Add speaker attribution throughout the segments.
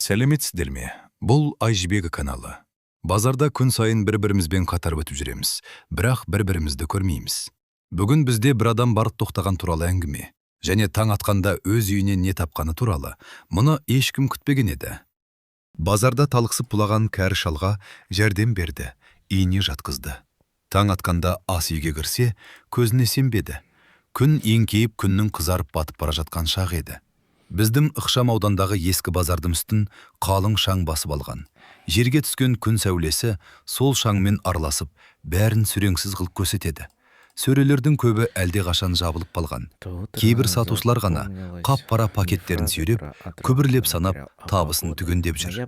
Speaker 1: Сәлеметсіздер ме? Бұл Айжбегі каналы. Базарда күн сайын бір-бірімізбен қатар өтіп жүреміз, бірақ бір-бірімізді көрмейміз. Бүгін бізде бір адам барып тоқтаған туралы әңгіме, және таң атқанда өз үйінен не тапқаны туралы. Мұны ешкім күтпеген еді. Базарда талықсып құлаған кәрі шалға жәрдем берді, үйіне жатқызды. Таң атқанда ас үйге кірсе, көзіне сенбеді. Күн еңкейіп, күннің қызарып батып бара жатқан шақ еді. Біздің ықшам аудандағы ескі базардың үстін қалың шаң басып алған. Жерге түскен күн сәулесі сол шаңмен араласып, бәрін сүреңсіз қылып көрсетеді. Сөрелердің көбі әлде қашан жабылып қалған. Кейбір сатушылар ғана қап-қара пакеттерін сүйреп, күбірлеп санап, табысын түгендеп жүр.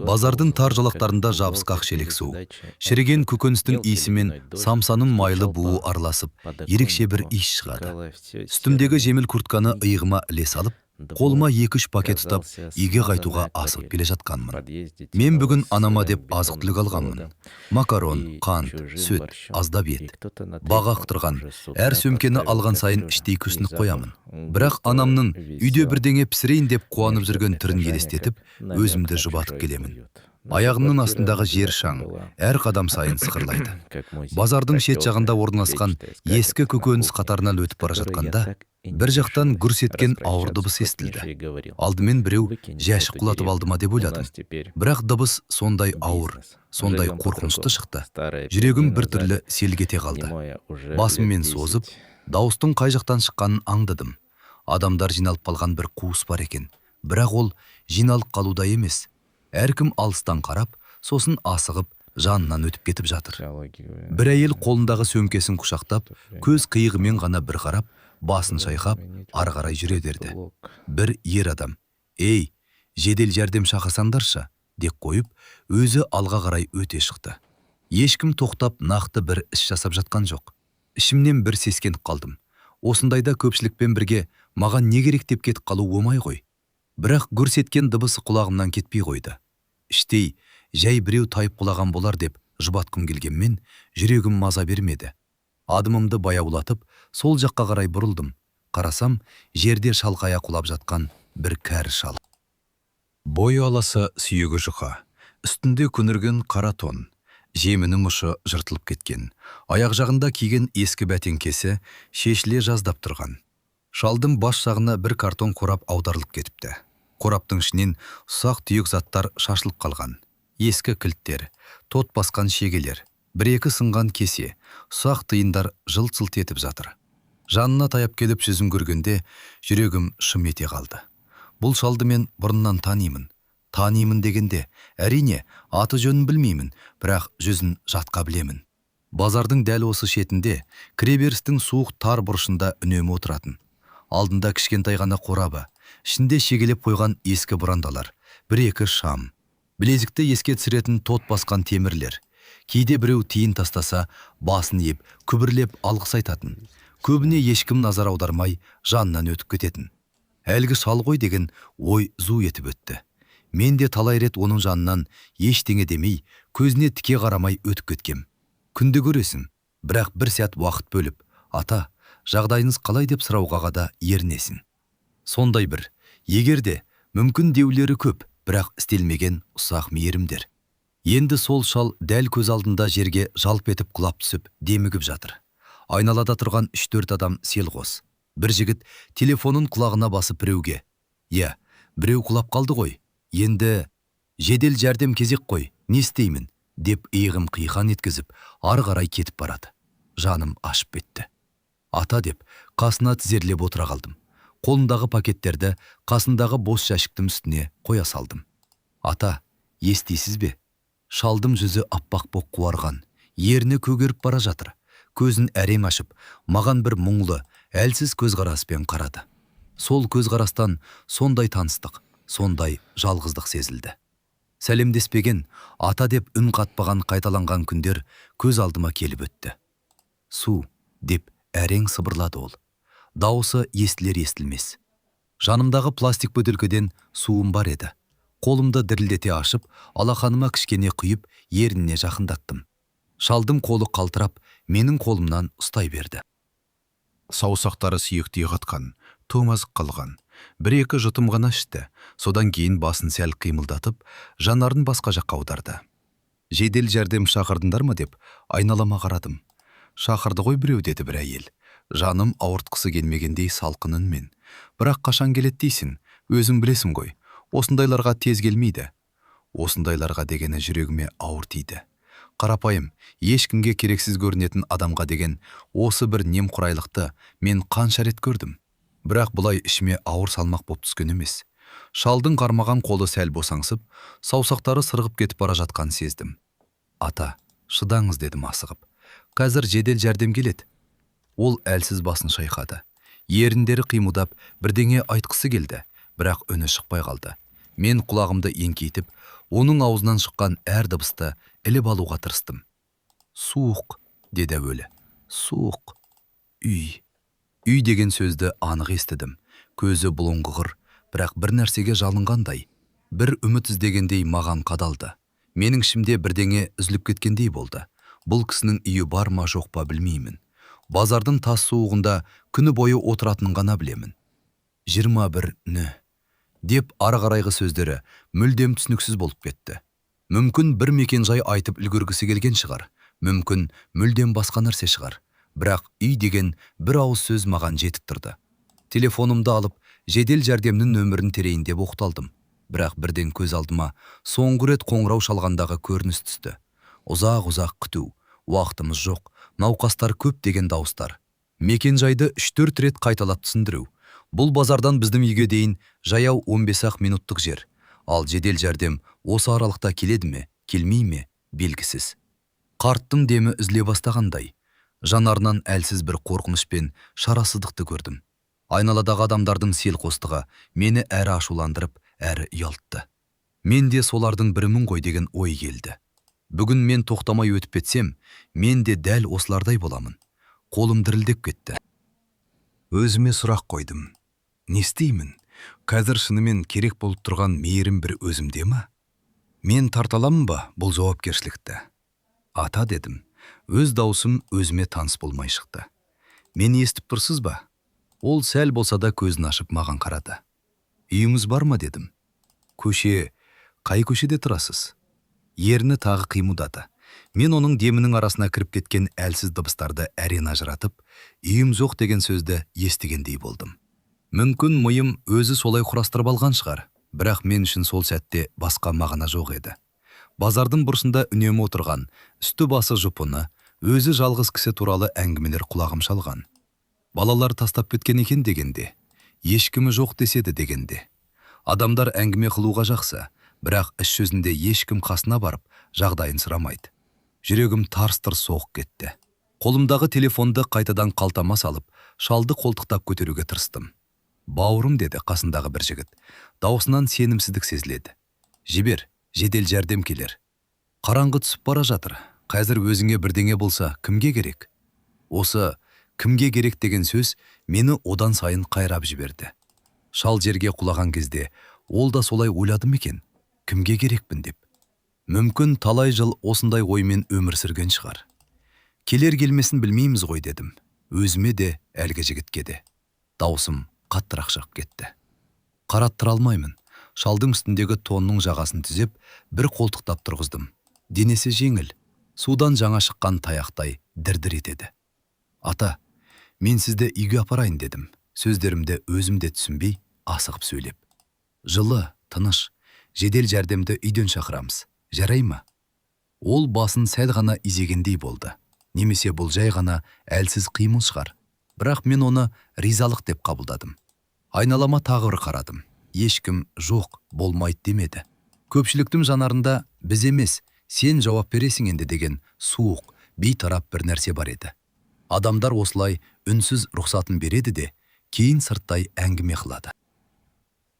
Speaker 1: Базардың тар жолақтарында жабысқақ шелек су, шіріген көкөністің иісімен самсаның майлы буы араласып, ерекше бір иіс шығады. Үстімдегі жеңіл куртканы иығыма іле салып, қолыма 2-3 пакет ұстап, үйге қайтуға асығып келе жатқанмын. Мен бүгін анама деп азық-түлік алғанмын. Макарон, қант, сүт, аздап ет. Баға қыдырған, әр сөмкені алған сайын іштей күрсініп қоямын. Бірақ анамның үйде бірдеңе пісірейін деп қуанып жүрген түрін елестетіп, өзімді жұбатып келемін. Аяғымның астындағы жер шаң, әр қадам сайын сықырлайды. Базардың шет жағында орналасқан ескі көкөніс қатарынан өтіп бара жатқанда, бір жақтан гүрс еткен ауыр дыбыс естілді. Алдымен біреу жәшік құлатып алды ма деп ойладым. Бірақ дыбыс сондай ауыр, сондай қорқынышты шықты. Жүрегім біртүрлі селк ете қалды. Басыммен созып, дауыстың қай жақтан шыққанын аңдадым. Адамдар жиналып қалған бір қуыс бар екен. Бірақ ол жиналып қалуда емес. Әркім алыстан қарап, сосын асығып, жанынан өтіп кетіп жатыр. Бір әйел қолындағы сөмкесін құшақтап, көз қиығымен ғана бір қарап, басын шайқап, ары қарай жүре берді. Бір ер адам: "Ей, жедел жәрдем шақырсаңдаршы", деп қойып, өзі алға қарай өте шықты. Ешкім тоқтап, нақты бір іс жасап жатқан жоқ. Ішімнен бір сескеніп қалдым. Осындайда көпшілікпен бірге маған не керек деп кетіп қалу оңай ғой. Бірақ гүрс еткен дыбысы құлағымнан кетпей қойды. Іштей, жай біреу тайып құлаған болар деп жұбатқым келгенмен, жүрегім маза бермеді. Адымымды баяулатып, сол жаққа қарай бұрылдым. Қарасам, жерде шалқая құлап жатқан бір кәрі шал. Бойы аласа, сүйегі жұқа, үстінде күнірген қара тон, жемінің ұшы жыртылып кеткен, аяқ жағында киген ескі бәтеңкесі шешіле жаздап тұрған. Шалдың бас жағына бір картон қорап аударылып кетіпті. Қораптың ішінен ұсақ түйек заттар шашылып қалған. Ескі кілттер, тот басқан шегелер, бір-екі сынған кесе, ұсақ тиындар жылт-жылт етіп жатыр. Жанына таяп келіп жүзін көргенде жүрегім шым ете қалды. Бұл шалды мен бұрыннан танимын. Танимын дегенде, әрине, аты жөнін білмеймін, бірақ жүзін жатқа білемін. Базардың дәл осы шетінде, кіреберістің суық тар бұрышында үнемі отыратын. Алдында кішкентай ғана қорабы, ішінде шегелеп қойған ескі бұрандалар, бір-екі шам, білезікті еске түсіретін тот басқан темірлер. Кейде біреу тиын тастаса, басын еп, күбірлеп алғыс айтатын. Көбіне ешкім назар аудармай, жанынан өтіп кететін. Әлгі шал ғой деген ой зу етіп өтті. Мен де талай рет оның жанынан ештеңе демей, көзіне тіке қарамай өтіп кеткем. Күнде көресің, бірақ бір сәт уақыт бөліп: "Ата, жағдайыңыз қалай?" деп сұрауға да ерінесің. Сондай бір, егерде мүмкін деулері көп, бірақ істелмеген ұсақ мейірімдер. Енді сол шал дәл көз алдында жерге жалп етіп құлап түсіп, демігіп жатыр. Айналада тұрған 3-4 адам селғос. Бір жігіт телефонын құлағына басып біреуге: "Я, біреу құлап қалды ғой. Енді жедел жәрдем кезек қой, не істеймін?" деп иығым қиқан еткізіп, ары қарай кетіп барады. Жаным ашып кетті. "Ата", деп қасына тізерлеп отыра қалдым. Қолындағы пакеттерді қасындағы бос жәшіктің үстіне қоя салдым. "Ата, естисіз бе?" Шалдым жүзі аппақ боп қуарған, ерні көгеріп бара жатыр. Көзін әрең ашып, маған бір мұңлы, әлсіз көзқараспен қарады. Сол көзқарастан сондай таныстық, сондай жалғыздық сезілді. Сәлемдеспеген, ата деп үн қатпаған қайталанған күндер көз алдыма келіп өтті. "Су", деп әрең сыбырлады ол. Дауысы естілер-естілмес. Жанымдағы пластик бөтелкеден суым бар еді. Қолымды дірілдете ашып, алақаныма кішкене құйып, ерініне жақындаттым. Шалдың қолы қалтырап, менің қолымнан ұстай берді. Саусақтары сүйектей қатқан, тоңазып қалған, Бір-екі жұтым ғана ішті. Содан кейін басын сәл қимылдатып, жанарын басқа жаққа аударды. Жедел жәрдем шақырдыңдар ма деп айналама қарадым. Шақырды ғой біреу, деді бір әйел. Жаным ауыртқысы келмегендей салқын үнмен. Бірақ қашан келеді дейсің? Өзің білесің ғой. Осындайларға тез келмейді. Осындайларға дегені жүрегіме ауыр тиді. Қарапайым, ешкімге керексіз көрінетін адамға деген осы бір немқұрайлықты мен қанша рет көрдім. Бірақ бұлай ішіме ауыр салмақ боп түскен емес. Шалдың қармаған қолы сәл босаңсып, саусақтары сырғып кетіп бара жатқанын сездім. Ата, шыдаңыз, дедім асығып. Қазір жедел жәрдем келеді. Ол әлсіз басын шайқады. Еріндері қимылдап, бірдеңе айтқысы келді, бірақ үні шықпай қалды. Мен құлағымды еңкейтіп, оның аузынан шыққан әр дыбысты іліп алуға тырыстым. Суық, деді әуелі. Суық. Үй. Үй деген сөзді анық естідім. Көзі бұлыңғыр, бірақ бір нәрсеге жалынғандай, бір үміт іздегендей маған қадалды. Менің ішімде бірдеңе үзіліп кеткендей болды. Бұл кісінің үйі бар ма жоқ па білмеймін. Базардың тас суығында күні бойы отыратынын ғана білемін. 21-ні деп ары қарайғы сөздері мүлдем түсініксіз болып кетті. Мүмкін бір мекенжай айтып үлгергісі келген шығар. Мүмкін мүлдем басқа нәрсе шығар. Бірақ үй деген бір ауыз сөз маған жетіп тұрды. Телефонымды алып, жедел жәрдемнің нөмірін терейін деп оқталдым. Бірақ бірден көз алдыма соңғы рет қоңырау шалғандағы көрініс түсті. Ұзақ күту, уақытымыз жоқ, науқастар көп деген дауыстар. Мекенжайды 3-4 рет қайталап түсіндіру. Бұл базардан біздің үйге дейін жаяу 15 минуттық жер. Ал жедел жәрдем осы аралықта келеді ме, келмей ме, белгісіз. Қарттың демі үзіле бастағандай. Жанарынан әлсіз бір қорқыныш пен шарасыздықты көрдім. Айналадағы адамдардың селқостығы мені әрі ашуландырып, әрі ұялтты. Мен де солардың бірімін ғой деген ой келді. Бүгін мен тоқтамай өтіп кетсем, мен де дәл осылардай боламын. Қолым дірілдеп кетті. Өзіме сұрақ қойдым. Не істеймін? Қазір шынымен керек болып тұрған мейірім бір өзімде ме? Мен тарталамын ба бұл жауапкершілікті? Ата, дедім. Өз даусым өзіме таныс болмай шықты. Мені естіп тұрсыз ба? Ол сәл болса да көзін ашып маған қарады. Үйіңіз бар ма, дедім. Көше, қай көшеде тұрасыз? Ерні тағы қимылдады. Мен оның демінің арасына кіріп кеткен әлсіз дыбыстарды әрең ажыратып, үйім жоқ деген сөзді естігендей болдым. Мүмкін миым өзі солай құрастырып алған шығар, бірақ мен үшін сол сәтте басқа мағына жоқ еді. Базардың бұрышында үнемі отырған, үсті басы жұпыны, өзі жалғыз кісі туралы әңгімелер құлағым шалған. Балалар тастап кеткен екен дегенде, ешкімі жоқ деседі дегенде. Адамдар әңгіме қылуға жақсы, бірақ іс жүзінде ешкім қасына барып, жағдайын сұрамайды. Жүрегім тарс-тұрс соғып кетті. Қолымдағы телефонды қайтадан қалтама салып, шалды қолтықтап көтеруге тырыстым. Бауырым, деді қасындағы бір жігіт. Даусынан сенімсіздік сезіледі. Жібер, жедел жәрдем келер. Қараңғы түсіп бара жатыр. Қазір өзіңе бірдеңе болса, кімге керек? Осы кімге керек деген сөз мені одан сайын қайрап жіберді. Шал жерге құлаған кезде, ол да солай ойлады екен, кімге керекпін деп. Мүмкін талай жыл осындай оймен өмір сүрген шығар. Келер келмесін білмейміз ғой, дедім. Өзіме де, әлгі жігітке де. Даусым қаттырақ шығып кетті. Қараттыра алмаймын. Шалдың үстіндегі тонның жағасын түзеп, бір қолтықтап тұрғыздым. Денесі жеңіл, судан жаңа шыққан таяқтай дір-дір етеді. Ата, мен сізді үйге апарайын, дедім. Сөздерімді өзімде түсінбей, асығып сөйлеп. Жылы, тыныш, жедел жәрдемді үйден шақырамыз. Жарай ма? Ол басын сәл ғана изегендей болды. Немесе бұл жай ғана әлсіз қимыл шығар. Бірақ мен оны ризалық деп қабылдадым. Айналама тағы бір қарадым. Ешкім жоқ, болмайды демеді. Көпшіліктің жанарында біз емес, сен жауап бересің енді деген суық, бейтарап бір нәрсе бар еді. Адамдар осылай үнсіз рұқсатын береді де, кейін сырттай әңгіме қылады.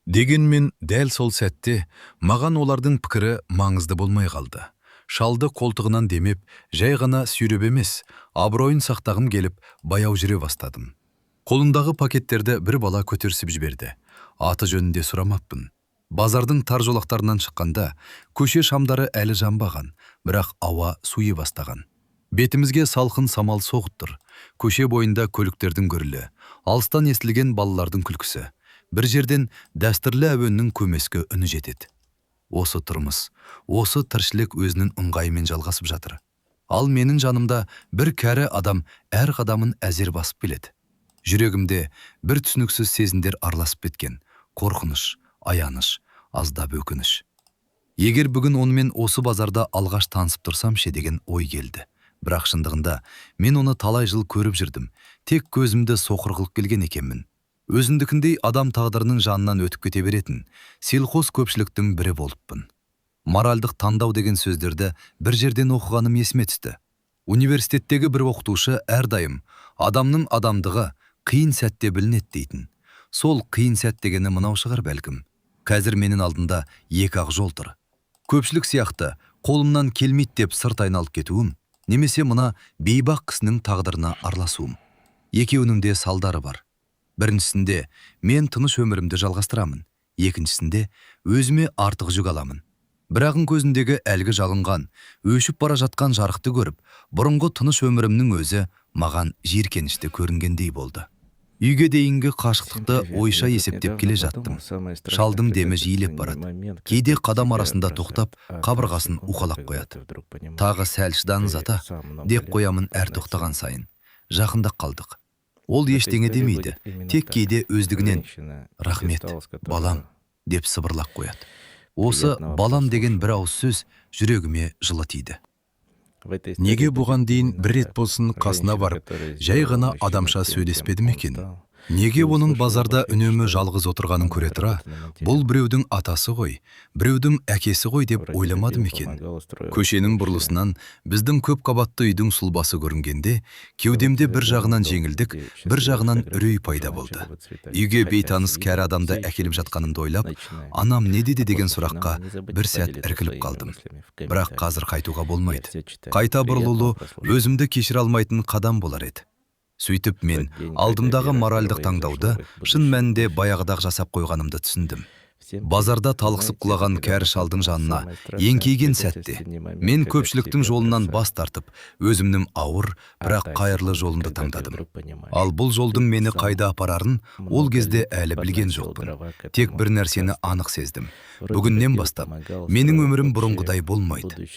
Speaker 1: Дегенмен дәл сол сәтте маған олардың пікірі маңызды болмай қалды. Шалды қолтығынан демеп, жай ғана сүйреп емес, абыройын сақтағым келіп, баяу жүре бастадым. Қолындағы пакеттерді бір бала көтерсіп жіберді. Аты жөнінде сұрамаппын. Базардың тар жолақтарынан шыққанда, көше шамдары әлі жанбаған, бірақ ауа суи бастаған. Бетімізге салқын самал соғып тұр. Көше бойында көліктердің гүрілі, алыстан естілген балалардың күлкісі. бір жерден дәстүрлі әуеннің көмескі үні жетеді. Осы тұрмыс, осы тіршілік өзінің ыңғайымен жалғасып жатыр. Ал менің жанымда бір кәрі адам әр қадамын әзер басып келеді. Жүрегімде бір түсініксіз сезімдер араласып кеткен, қорқыныш, аяныш, аздап өкініш. Егер бүгін онымен осы базарда алғаш танысып тұрсам ше деген ой келді. Бірақ шындығында мен оны талай жыл көріп жүрдім, тек көзімді соқыр қылып келген екенмін. Өзіндікіндей адам тағдырының жанынан өтіп кете беретін, селқос көпшіліктің бірі болыппын. Моральдық таңдау деген сөздерді бір жерден оқығаным есіме түсті. Университеттегі бір оқытушы әрдайым адамның адамдығы қиын сәтте білінеді дейтін. Сол қиын сәт дегені мынау шығар бәлкім. Қазір менің алдында екі ақ жол тұр. Көпшілік сияқты қолымнан келмейді деп сырт айналып кетуім, немесе мына бейбақ кісінің тағдырына араласуым. Екеуінің де салдары бар. Біріншісінде мен тыныш өмірімді жалғастырамын, екіншісінде өзіме артық жүк аламын. Бірағын көзіндегі әлгі жалынған, өшіп бара жатқан жарықты көріп, бұрынғы тыныш өмірімнің өзі маған жиіркенішті көрінгендей болды. Үйге дейінгі қашықтықты ойша есептеп келе жаттым. Шалдың демі жиілеп барады. Кейде қадам арасында тоқтап, қабырғасын уқалап қояды. Тағы сәл шыдаңыз ата, деп қоямын әр тоқтаған сайын. Жақындап қалдық. Ол ештеңе демейді, тек кейде өздігінен «Рахмет, балам» деп сыбырлап қояды. Осы балам деген бір ауыз сөз жүрегіме жылы тиді. Неге бұған дейін бір рет болсын қасына барып, жай ғана адамша сөйлеспедім екен? Неге оның базарда үнемі жалғыз отырғанын көре тұра, бұл біреудің атасы ғой, біреудің әкесі ғой деп ойламадым екен. Көшенің бұрылысынан біздің көп қабатты үйдің сұлбасы көрінгенде, кеудемде бір жағынан жеңілдік, бір жағынан үрей пайда болды. Үйге бейтаныс кәрі адамды әкеліп жатқанымды ойлап, анам не деді деген сұраққа бір сәт іркіліп қалдым. Бірақ қазір қайтуға болмайды. Қайта бұрылуы өзімді кешіре алмайтын қадам болар еді. Сөйтіп мен алдымдағы моральдық таңдауды шын мәнінде баяғыдағы жасап қойғанымды түсіндім. Базарда талықсып құлаған кәрі шалдың жанына еңкейген сәтте мен көпшіліктің жолынан бас тартып, өзімнің ауыр, бірақ қайырлы жолымды таңдадым. Ал бұл жолдың мені қайда апарарын ол кезде әлі білген жоқпын. Тек бір нәрсені анық сездім. Бүгіннен бастап менің өмірім бұрынғыдай болмайды.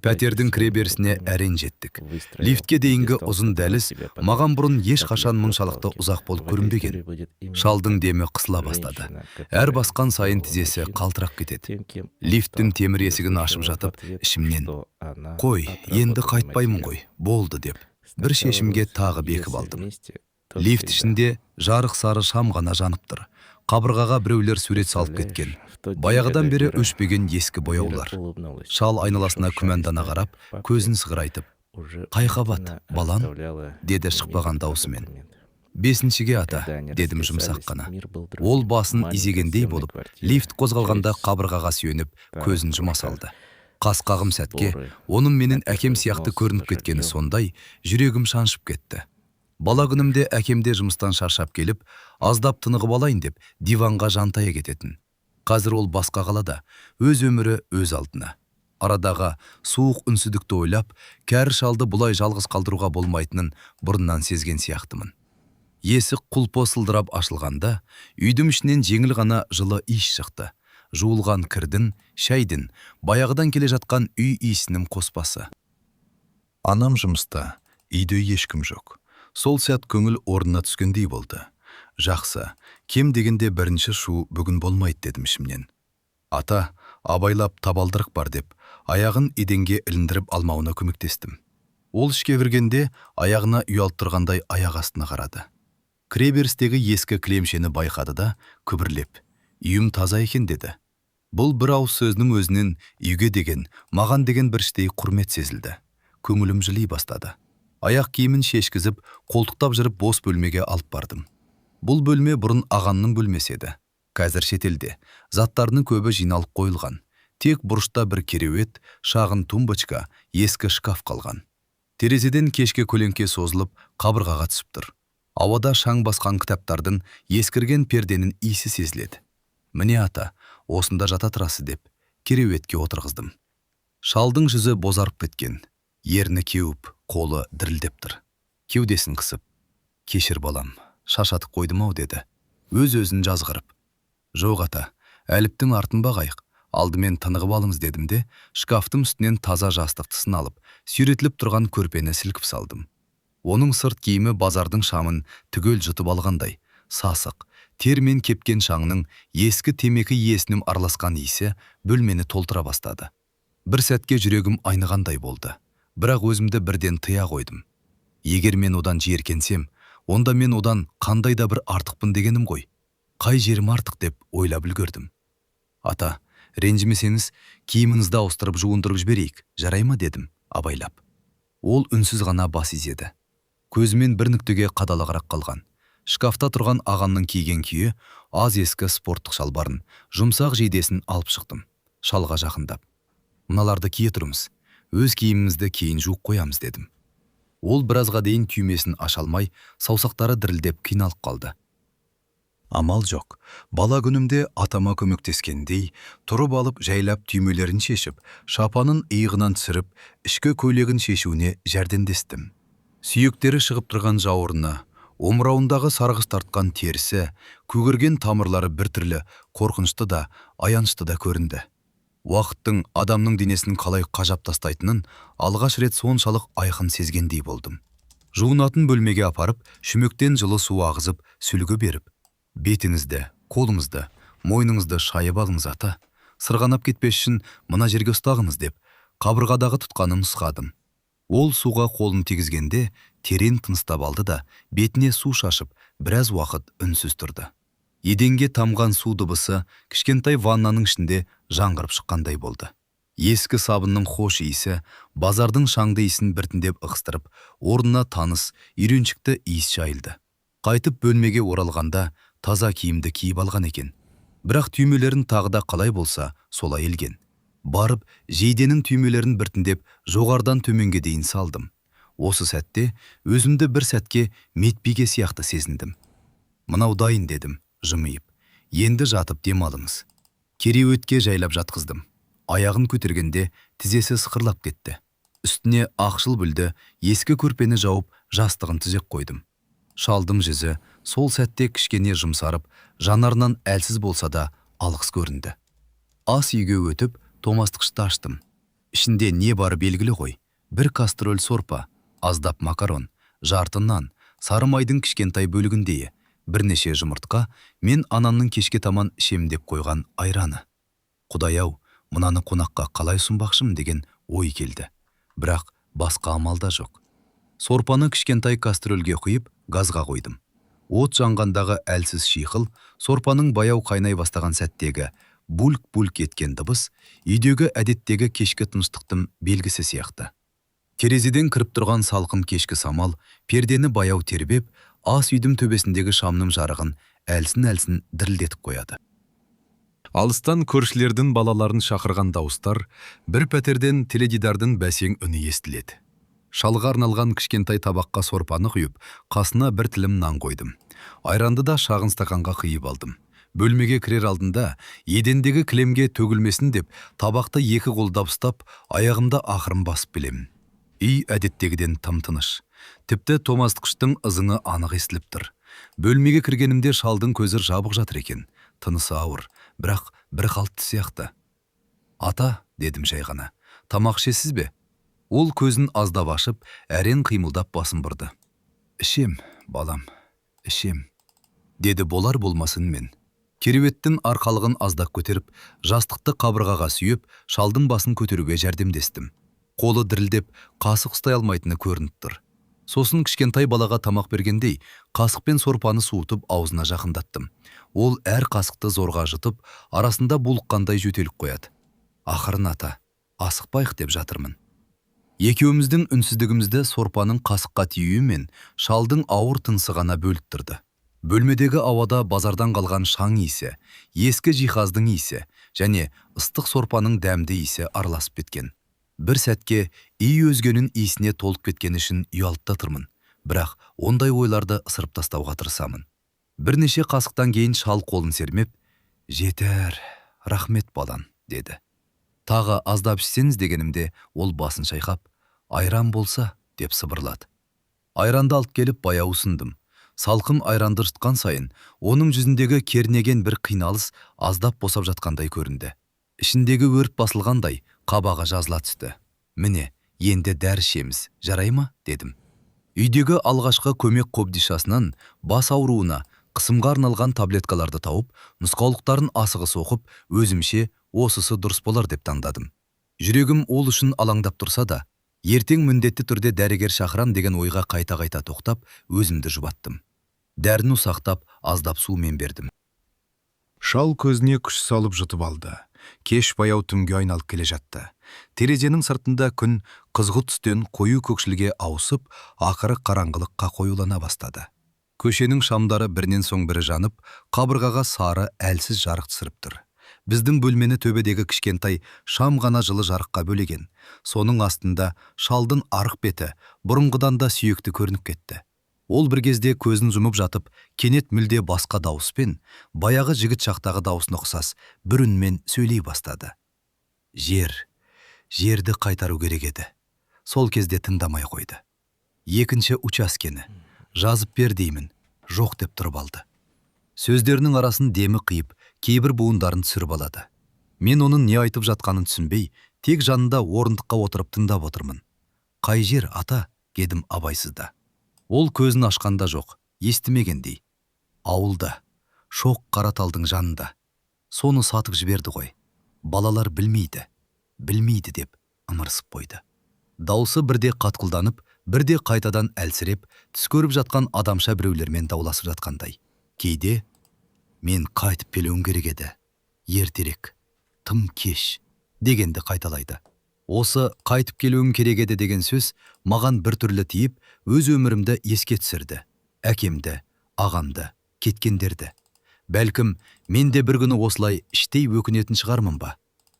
Speaker 1: Пәтердің кіреберісіне әрең жеттік. Лифтке дейінгі ұзын дәліз маған бұрын ешқашан мұншалықты ұзақ болып көрінбеген. Шалдың демі қысыла бастады. Әр басқан сайын тізесі қалтырақ кетеді. Лифттің темір есігін ашып жатып, ішімнен «Қой, енді қайтпаймын ғой, болды» деп бір шешімге тағы бекіп алдым. Лифт ішінде жарық сары шам ғана жанып тұр. Қабырғаға біреулер сурет салып кеткен. Баяғыдан бері өшпеген ескі бояулар. Шал айналасына күмәндана қарап, көзін сығырайтып, «Қай қабат, балам?» деді шықпаған даусымен. «Бесіншіге ата», дедім жұмсақ қана. Ол басын изегендей болып, лифт қозғалғанда қабырғаға сүйеніп, көзін жұма салды. Қасқағым сәтке, оның менің әкем сияқты көрініп кеткені сондай, жүрегім шаншып кетті. Бала күнімде әкемде жұмыстан шаршап келіп, аздап тынығып алайын деп, диванға жантая кететін. Қазір ол басқа қалада, өз өмірі өз алдына. Арадағы суық үнсіздікті ойлап, кәрі шалды бұлай жалғыз қалдыруға болмайтынын бұрыннан сезген сияқтымын. Есік құлпы сылдырап ашылғанда, үйдің ішінен жеңіл ғана жылы иіс шықты. Жуылған кірдің, шәйдің, баяғыдан келе жатқан үй иісінің қоспасы. Анам жұмыста, үйде ешкім жоқ. Сол сәт көңіл орнына түскендей болды. Жақсы, кем дегенде бірінші шу бүгін болмайды дедім ішімнен. Ата, абайлап табалдырық бар деп, аяғын еденге іліндіріп алмауына көмектестім. Ол ішке кіргенде аяғына ұялып тұрғандай аяқ астына қарады. Кіреберістегі ескі кілемшені байқады да, күбірлеп, «Үйім таза екен» деді. Бұл бір ауыз сөзінің өзінен үйге деген, маған деген бір іштей құрмет сезілді. Көңілім жыли бастады. Аяқ киімін шешкізіп, қолтықтап жүріп бос бөлмеге алып бардым. Бұл бөлме бұрын ағанның бөлмесі еді. Қазір шетелде, заттарының көбі жиналып қойылған. Тек бұрышта бір кереует, шағын тумбочка, ескі шкаф қалған. Терезеден кешке көлеңке созылып, қабырғаға түсіп тұр. Ауада шаң басқан кітаптардың ескірген перденің иісі сезіледі. «Міне ата, осында жата тұрасы» деп, кереуетке отырғыздым. Шалдың жүзі бозарып кеткен. Ерні кеуіп, қолы дірілдеп тұр. Кеудесін қысып, «Кешір балам, шашатып қойдым-ау» деді. Өз-өзін жазғырып, Жоқ ата, әліптің артын бағайық. Алдымен тынығып алыңыз дедім де, шкафтың үстінен таза жастықтысын алып, сүйретіліп тұрған көрпені сілкіп салдым. Оның сырт киімі базардың шамын түгел жұтып алғандай, сасық, термен кепкен шаңның ескі темекі иесінің араласқан иісі бөлмені толтыра бастады. Бір сәтке жүрегім айнығандай болды. Бірақ өзімді бірден тыя қойдым. Егер мен одан жиіркенсем, онда мен одан қандай да бір артықпын дегенім ғой. Қай жерім артық деп ойлап үлгердім. Ата, ренжімесеңіз, киіміңізді ауыстырып жуындырып жіберейік, жарай ма дедім, абайлап. Ол үнсіз ғана бас изеді. Көзімен бір нүктеге қадала қарап қалған. Шкафта тұрған ағамның киген күйі аз ескі спорттық шалбарын, жұмсақ жейдесін алып шықтым. Шалға жақындап. Мыналарды кие тұрмыз. Өз киімімізді кейін жуып қоямыз дедім. Ол біразға дейін түймесін аша алмай, саусақтары дірілдеп қиналып қалды. Амал жоқ. Бала күнімде атама көмектескендей, тұрып алып жайлап түймелерін шешіп, шапанын иығынан түсіріп, ішкі көйлегін шешуіне жәрдемдестім. Сүйектері шығып тұрған жауырыны, омырауындағы сарғыш тартқан терісі, көгерген тамырлары біртүрлі қорқынышты да, аянышты да көрінді. Уақыттың адамның денесін қалай қажап тастайтынын алғаш рет соншалық айқын сезгендей болдым. Жуынатын бөлмеге апарып, шүмектен жылы су ағызып, сүлгі беріп, бетіңізді, қолыңызды, мойныңызды шайып алыңыз ата. Сырғанап кетпес үшін мына жерге ұстағыңыз деп, қабырғадағы тұтқанын нұсқадым. Ол суға қолын тигізгенде терең тыныстап алды да, бетіне су шашып, біраз уақыт үнсіз тұрды. Еденге тамған су дыбысы кішкентай ваннаның ішінде жаңғырып шыққандай болды. Ескі сабынның хош иісі, базардың шаңды иісін біртіндеп ығыстырып, орнына таныс, үйреншікті иіс жайылды. Қайтып бөлмеге оралғанда таза киімді киіп алған екен. Бірақ түймелерін тағы да қалай болса, солай елген. Барып, жейденің түймелерін біртіндеп жоғардан төменге дейін салдым. Осы сәтте өзімді бір сәтке метбиге сияқты сезіндім. Мынау дайын дедім, жымиып. Енді жатып демалыңыз. Кереуетке жайлап жатқыздым. Аяғын көтергенде тізесі сықырлап кетті. Үстіне ақшыл бүлді, ескі көрпені жауып, жастығын түзек қойдым. Шалдың жүзі сол сәтте кішкене жұмсарып, жанарынан әлсіз болса да алғыс көрінді. Ас үйге өтіп, томастықшты аштым. Ішінде не бары белгілі ғой. Бір кастроль сорпа, аздап макарон, жарты нан, сары майдың кішкентай бөлігіндей, бірнеше жұмыртқа, мен анамның кешке таман ішем деп қойған айраны. Құдай-ау, мынаны қонаққа қалай ұсынбақшым деген ой келді. Бірақ басқа амалда жоқ. Сорпаны кішкентай кастрөлге құйып, газға қойдым. От жанғандағы әлсіз шиқыл, сорпаның баяу қайнай бастаған сәттегі бульк-бульк еткен дыбыс, үйдегі әдеттегі кешкі тыныштықтың белгісі сияқты. Терезеден кіріп тұрған салқын кешкі самал, пердені баяу тербеп, ас үйдің төбесіндегі шамның жарығын әлсін-әлсін дірілдетіп қояды. Алыстан көршілердің балаларын шақырған дауыстар, бір пәтерден теледидардың бәсең үні естіледі. Шалға арналған кішкентай табаққа сорпаны құйып, қасына бір тілім нан қойдым. Айранды да шағын стақанға құйып алдым. Бөлмеге кірер алдында, едендегі кілемге төгілмесін деп, табақты екі қолдап ұстап, аяғымда ақырын басып білем. Үй әдеттегіден тым-тыныш. Тіпті томастықштың ызыңы анық естіліп тұр. Бөлмеге кіргенімде шалдың көзі жабық жатыр екен. Тынысы ауыр, бірақ бір қалыпты сияқты. Ата, дедім жай ғана, тамақ ішесіз бе? Ол көзін аздап ашып, әрен қимылдап басын бұрды. Ішем, балам, ішем, деді болар болмасын мен. Кереуеттің арқалығын аздап көтеріп, жастықты қабырғаға сүйеп, шалдың басын көтеруге жәрдемдестім. Қолы дірілдеп, қасық ұстай алмайтыны көрініп тұр. Сосын кішкентай балаға тамақ бергендей, қасықпен сорпаны суытып аузына жақындаттым. Ол әр қасықты зорға жұтып, арасында булыққандай жөтеліп қояды. Ақырын ата, асықпайық деп жатырмын. Екеуміздің үнсіздігімізді сорпаның қасыққа тиюі мен шалдың ауыр тынысы ғана бөліп тұрды. Бөлмедегі ауада базардан қалған шаң иісі, ескі жиһаздың иісі және ыстық сорпаның дәмді иісі араласып кеткен. Бір сәтке үй өзгенің иісіне толып кеткен үшін ұялып та тұрмын, бірақ ондай ойларды ысырып тастауға тырысамын. Бірнеше қасықтан кейін шал қолын сермеп, «Жетер, рахмет балам», деді. Тағы аздап ішсеңіз дегенімде ол басын шайқап, «Айран болса», деп сыбырлады. Айранды алып келіп баяу ұсындым. Салқын айранды жұтқан сайын, оның жүзіндегі кернеген бір қиналыс аздап босап жатқандай көрінді. Ішіндегі өрт басылғандай қабағы жазыла түсті. Міне, енді дәрі ішеміз, жарай ма? Дедім. Үйдегі алғашқы көмек қобдишасынан бас ауруына қысымға арналған таблеткаларды тауып, нұсқаулықтарын асығыс оқып, өзімше осысы дұрыс болар деп таңдадым. Жүрегім ол үшін алаңдап тұрса да, ертең міндетті түрде дәрігер шақырам деген ойға қайта-қайта тоқтап, өзімді жұбаттым. Дәріні ұсақтап, аздап сумен бердім.
Speaker 2: Шал көзіне күш салып жұтып алды. Кеш баяу түнге айналып келе жатты. Терезенің сыртында күн қызғылт түстен қою көкшілге ауысып, ақыры қараңғылыққа қоюлана бастады.
Speaker 1: Көшенің шамдары бірінен соң бірі жанып, қабырғаға сары әлсіз жарық түсіріп тұр. Біздің бөлмені төбедегі кішкентай шам ғана жылы жарыққа бөлеген. Соның астында шалдың арық беті бұрынғыдан да сүйекті көрініп кетті. Ол бір кезде көзін жұмып жатып, кенет мүлде басқа дауыспен, баяғы жігіт шақтағы дауысына ұқсас бір үнмен сөйлей бастады. Жерді қайтару керек еді. Сол кезде тыңдамай қойды. Екінші учаскені жазып бер деймін, жоқ деп тұрып алды. Сөздерінің арасын демі қиып, кейбір буындарын түсіріп алады. Мен оның не айтып жатқанын түсінбей, тек жанында орындыққа отырып тыңдап отырмын. Қай жер, ата? Дедім абайсызда. Ол көзін ашқанда жоқ, естімегендей. Ауылда, шоқ Қараталдың жанында. Соны сатып жіберді ғой. Балалар білмейді деп ымырсып қойды. Даусы бірде қатқылданып, бірде қайтадан әлсіреп, түс көріп жатқан адамша біреулермен дауласып жатқандай. Кейде, мен қайтып келуім керек еді. Ертерек, тым кеш, дегенді қайталайды. Осы қайтып келуім керек еді деген сөз маған бір түрлі тиіп, өз өмірімді еске түсірді. Әкемді, ағамды, кеткендерді. Бәлкім, мен де бір күні осылай іштей өкінетін шығармын ба?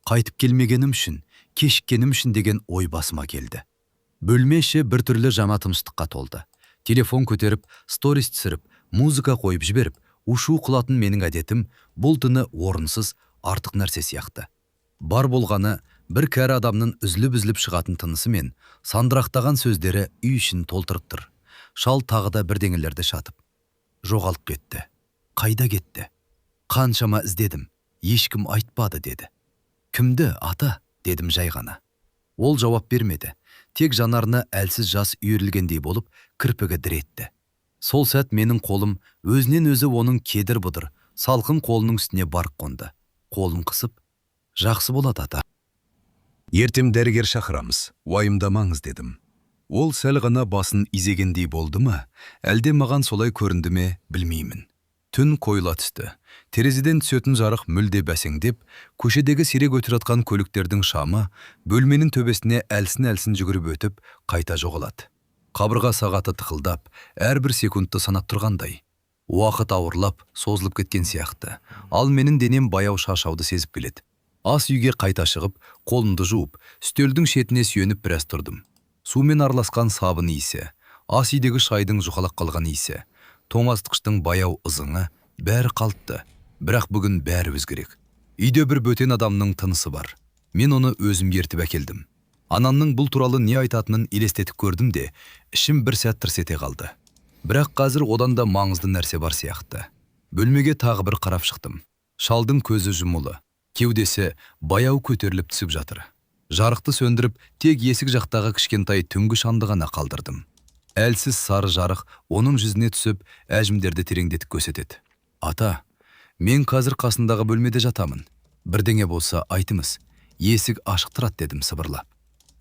Speaker 1: Қайтып келмегенім үшін, кешіккенім үшін деген ой басыма келді. Бөлме іші бір түрлі жама тыныштыққа толды. Телефон көтеріп, сторис түсіріп, музыка қойып жіберіп, ушу қылатын менің әдетім бұл түні орынсыз артық нәрсе сияқты. Бар болғаны бір кәрі адамның үзіліп шығатын тынысы мен сандырақтаған сөздері үй ішін толтырып тұр. Шал тағы да бірдеңелерді шатып. Жоғалып кетті. Қайда кетті? Қаншама іздедім. Ешкім айтпады деді. Кімді, ата? Дедім жай ғана. Ол жауап бермеді. Тек жанарына әлсіз жас үйірілгендей болып, кірпігі дір етті. Сол сәт менің қолым өзінен өзі оның кедір бұдыр, салқын қолының үстіне барып қонды. Қолын қысып, жақсы болады, ата.
Speaker 2: Ертем дәрігер шақырамыз, уайымдамаңыз дедім.
Speaker 1: Ол сәл ғана басын изегендей болды ма, әлде маған солай көрінді ме, білмеймін. Түн қойыла түсті. Терезеден түсетін жарық мүлде бәсеңдеп, көшедегі сирек өтіп жатқан көліктердің шамы бөлменің төбесіне әлсін жүгіріп өтіп, қайта жоғалады. Қабырға сағаты тықылдап, әрбір секундты санап тұрғандай. Уақыт ауырлап, созылып кеткен сияқты. Ал менің денем баяу шаршауды сезіп келеді. Ас үйге қайта шығып, қолымды жуып, үстелдің шетіне сүйеніп біраз тұрдым. Сумен араласқан сабын иісі, ас үйдегі шайдың жұқалап қалған иісі, тоңазытқыштың баяу ызыңы, бәрі қалыпты. Бірақ бүгін бәрі өзгерек. Үйде бір бөтен адамның тынысы бар. Мен оны өзім ертіп әкелдім. Анамның бұл туралы не айтатынын елестетіп көрдім де, ішім бір сәт тырс ете қалды. Бірақ қазір одан да маңызды нәрсе бар сияқты. Бөлмеге тағы бір қарап шықтым. Шалдың көзі жұмулы, кеудесі баяу көтеріліп түсіп жатыр. Жарықты сөндіріп, тек есік жақтағы кішкентай түнгі шамды ғана қалдырдым. Әлсіз сары жарық оның жүзіне түсіп, әжімдерді тереңдетіп көрсетеді. Ата, мен қазір қасындағы бөлмеде жатамын. Бірдеңе болса айтыңыз. Есік ашық тұрады дедім сыбырлап.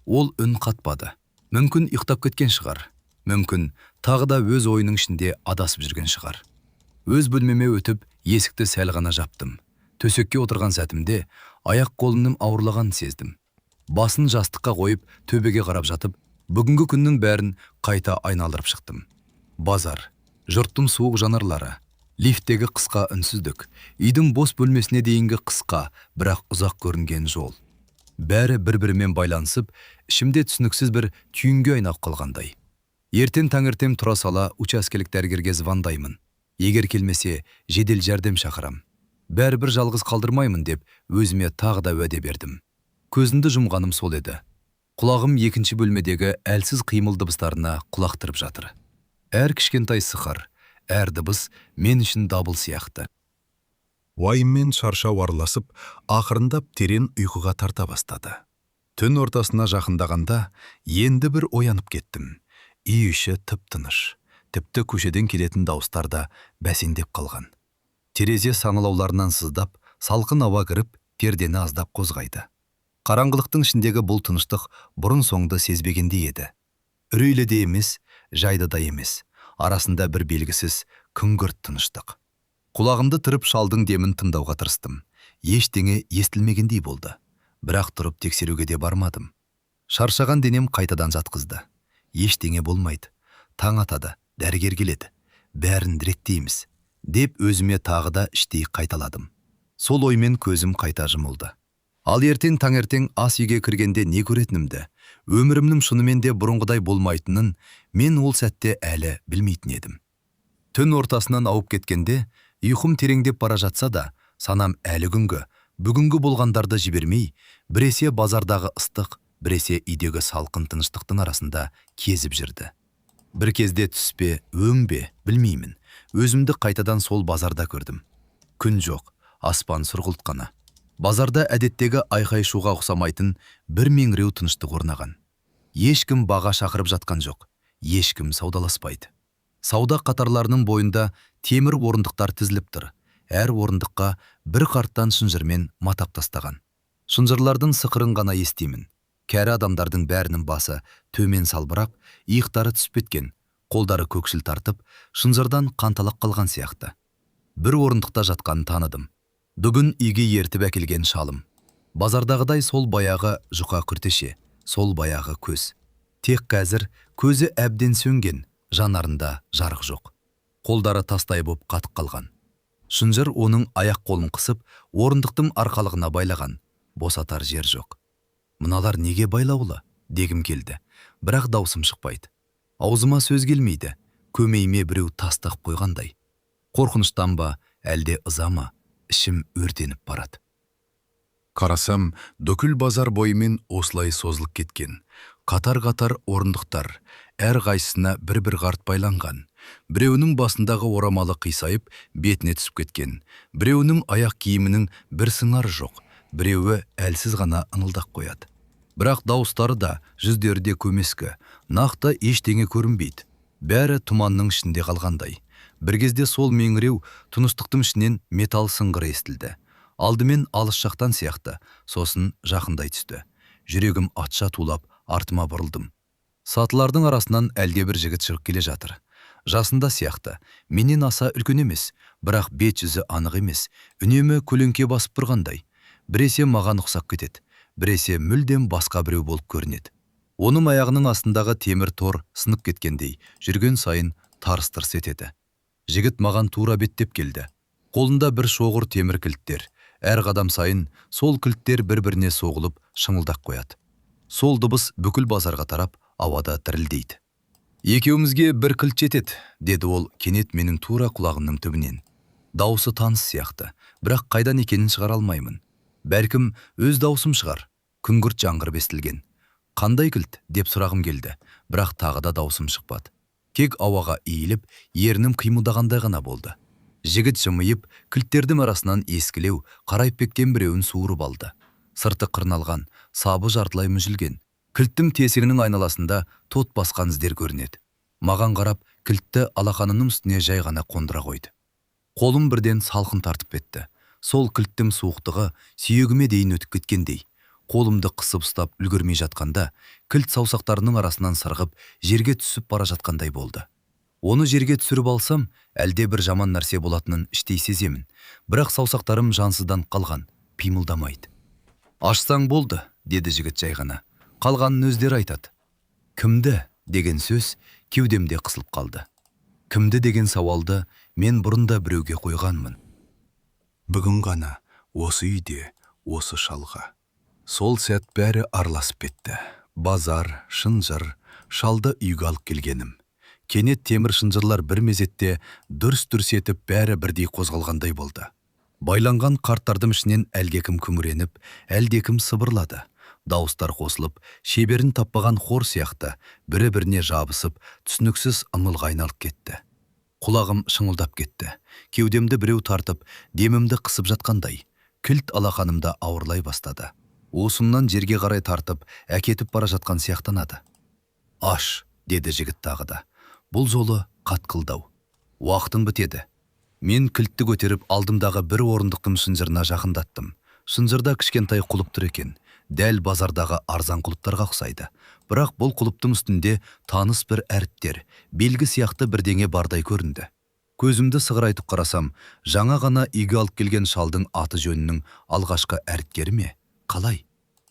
Speaker 1: Ол үн қатпады. Мүмкін ұйықтап кеткен шығар. Мүмкін тағы да өз ойының ішінде адасып жүрген шығар. Өз бөлмеме өтіп, есікті сәл ғана жаптым. Төсекке отырған сәтімде аяқ қолымның ауырлағанын сездім. Басын жастыққа қойып, төбеге қарап жатып, бүгінгі күннің бәрін қайта айналдырып шықтым. Базар, жұрттың суық жанарлары, лифттегі қысқа үнсіздік, үйдің бос бөлмесіне дейінгі қысқа, бірақ ұзақ көрінген жол. Бәрі бір-бірімен байланысып, ішімде түсініксіз бір түйінге айналып қалғандай. Ертең таңертең тұра сала учаскелік дәрігерге звондаймын. Егер келмесе, жедел жәрдем шақырам. Бәрібір жалғыз қалдырмаймын деп, өзіме тағы да уәде бердім. Көзімді жұмғаным сол еді. Құлағым екінші бөлмедегі әлсіз қимыл дыбыстарына құлақ түріп жатыр. Әр кішкентай сықыр, әр дыбыс мен үшін дабыл сияқты.
Speaker 2: Уайыммен шаршау араласып, ақырындап терең ұйқыға тарта бастады. Түн ортасына жақындағанда, енді бір оянып кеттім. Үй іші тып-тыныш, тіпті көшеден келетін дауыстар да бәсеңдеп қалған. Терезе саңылауларынан сыздап, салқын ауа кіріп, пердені аздап қозғайды. Қараңғылықтың ішіндегі бұл тыныштық бұрын соңды сезбегендей еді. Үрейлі де емес, жайды да емес, арасында бір белгісіз күңгірт тыныштық. Құлағымды тырып шалдың демін тыңдауға тырыстым. Ештеңе естілмегендей болды. Бірақ тұрып тексеруге де бармадым. Шаршаған денем қайтадан жатқызды. Ештеңе болмайды. Таң атады, дәрігер келеді. Бәрін реттейміз, деп өзіме тағы да іштей қайталадым. Сол оймен көзім қайта жұмылды. Ал ертең таңертең ас үйге кіргенде не көретінімді, өмірімнің шынымен де бұрынғыдай болмайтынын мен ол сәтте әлі білмейтін едім. Түн ортасынан ауып кеткенде, ұйқым тереңдеп бара жатса да, санам әлі бүгінгі болғандарды жібермей, біресе базардағы ыстық, біресе үйдегі салқын тыныштықтың арасында кезіп жүрді. Бір кезде түспе, өңбе, білмеймін. Өзімді қайтадан сол базарда көрдім. Күн жоқ, аспан сұрғылт қана. Базарда әдеттегі айқай-шуға ұқсамайтын бір меңіреу тыныштық орнаған. Ешкім баға шақырып жатқан жоқ, ешкім саудаласпайды. Сауда қатарларының бойында темір орындықтар тізіліп тұр. Әр орындыққа бір қарттан шынжырмен матап тастаған. Шынжырлардың сықырын ғана естимін. Кәрі адамдардың бәрінің басы төмен салбырап, иықтары түсіп кеткен, қолдары көкшіл тартып, шынжырдан қанталақ қалған сияқты. Бір орындықта жатқанын таныдым. Бүгін үйге ертіп әкелген шалым. Базардағыдай сол баяғы жұқа күртеше, сол баяғы көз. Тек қазір көзі әбден сөнген, жанарында жарық жоқ. Қолдары тастай боп қатып қалған. Шынжыр оның аяқ қолын қысып, орындықтың арқалығына байлаған. Босатар жер жоқ. Мыналар неге байлаулы? Дегім келді. Бірақ даусым шықпайды. Аузыма сөз келмейді. Көмейіме біреу тастық қойғандай. Қорқыныштан ба, әлде ыза ма? Ішім өртеніп барады. Қарасам, бүкіл базар бойымен осылай созылып кеткен. Қатар-қатар орындықтар, әр қайсысына бір-бір қарт байланған. Біреуінің басындағы орамалы қисайып, бетіне түсіп кеткен. Біреуінің аяқ киімінің бір сыңары жоқ. Біреуі әлсіз ғана ыңылдақ қояды. Бірақ дауыстары да, жүздері де көмескі. Нақты ештеңе көрінбейді. Бәрі тұманның ішінде қалғандай. Бір кезде сол меңіреу тыныштықтың ішінен металл сыңғыры естілді. Алдымен алыс жақтан сияқты, сосын жақындай түсті. Жүрегім атша тулап, артыма бұрылдым. Сатылардың арасынан әлде бір жігіт шығып келе жатыр. Жасында сияқты, менен аса үлкен емес, бірақ бет жүзі анық емес, үнемі көлеңке басып тұрғандай. Біресе маған ұқсап кетеді, біресе мүлдем басқа біреу болып көрінеді. Оның аяғының астындағы темір тор сынып кеткендей, жүрген сайын тарс-тырс етеді. Жігіт маған тура беттеп келді. Қолында бір шоғыр темір кілттер. Әр қадам сайын сол кілттер бір-біріне соғылып, шыңылдақ қояды. Сол дыбыс бүкіл базарға тарап, ауада дірілдейді. Екеумізге бір кілт жетеді, деді ол кенет менің тура құлағымның түбінен. Даусы таныс сияқты, бірақ қайдан екенін шығара алмаймын. Бәлкім өз даусым шығар. Күңгірт жаңғырып естілген. Қандай кілт деп сұрағым келді, бірақ тағы да даусым шықпады. Кек ауаға иіліп, ернім қимылдағандай ғана болды. Жігіт жымиып, кілттердің арасынан ескілеу, қарайып кеткен біреуін суырып алды. Сырты қырналған, сабы жартылай мүжілген. Кілттің тесігінің айналасында тот басқан іздер көрінеді. Маған қарап, кілтті алақанының үстіне жай ғана қондыра қойды. Қолым бірден салқын тартып кетті. Сол кілттің суықтығы сүйегіме дейін өтіп кеткендей. Қолымды қысып ұстап үлгермей жатқанда, кілт саусақтарының арасынан сырғып, жерге түсіп бара жатқандай болды. Оны жерге түсіріп алсам, әлде бір жаман нәрсе болатынын іштей сеземін. Бірақ саусақтарым жансыздан қалған, пимылдамайды. Ашсаң болды, деді жігіт жай ғана. Қалғанын өздері айтады. Кімді деген сөз кеудемде қысылып қалды. Кімді деген сауалды мен бұрында біреуге қойғанмын. Бүгін ғана осы үйде, осы шалға. Сол сәт бәрі араласып кетті. Базар, шынжыр, шалды үйге алып келгенім. Кенет темір шынжырлар бір мезетте дүрс-дүрс етіп бәрі бірдей қозғалғандай болды. Байланған қарттардың ішінен әлдекім күңіреніп, әлдекім сыбырлады. Дауыстар қосылып, шеберін таппаған хор сияқты бірі-біріне жабысып, түсініксіз ыңылға айналып кетті.
Speaker 1: Құлағым шыңылдап кетті. Кеудемді біреу тартып, демімді қысып жатқандай. Кілт алақанымда ауырлай бастады. Уысымнан жерге қарай тартып, әкетіп бара жатқан сияқтанады. «Аш», деді жігіт тағы да. Бұл жолы қатқылдау. «Уақытың бітеді». Мен кілтті көтеріп алдымдағы бір орындықтың шынжырына жақындаттым. Шынжырда кішкентай құлып тұр екен. Дәл базардағы арзан құлыптарға ұқсайды. Бірақ бұл құлыптың үстінде таныс бір әріптер, белгі сияқты бірдеңе бардай көрінді. Көзімді сығырайтып қарасам, жаңа ғана үйге алып келген шалдың аты жөнінің алғашқы әріптері ме? Қалай?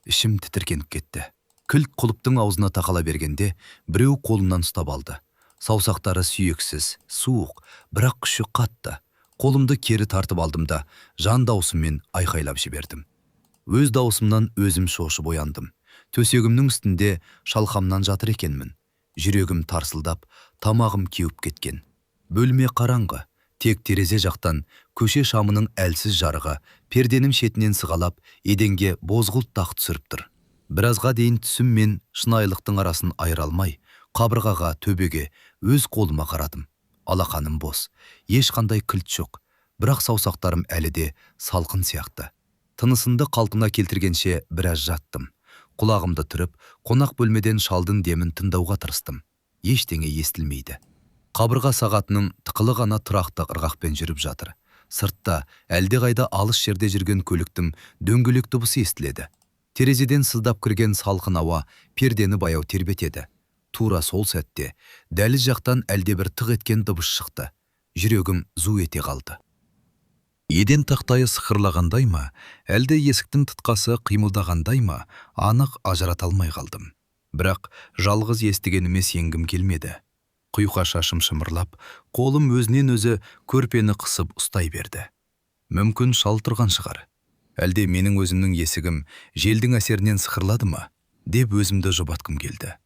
Speaker 1: Ішім тітіркеніп кетті. Кілт құлыптың аузына тақала бергенде, біреу қолымнан ұстап алды. Саусақтары сүйексіз, суық, бірақ күші қатты. Қолымды кері тартып алдым да, жан даусыммен айқайлап жібердім. Өз даусымнан өзім шошып ояндым. Төсегімнің үстінде шалқамнан жатыр екенмін. Жүрегім тарсылдап, тамағым кеуіп кеткен. Бөлме қараңғы, тек терезе жақтан көше шамының әлсіз жарығы перденім шетінен сығалап, еденге бозғылт тақ түсіріп тұр. Біразға дейін түсім мен шынайылықтың арасын айыра алмай, қабырғаға, төбеге, өз қолыма қарадым. Алақаным бос, ешқандай кілт жоқ, бірақ саусақтарым әлі де салқын сияқты. Тынысымды қалпына келтіргенше біраз жаттым. Құлағымды түріп, қонақ бөлмеден шалдың демін тыңдауға тырыстым. Ештеңе естілмейді. Қабырға сағатының тықылы ғана тұрақты ырғақпен жүріп жатыр. Сыртта, әлдеқайда алыс жерде жүрген көліктің дөңгелек дыбысы естіледі. Терезеден сыздап кірген салқын ауа пердені баяу тербетеді. Тура сол сәтте дәліз жақтан әлдебір тық еткен дыбыс шықты. Жүрегім зу ете қалды. Еден тақтайы сықырлағандай ма, әлде есіктің тұтқасы қимылдағандай ма, анық ажырата алмай қалдым. Бірақ жалғыз естігеніме сенгім келмеді. Құйқа шашым шымырлап, қолым өзінен өзі көрпені қысып ұстай берді. Мүмкін шал тұрған шығар. Әлде менің өзімнің есігім желдің әсерінен сықырлады ма, деп өзімді жұбатқым келді.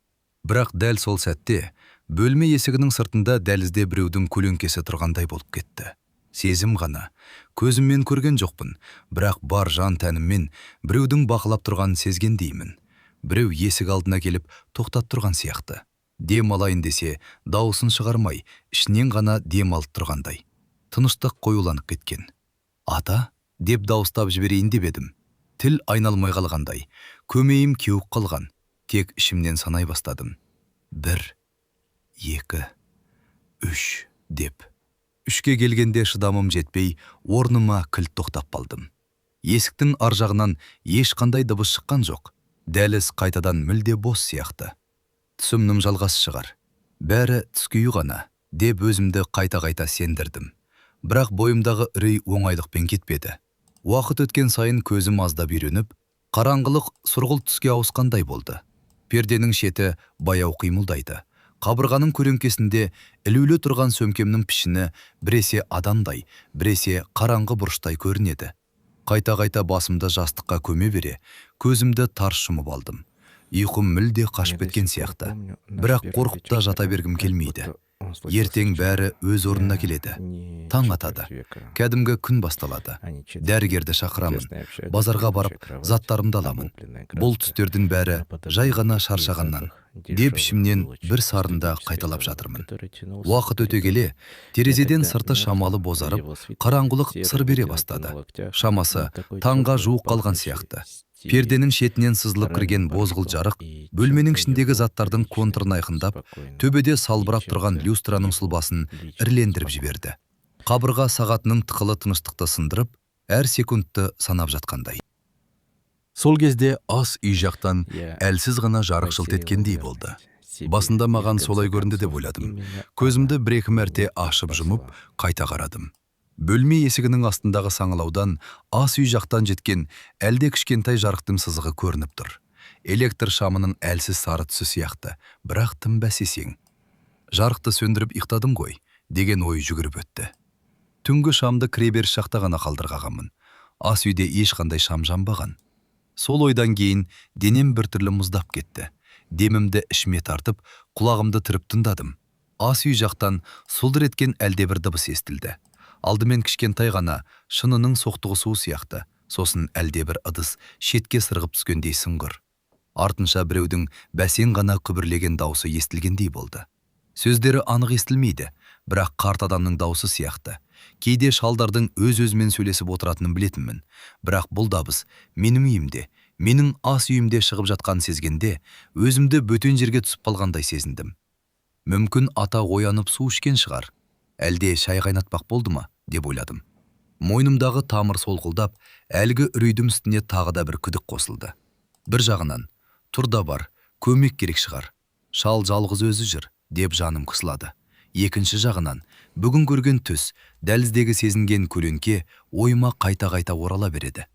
Speaker 1: Бірақ дәл сол сәтте бөлме есігінің сыртында дәлізде біреудің көлеңкесі тұрғандай болып кетті. Сезім ғана, көзіммен көрген жоқпын, бірақ бар жан тәніммен біреудің бақылап тұрғанын сезгендеймін. Біреу есік алдына келіп тоқтап тұрған сияқты. Дем алайын десе, дауысын шығармай, ішінен ғана дем алып тұрғандай. Тыныштық қоюланып кеткен. «Ата?» деп дауыстап жіберейін деп едім. Тіл айналмай қалғандай, көмейім кеуіп қалған. Тек ішімнен санай бастадым. 1, 2, 3 деп. 3-ке келгенде шыдамым жетпей, орныма кілт тоқтап қалдым. Есіктің ар жағынан ешқандай дыбыс шыққан жоқ. Дәліз қайтадан мүлде бос сияқты. Түсімнің жалғасы шығар. Бәрі түскүйі ғана, деп өзімді қайта-қайта сендірдім. Бірақ бойымдағы үрей оңайлықпен кетпеді. Уақыт өткен сайын көзім аздап үйреніп, қараңғылық сұрғылт түске ауысқандай болды. Перденің шеті баяу қимылдайды. Қабырғаның көлеңкесінде ілулі тұрған сөмкемнің пішіні біресе адамдай, біресе қараңғы бұрыштай көрінеді. Қайта-қайта басымды жастыққа көме бере, көзімді тарс жұмып алдым. Ұйқым мүлде қашып кеткен сияқты. Бірақ қорқып та жата бергім келмейді. Ертең бәрі өз орнына келеді. Таң атады. Кәдімгі күн басталады. Дәрігерді шақырамын. Базарға барып, заттарымды аламын. Бұл түстердің бәрі жай ғана шаршағаннан. Деп ішімнен бір сарында қайталап жатырмын. Уақыт өте келе, терезеден сырты шамалы бозарып, қараңғылық сыр бере бастады. Шамасы таңға жуық қалған сияқты. Перденің шетінен сызылып кірген бозғыл жарық, бөлменің ішіндегі заттардың контурын айқындап, төбеде салбырап тұрған люстраның сұлбасын ірлендіріп жіберді. Қабырға сағатының тықылы тыныштықты сындырып, әр секундты санап жатқандай. Сол кезде ас үй жақтан әлсіз ғана жарық жылт еткендей болды. Басында маған солай көрінді деп ойладым. Көзімді бір-екі мәрте ашып жұмып, қайта қарадым. Бөлме есігінің астындағы саңылаудан ас үй жақтан жеткен әлде кішкентай жарықтың сызығы көрініп тұр. Электр шамының әлсіз сары түсі сияқты, бірақ тым бәсесең. Жарықты сөндіріп ұйықтадым ғой, деген ой жүгіріп өтті. Түнгі шамды кіреберіс жақта ғана қалдырғанмын. Ас үйде ешқандай шам жанбаған. Сол ойдан кейін денем біртүрлі мұздап кетті. Демімді ішіме тартып, құлағымды түріп тыңдадым. Ас үй жақтан сұлдыр еткен әлдебір дыбыс естілді. Алдымен кішкентай ғана шынының соқтығысуы сияқты, сосын әлдебір ыдыс шетке сырғып түскендей сыңғыр. Артынша біреудің бәсең ғана күбірлеген даусы естілгендей болды. Сөздері анық естілмейді, бірақ қарт адамның даусы сияқты. Кейде шалдардың өз-өзімен сөйлесіп отыратынын білетінмін. Бірақ бұл дабыс менің үйімде, менің ас үйімде шығып жатқанын сезгенде, өзімді бөтен жерге түсіп қалғандай сезіндім. Мүмкін ата оянып су ішкен шығар. Әлде шай қайнатпақ болды ма, деп ойладым. Мойнымдағы тамыр солқылдап, әлгі үрейдің үстіне тағы да бір күдік қосылды. Бір жағынан, тұр да бар, көмек керек шығар. Шал жалғыз өзі жүр, деп жаным қысылады. Екінші жағынан, бүгін көрген түс, дәліздегі сезінген көлеңке ойыма қайта-қайта орала береді.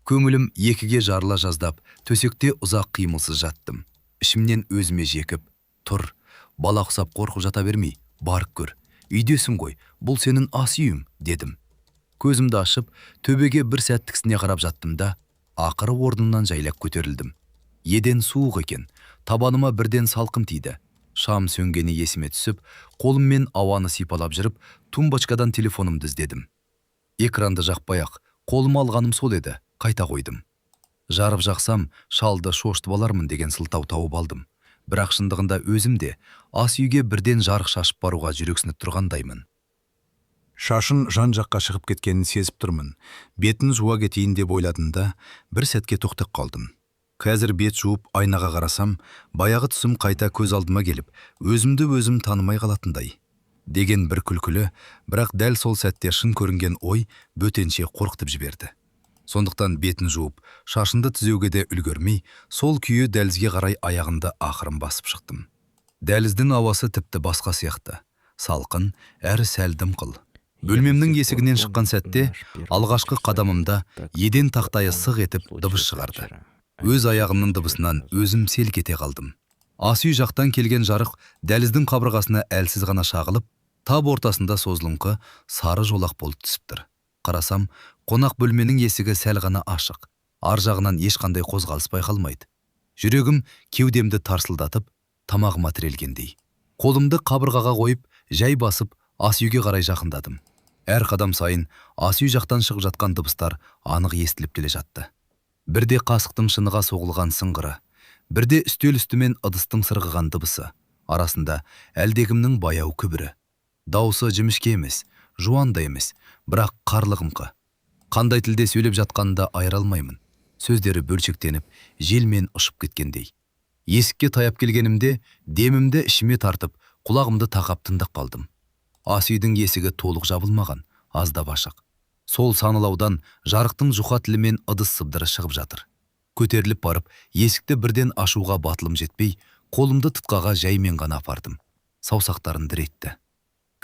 Speaker 1: Көңілім екіге жарыла жаздап, төсекте ұзақ қимылсыз жаттым. Ішімнен өзіме жекіп, тұр, бала құсап қорқып жата бермей, барып көр. Үйдесің ғой, бұл сенің ас үйім, дедім. Көзімді ашып, төбеге бір сәт тіксіне қарап жаттым да, ақыры орнымнан жайлап көтерілдім. Еден суық екен, табаныма бірден салқын тиді. Шам сөнгені есіме түсіп, қолыммен ауаны сипалап жүріп, тумбочкадан телефонымды іздедім. Экранды жақпай-ақ, қолыма алғаным сол еді, қайта қойдым. Жарып жақсам, шалды шошытып алармын деген сылтау тауып алдым. Бірақ шындығында өзімде ас үйге бірден жарық шашып баруға жүрексініп тұрғандаймын.
Speaker 2: Шашын жан-жаққа шығып кеткенін сезіп тұрмын. Бетін жуа кетейін деп ойладымда, бір сәтке тоқтап қалдым. Қазір бет жуып айнаға қарасам, баяғы түсім қайта көз алдыма келіп, өзімді өзім танымай қалатындай. Деген бір күлкілі, бірақ дәл сол сәтте шын көрінген ой бөтенше қорқытып жіберді. Сондықтан бетін жуып, шашынды түзеуге де үлгермей, сол күйі дәлізге қарай аяғымды ақырын басып шықтым. Дәліздің ауасы тіпті басқа сияқты. Салқын, әрі сәл дымқыл. Бөлмемнің есігінен шыққан сәтте, алғашқы қадамымда еден тақтайы сық етіп дыбыс шығарды. Өз аяғымның дыбысынан өзім селк ете қалдым. Ас үй жақтан келген жарық дәліздің қабырғасына әлсіз ғана шағылып, тап ортасында созылыңқы сары жолақ болып түсіп тұр. Қарасам, қонақ бөлменің есігі сәл ғана ашық. Ар жағынан ешқандай қозғалыс байқалмайды. Жүрегім кеудемді тарсылдатып, тамағыма тірелгендей. Қолымды қабырғаға қойып, жай басып, ас үйге қарай жақындадым. Әр қадам сайын ас үй жақтан шығып жатқан дыбыстар анық естіліп келе жатты. Бірде қасықтың шыныға соғылған сыңғыры, бірде үстел үстімен ыдыстың сырғыған дыбысы, арасында әлдекімнің баяу күбірі. Даусы жімішке емес, жуан да емес, бірақ қарлығыңқы. Қандай тілде сөйлеп жатқанында айыра алмаймын. Сөздері бөлшектеніп, желмен ұшып кеткендей. Есікке таяп келгенімде, демімді ішіме тартып, құлағымды тақап тыңдап қалдым. Ас үйдің есігі толық жабылмаған, аздап ашық. Сол саналаудан жарықтың жұқа тілімен ыдыс сыбдыры шығып жатыр. Көтеріліп барып, есікті бірден ашуға батылым жетпей, қолымды тұтқаға жаймен ғана апардым. Саусақтарын діретті.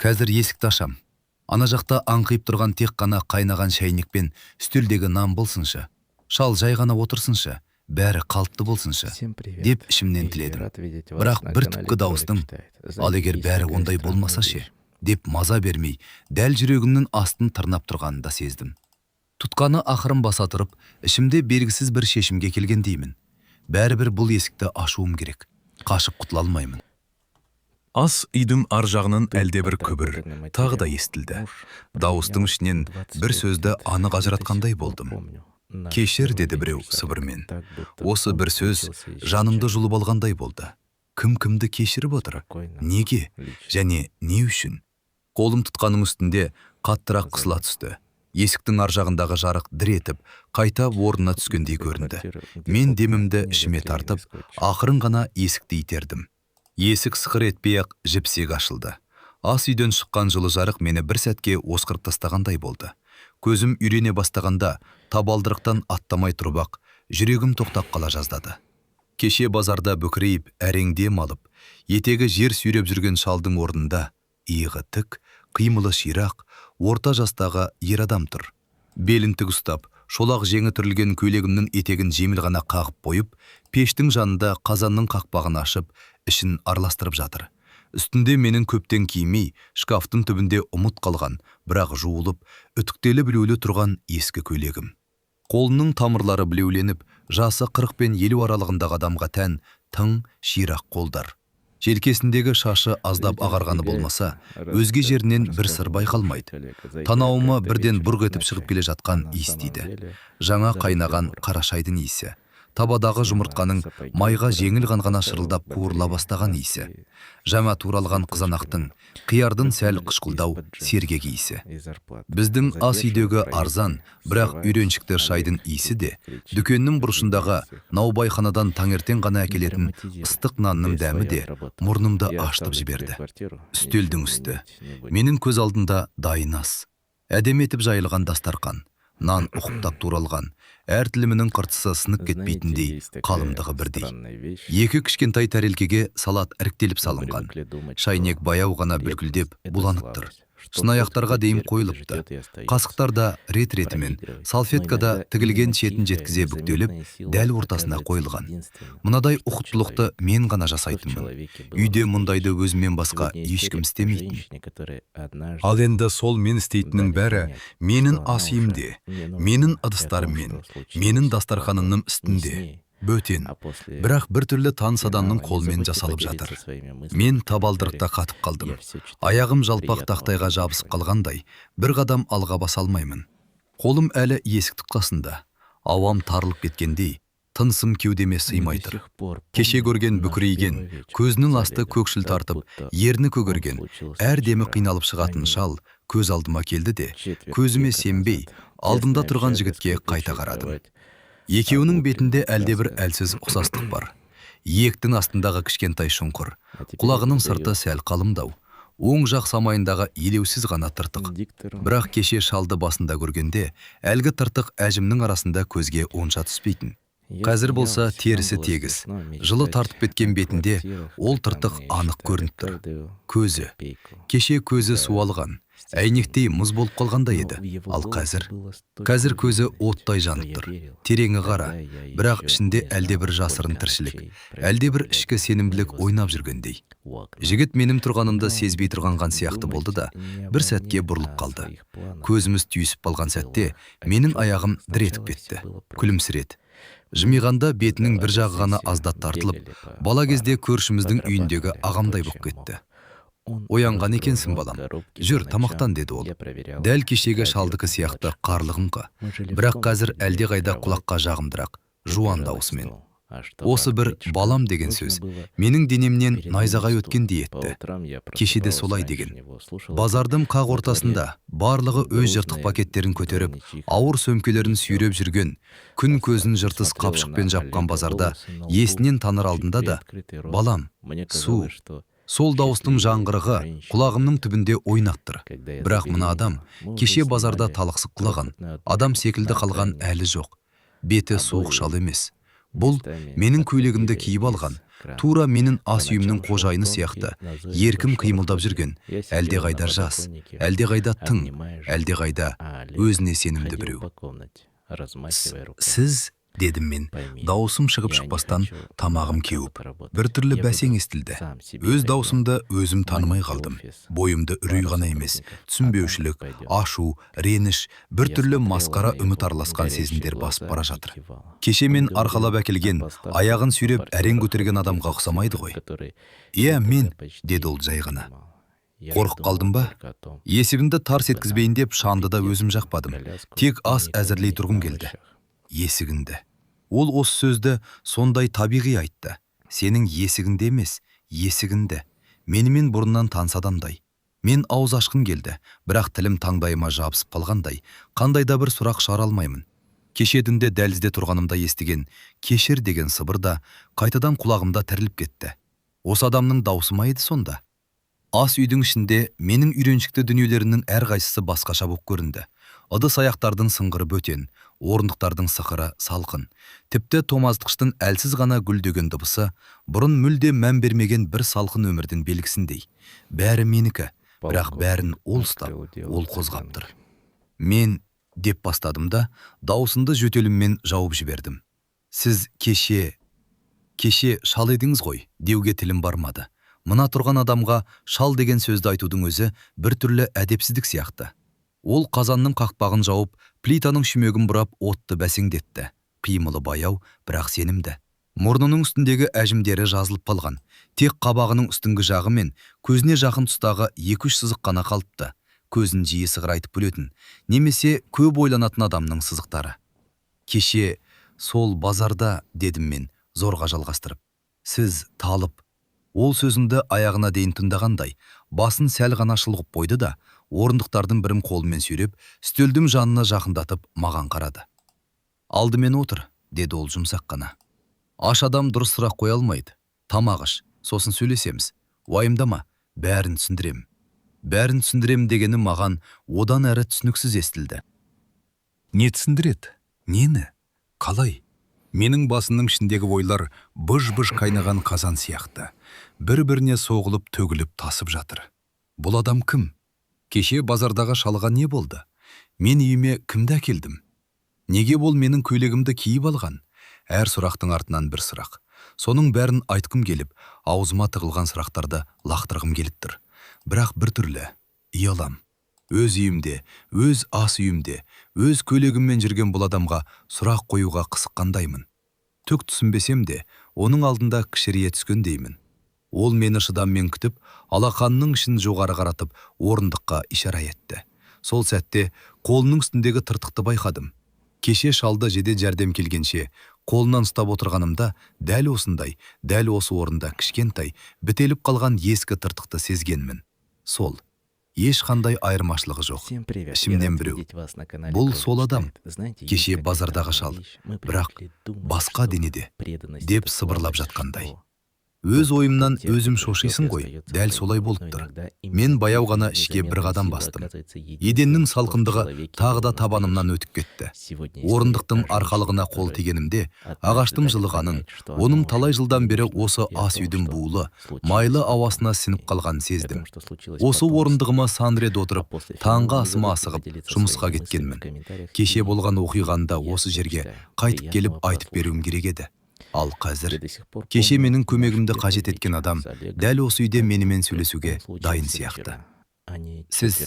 Speaker 2: Қазір есікті ашам. Ана жақта аңқиып тұрған тек қана қайнаған шайнекпен үстелдегі нан болсыншы. Шал жай ғана отырсыншы, бәрі қалыпты болсыншы, деп ішімнен тіледім. Бірақ бір түпкі дауыстың, ал егер бәрі ондай болмаса ше, деп маза бермей, дәл жүрегімнің астын тырнап тұрғанын да сездім. Тұтқаны ақырын баса тұрып, ішімде белгісіз бір шешімге келгендеймін. Бәрібір бұл есікті ашуым керек. Қашып құтыла алмаймын. Ас үйдің ар жағынан әлде бір күбір тағы да естілді. Дауыстың ішінен бір сөзді анық ажыратқандай болдым. Кешір, деді біреу сыбырмен. Осы бір сөз жанымды жұлып алғандай болды. Кім-кімді кешіріп отыр? Неге? Және не үшін? Қолым тұтқаның үстінде қаттырақ қысыла түсті. Есіктің ар жағындағы жарық дір етіп, қайта орнына түскендей көрінді. Мен демімді ішіме тартып, ақырын ғана есікті итердім. Есік сықыр етпей-ақ жіпсек ашылды. Ас үйден шыққан жылы жарық мені бір сәтке осқырып тастағандай болды. Көзім үйрене бастағанда, табалдырықтан аттамай тұрып-ақ, жүрегім тоқтап қала жаздады. Кеше базарда бүкірейіп, әреңдем алып, етегі жер сүйреп жүрген шалдың орнында иығы тік, қимылы ширақ, орта жастағы ер адам тұр. Белін тік ұстап, шолақ жеңі түрілген көйлегімнің етегін жеңіл ғана қағып қойып, пештің жанында қазанның қақпағын ашып, ішін араластырып жатыр. Үстінде менің көптен кимей, шкафтың түбінде ұмыт қалған, бірақ жуылып, үтіктелі білеулі тұрған ескі көйлегім. Қолының тамырлары білеуленіп, жасы 40 пен 50 аралығындағы адамға тән тың, ширақ қолдар. Желкесіндегі шашы аздап ағарғаны болмаса, өзге жерінен бір сыр байқалмайды. Танауыма бірден бұрқ етіп шығып келе жатқан иіс тиді. Жаңа қайнаған қара шайдың иісі. табадағы жұмыртқаның майға жеңіл қанғана шырылдап қуырыла бастаған иісі, жаңа туралған қызанақтың, қиярдың сәл қышқылдау сергек иісі. Біздің ас үйдегі арзан, бірақ үйреншікті шайдың иісі де, дүкеннің бұрышындағы наубайханадан таңертең ғана әкелетін ыстық нанның дәмі де мұрнымды аштып жіберді. Үстелдің үсті, менің көз алдында дайын ас, әдемі етіп жайылған дастарқан, нан ұқыптап туралған, әр тілімінің қыртысы сынып кетпейтіндей, қалымдығы бірдей. Екі кішкентай тәрелкеге салат іріктеліп салынған. Шайнек баяу ғана бүлкілдеп буланып тұр. Шынаяқтарға дейін қойылыпты. Қасықтар да рет-ретімен, салфеткада тігілген шетін жеткізе бүктеліп, дәл ортасына қойылған. Мұнадай ұқыттылықты мен ғана жасайтынмын. Үйде мұндайды өзіммен басқа ешкім істемейтін. Ал енді сол мен істейтіннің бәрі менің ас үйімде, менің ыдыстарыммен, менің дастарханымның үстінде. Бөтен, бірақ бір түрлі таныс адамның қолмен жасалып жатыр. Мен табалдырықта қатып қалдым. Аяғым жалпақ тақтайға жабысып қалғандай, бір қадам алға баса алмаймын. Қолым әлі есік тұтқасында. Ауам тарылып кеткендей, тынысым кеудеме сыймай тұр. Кеше көрген бүкірейген, көзінің асты көкшіл тартып, ерні көгерген, әр демі қиналып шығатын шал көз алдыма келді де, көзіме сенбей, алдымда тұрған жігітке қайта қарадым. Екеуінің бетінде әлде бір әлсіз ұқсастық бар. Иектің астындағы кішкентай шұңқыр, құлағының сырты сәл қалымдау, оң жақ самайындағы елеусіз ғана тыртық. Бірақ кеше шалды басында көргенде, әлгі тыртық әжімнің арасында көзге онша түспейтін. Қазір болса терісі тегіс, жылы тартып кеткен бетінде ол тыртық анық көрініп тұр. Көзі, кеше көзі суалған, әйнектей мұз болып қалғанда еді, ал қазір көзі оттай жанып тұр. Тереңі қара, бірақ ішінде әлде бір жасырын тіршілік, әлде бір ішкі сенімділік ойнап жүргендей. Жігіт менің тұрғанымды сезбей тұрғанған сияқты болды да, бір сәтке бұрылып қалды. Көзіміз түйісіп қалған сәтте менің аяғым дір етіп кетті, күлімсіреді. Жымиғанда бетінің бір жағы ғана аздап тартылып, бала кезде көршіміздің үйіндегі ағамдай болып кетті. Оянған екенсің балам, жүр тамақтан деді ол. Дәл кешегі шалдықы сияқты қарлығыңқы, бірақ қазір әлде қайда құлаққа жағымдырақ, жуан даусымен. Осы бір балам деген сөз менің денемнен найзағай өткендей етті. Кешеде солай деген. Базардың қақ ортасында барлығы өз жыртық пакеттерін көтеріп, ауыр сөмкелерін сүйреп жүрген, күн көзін жыртыс қапшықпен жапқан базарда есінен таныр алдында да, балам, су. Сол дауыстың жаңғырығы құлағымның түбінде ойнақтыр. Бірақ мына адам кеше базарда талықсып құлаған, адам секілді қалған әлі жоқ. Беті суық шал емес. Бұл менің көйлегімді киіп алған, тура менің ас үйімнің қожайыны сияқты, еркім қимылдап жүрген, әлде қайда жас, әлде қайда тың, әлде қайда өзіне сенімді біреу. Сіз, дедім мен, даусым шығып шықпастан тамағым кеуіп, бір түрлі бәсең естілді. Өз даусымды өзім танымай қалдым. Бойымды үрей ғана емес, түсінбеушілік, ашу, реніш, бір түрлі масқара үміт араласқан сезімдер басып бара жатыр. Кеше мен арқалап әкелген, аяғын сүйреп әрең көтерген адамға ұқсамайды ғой. Иә, мен, деді ол жай ғана. Қорқып қалдым ба? Есігімді тарс еткізбейін деп шамды да өзім жақпадым. Тек ас әзірлей тұрғым келді. Есігіңді. Ол осы сөзді сондай табиғи айтты. Сенің есігіңде емес, есігіңді. Менімен бұрыннан таныс адамдай. Мен ауыз ашқым келді, бірақ тілім таңдайыма жабысып қалғандай, қандай да бір сұрақ шығара алмаймын. Кешедінде дәлізде тұрғанымда естіген кешір деген сыбыр да қайтадан құлағымда тіріліп кетті. Осы адамның даусы ма еді сонда? Ас үйдің ішінде менің үйреншікті дүниелерінің әрқайсысы басқаша болып көрінді. Ыдыс аяқтардың сыңғыры бөтен, орындықтардың сықыры салқын. Тіпті томаздықштың әлсіз ғана гүлдеген дыбысы бұрын мүлде мән бермеген бір салқын өмірдің белгісіндей. Бәрі менікі, бірақ бәрін ол ұстап, ол қозғап тұр. Мен деп бастадым да, даусынды жөтеліммен жауып жібердім. Сіз кеше шал едіңіз ғой, деуге тілім бармады. Мына тұрған адамға шал деген сөзді айтудың өзі бір түрлі әдепсіздік сияқты. Ол қазанның қақпағын жауып, плитаның шүмегін бұрап отты бәсеңдетті. Қимылы баяу, бірақ сенімді. Мұрнының үстіндегі әжімдері жазылып қалған. Тек қабағының үстіңгі жағы мен көзіне жақын тұстағы 2-3 сызық қана қалыпты. Көзін жиі сығырайтып күлетін, немесе көп ойланатын адамның сызықтары. Кеше
Speaker 1: Сол базарда, дедім мен, зорға жалғастырып. Сіз талып. Ол сөзінді аяғына дейін тыңдағандай, басын сәл ғана шұлғып қойды да, орындықтардың бірін қолымен сүйреп, үстелдің жанына жақындатып маған қарады. Алдымен отыр, деді ол жұмсақ қана. Аш адам дұрыс сұрақ қоя алмайды. Тамақ іш, сосын сөйлесеміз. Уайымдама, бәрін түсіндірем. Бәрін түсіндірем дегені маған одан әрі түсініксіз естілді.
Speaker 2: Не түсіндіреді?
Speaker 1: Нені? Қалай? Менің басымның ішіндегі ойлар бұж-бұж қайнаған қазан сияқты. Бір-біріне соғылып, төгіліп, тасып жатыр. Бұл адам кім? Кеше базардағы шалға не болды? Мен үйіме кімді әкелдім? Неге бол менің көйлегімді киіп алған? Әр сұрақтың артынан бір сұрақ. Соның бәрін айтқым келіп, аузыма тығылған сұрақтарды лақтырғым келіп тұр. Бірақ бір түрлі, ұялам. Өз үйімде, өз ас үйімде, өз көйлегіммен жүрген бұл адамға сұрақ қоюға қысыққандаймын. Түк түсінбесем де, оның алдында кішірейе түскендеймін. Ол мені шыдаммен күтіп, алақанының ішін жоғары қаратып, орындыққа ишара етті. Сол сәтте қолының үстіндегі тыртықты байқадым. Кеше шалды жедел жәрдем келгенше, қолынан ұстап отырғанымда, дәл осындай, дәл осы орында кішкентай, бітеліп қалған ескі тыртықты сезгенмін. Сол. Ешқандай айырмашылығы жоқ. Ішімнен біреу. Бұл сол адам. Кеше базардағы шал. Бірақ басқа денеде. Деп сыбырлап жатқандай. Өз ойымнан өзім шошисың ғой, дәл солай болып тұр. Мен баяу ғана ішке бір қадам бастым. Еденнің салқындығы тағы да табанымнан өтіп кетті. Орындықтың арқалығына қол тигенімде, ағаштың жылығанын, оның талай жылдан бері осы ас үйдің буылы, майлы ауасына сініп қалған сездім. Осы орындығыма сан рет отырып, таңғы асыма асығып, жұмысқа кеткенмін. Кеше болған оқиғанда осы жерге қайтып келіп айтып беруім керек еді. Ал қазір, кеше менің көмегімді қажет еткен адам дәл осы үйде менімен сөйлесуге дайын сияқты. Сіз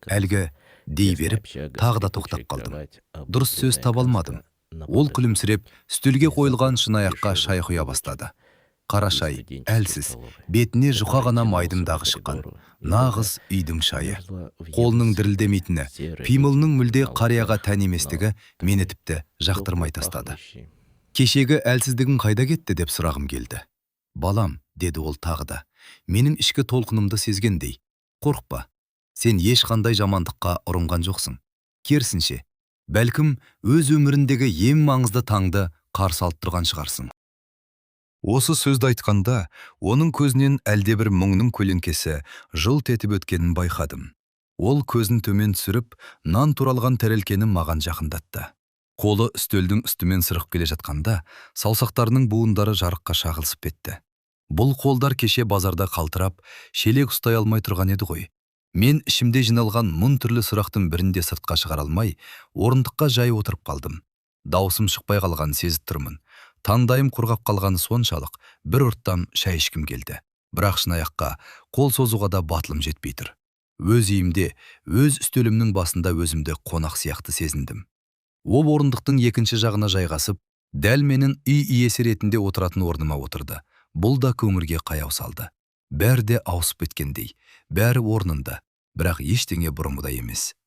Speaker 1: әлгі дей беріп, тағы да тоқтап қалдым. Дұрыс сөз таба алмадым. Ол күлімсіреп, үстелге қойылған шынаяққа шай құя бастады. Қара шай, әлсіз, бетіне жұқа ғана майдың дағы шыққан. Нағыз үйдің шайы. Қолының дірілдемейтіні, пимылының мүлде қарияға тән еместігі мені тіпті жақтырмай тастады. Кешегі әлсіздігің қайда кетті деп сұрағым келді. Балам, деді ол тағы да, менің ішкі толқынымды сезгендей. Қорықпа, сен ешқандай жамандыққа ұрынған жоқсың. Керісінше, бәлкім өз өміріндегі ең маңызды таңды қарсы алып тұрған шығарсың. Осы сөзді айтқанда, оның көзінен әлдебір мұңның көлеңкесі жылт етіп өткенін байқадым. Ол көзін төмен түсіріп, нан туралған тәрелкені маған жақындатты. Қолы үстелдің үстімен сырғып келе жатқанда, саусақтарының буындары жарыққа шағылысып кетті. Бұл қолдар кеше базарда қалтырап, шелек ұстай алмай тұрған еді ғой. Мен ішімде жиналған мың түрлі сұрақтың бірінде сыртқа шығара алмай, орындыққа жай отырып қалдым. Даусым шықпай қалған сезіп тұрмын. Таңдайым құрғап қалғаны соншалық, бір ұрттам шай ішкім келді. Бірақ шынаяққа қол созуға да батылым жетпей тұр. Өз үйімде, өз үстелімнің басында өзімді қонақ сияқты сезіндім. Ол орындықтың екінші жағына жайғасып, дәл менің үй иесі ретінде отыратын орныма отырды. Бұл да көңілге қаяу салды. Бәрі де ауысып кеткендей, бәрі орнында, бірақ ештеңе бұрынғыдай емес.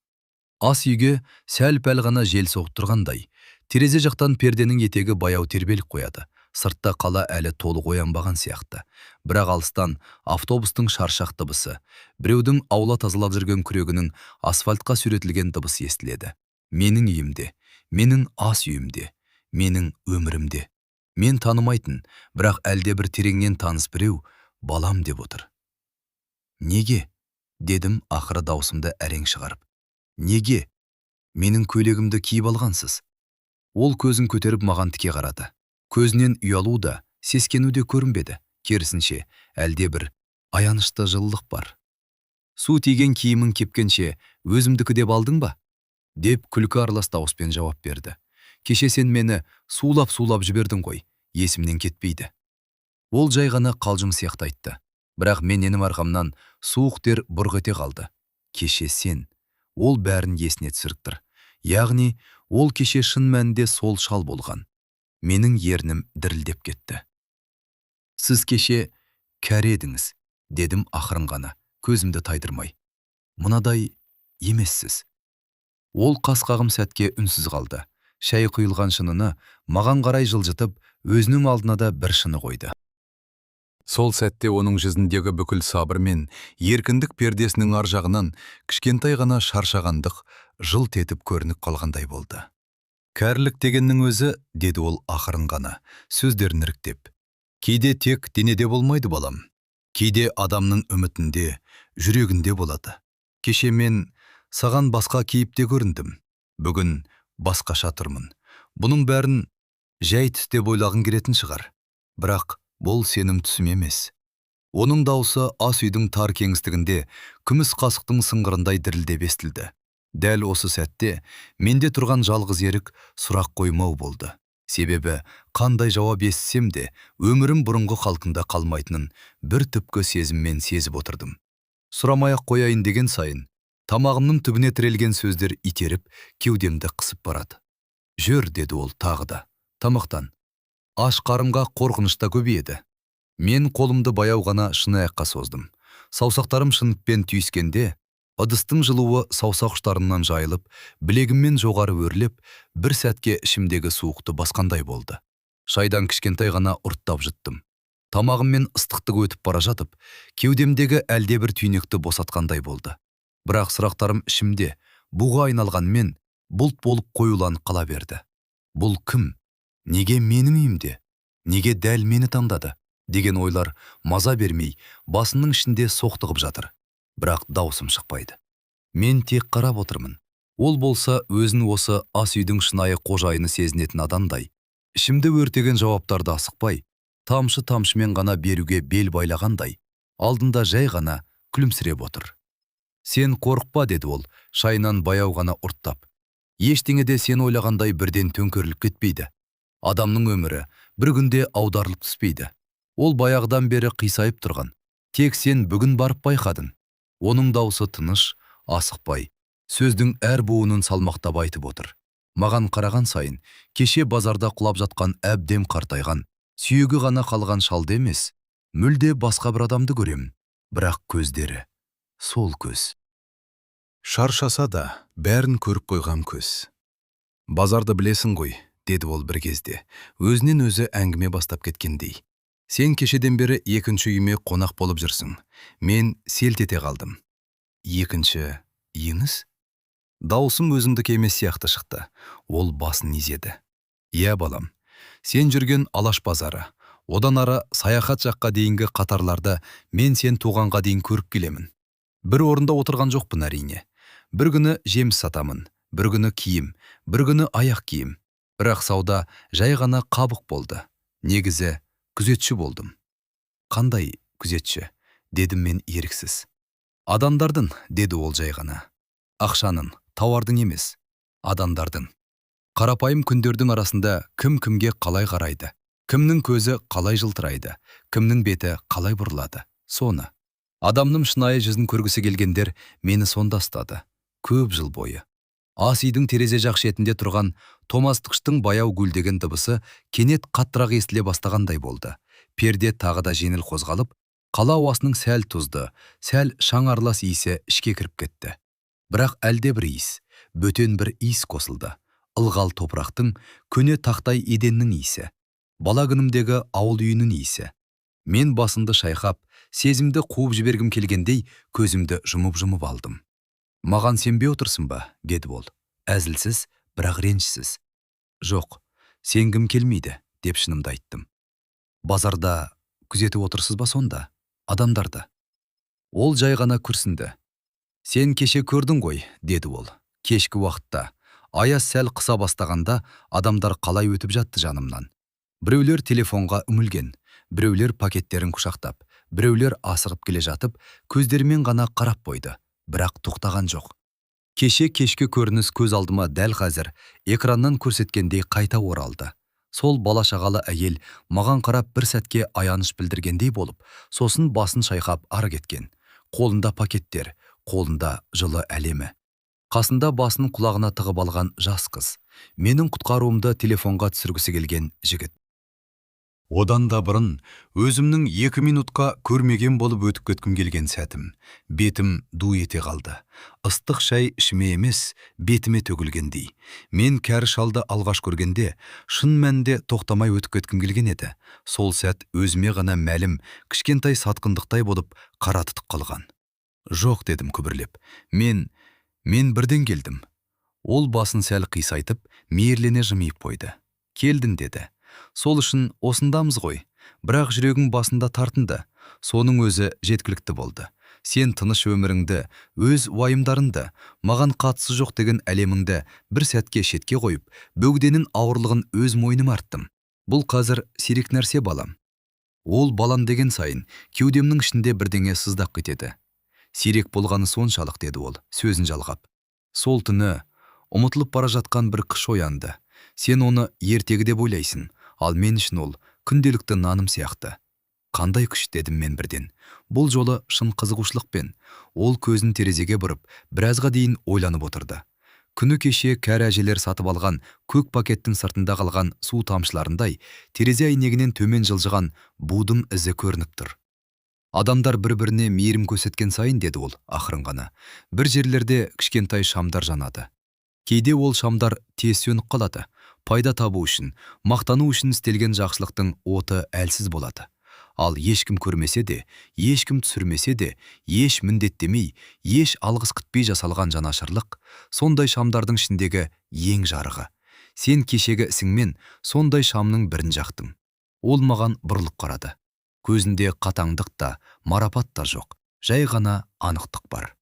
Speaker 1: Ас үйге сәл-пәл ғана жел соғып тұрғандай, терезе жақтан перденің етегі баяу тербеліп қояды. Сыртта қала әлі толық оянбаған сияқты. Бірақ алыстан автобустың шаршақ дыбысы, біреудің аула тазалап жүрген күрегінің асфальтқа сүйретілген дыбысы естіледі. Менің үйімде, менің ас үйімде, менің өмірімде. Мен танымайтын, бірақ әлде бір тереңнен таныс біреу балам деп отыр. Неге? Дедім ақыры даусымды әрең шығарып. Неге? Менің көйлегімді киіп алғансыз. Ол көзін көтеріп маған тіке қарады. Көзінен ұялу да, сескену де көрінбеді. Керісінше, әлде бір аянышты жылылық бар. Су тиген киімің кепкенше, өзімдікі деп алдың ба? Деп күлкі аралас дауыспен жауап берді. Кеше сен мені сулап-сулап жібердің ғой, есімнен кетпейді. Ол жай ғана қалжың сияқты айтты. Бірақ менің арқамнан суық тер бұрқ ете қалды. Кеше сен, ол бәрін есіне түсіріп тұр. Яғни, ол кеше шын мәнінде сол шал болған. Менің ернім дірілдеп кетті. Сіз кеше кәрі едіңіз, дедім ақырын ғана, көзімді тайдырмай. Мынадай емессіз. Ол қас қағым сәтке үнсіз қалды. Шәй құйылған шыныны маған қарай жылжытып, өзінің алдына да бір шыны қойды. Сол сәтте оның жүзіндегі бүкіл сабыр мен еркіндік пердесінің ар жағынан кішкентай ғана шаршағандық жылт етіп көрініп қалғандай болды. Кәрілік дегеннің өзі, деді ол ақырын ғана, сөздерін іріктеп. Кейде тек денеде болмайды, балам. Кейде адамның үмітінде, жүрегінде болады. Кеше мен саған басқа кейіпте көріндім. Бүгін басқаша тұрмын. Бұның бәрін жай түс деп ойлағың келетін шығар. Бірақ бұл сенің түсім емес. Оның даусы ас үйдің тар кеңістігінде күміс қасықтың сыңғырындай дірілдеп естілді. Дәл осы сәтте менде тұрған жалғыз ерік сұрақ қоймау болды. Себебі қандай жауап естісем де өмірім бұрынғы қалпында қалмайтынын бір түпкі сезіммен сезіп отырдым. Сұрамай-ақ қояйын деген сайын тамағымның түбіне тірелген сөздер итеріп, кеудемді қысып барады. Жүр, деді ол тағы да. Тамақтан. Аш қарынға қорқынышта көбейеді. Мен қолымды баяу ғана шыны аяққа создым. Саусақтарым шыныппен түйіскенде, ыдыстың жылуы саусақ ұштарымнан жайылып, білегіммен жоғары өрлеп, бір сәтке ішімдегі суықты басқандай болды. Шайдан кішкентай ғана ұрттап жыттым. Тамағыммен ыстықтық өтіп бара жатып, кеудемдегі әлдебір түйнекті босатқандай болды. Бірақ сұрақтарым ішімде, буға айналғанмен, бұлт болып қоюланып қала берді. Бұл кім? Неге менің үйімде? Неге дәл мені таңдады? Деген ойлар маза бермей, басының ішінде соқтығып жатыр. Бірақ даусым шықпайды. Мен тек қарап отырмын. Ол болса өзін осы ас үйдің шынайы қожайыны сезінетін адамдай. Ішімді өртеген жауаптарды асықпай, тамшы-тамшымен ғана беруге бел байлағандай, алдында жай ғана күлімсіреп отыр. Сен қорықпа, деді ол, шайынан баяу ғана ұрттап. Ештеңеде сен ойлағандай бірден төңкеріліп кетпейді. Адамның өмірі бір күнде аударылып түспейді. Ол баяғыдан бері қисайып тұрған. Тек сен бүгін барып байқадың. Оның даусы тыныш, асықпай, сөздің әр буынын салмақтап айтып отыр. Маған қараған сайын, кеше базарда құлап жатқан әбдем қартайған, сүйегі ғана қалған шалды емес, мүлде басқа бір адамды көрем. Бірақ көздері, сол көз. Шаршаса да, бәрін көріп қойған көз. Базарды білесің ғой, деді ол бір кезде, өзінен өзі әңгіме бастап кеткендей. Сен кешеден бері екінші үйіме қонақ болып жүрсің. Мен селт ете қалдым. Екінші үйіңіз? Даусым өзімдік емес сияқты шықты. Ол басын изеді. Иә, балам, сен жүрген Алаш базары, одан ары саяхат жаққа дейінгі қатарларды мен сен туғанға дейін көріп келемін. Бір орында отырған жоқпын әрине. Бір күні жеміс сатамын, бір күні киім, бір күні аяқ киім. Бірақ сауда жай ғана қабық болды. Негізі күзетші болдым. Қандай күзетші? Дедім мен еріксіз. Адамдардың, деді ол жай ғана. Ақшаның, тауардың емес, адамдардың. Қарапайым күндердің арасында кім кімге қалай қарайды, кімнің көзі қалай жылтырайды, кімнің беті қалай бұрылады. Соны. Адамның шынайы жүзін көргісі келгендер мені сонда ұстады. Көп жыл бойы. Ас үйдің терезе жақ шетінде тұрған томастықштың баяу гүлдеген дыбысы кенет қаттырақ естіле бастағандай болды. Перде тағы да жеңіл қозғалып, қала ауасының сәл тұзды, сәл шаң аралас иісі ішке кіріп кетті. Бірақ әлде бір иіс, бөтен бір иіс қосылды. Ылғал топырақтың, көне тақтай еденнің иісі, бала күнімдегі ауыл үйінің иісі. Мен басымды шайқап, сезімді қуып жібергім келгендей, көзімді жұмып алдым. Маған сенбей отырсың ба? Деді ол. Әзілсіз, бірақ ренжісіз. Жоқ, сенгім келмейді, деп шынымды айттым. Базарда күзетіп отырсыз ба сонда? Адамдарды. Ол жай ғана күрсінді. Сен кеше көрдің ғой, деді ол. Кешкі уақытта, аяз сәл қыса бастағанда, адамдар қалай өтіп жатты жанымнан. Біреулер телефонға үмілген, біреулер пакеттерін құшақтап, біреулер асығып келе жатып, көздерімен ғана қарап қойды. Бірақ тоқтаған жоқ. Кеше кешкі көрініс көз алдыма дәл қазір экраннан көрсеткендей қайта оралды. Сол бала-шағалы әйел маған қарап бір сәтке аяныш білдіргендей болып, сосын басын шайқап ары кеткен. Қолында пакеттер, қолында жылы әлемі. Қасында басын құлағына тығып алған жас қыз. Менің құтқаруымды телефонға түсіргісі келген жігіт. Одан да бұрын өзімнің 2 минутқа көрмеген болып өтіп кеткім келген сәтім. Бетім ду ете қалды. Ыстық шай ішіме емес, бетіме төгілгендей. Мен кәрі шалды алғаш көргенде, шын мәнінде тоқтамай өтіп кеткім келген еді. Сол сәт өзіме ғана мәлім, кішкентай сатқындықтай болып қаратытып қалған. Жоқ, дедім күбірлеп. Мен бірден келдім. Ол басын сәл қисайтып, мейірлене жымиып қойды. Келдің, деді. Сол үшін осындамыз ғой. Бірақ жүрегің басында тартынды. Соның өзі жеткілікті болды. Сен тыныш өміріңді, өз уайымдарыңды, маған қатысы жоқ деген әлеміңді бір сәтке шетке қойып, бөгденің ауырлығын өз мойныма арттым. Бұл қазір сирек нәрсе, балам. Ол балам деген сайын кеудемнің ішінде бірдеңе сыздап кетеді. Сирек болғаны соншалық, деді ол, сөзін жалғап. Сол түні ұмытылып бара жатқан бір қыш оянды. Сен оны ертегі деп ойлайсың, ал мен үшін ол күнделікті наным сияқты. Қандай күш, дедім мен бірден. Бұл жолы шын қызығушылықпен. Ол көзін терезеге бұрып, біразға дейін ойланып отырды. Күні кеше кәрі әжелер сатып алған көк пакеттің сыртында қалған су тамшыларындай терезе әйнегінен төмен жылжыған будың ізі көрініп тұр. Адамдар бір-біріне мейірім көрсеткен сайын, деді ол ақырын ғана, бір жерлерде кішкентай шамдар жанады. Кейде ол шамдар тез сөніп қалады. Пайда табу үшін, мақтану үшін істелген жақсылықтың оты әлсіз болады. Ал ешкім көрмесе де, ешкім түсірмесе де, еш міндеттемей, еш алғыс күтпей жасалған жанашырлық, сондай шамдардың ішіндегі ең жарығы. Сен кешегі ісіңмен сондай шамның бірін жақтың. Ол маған бұрылып қарады. Көзінде қатаңдық та, марапат та жоқ, жай ғана анықтық бар.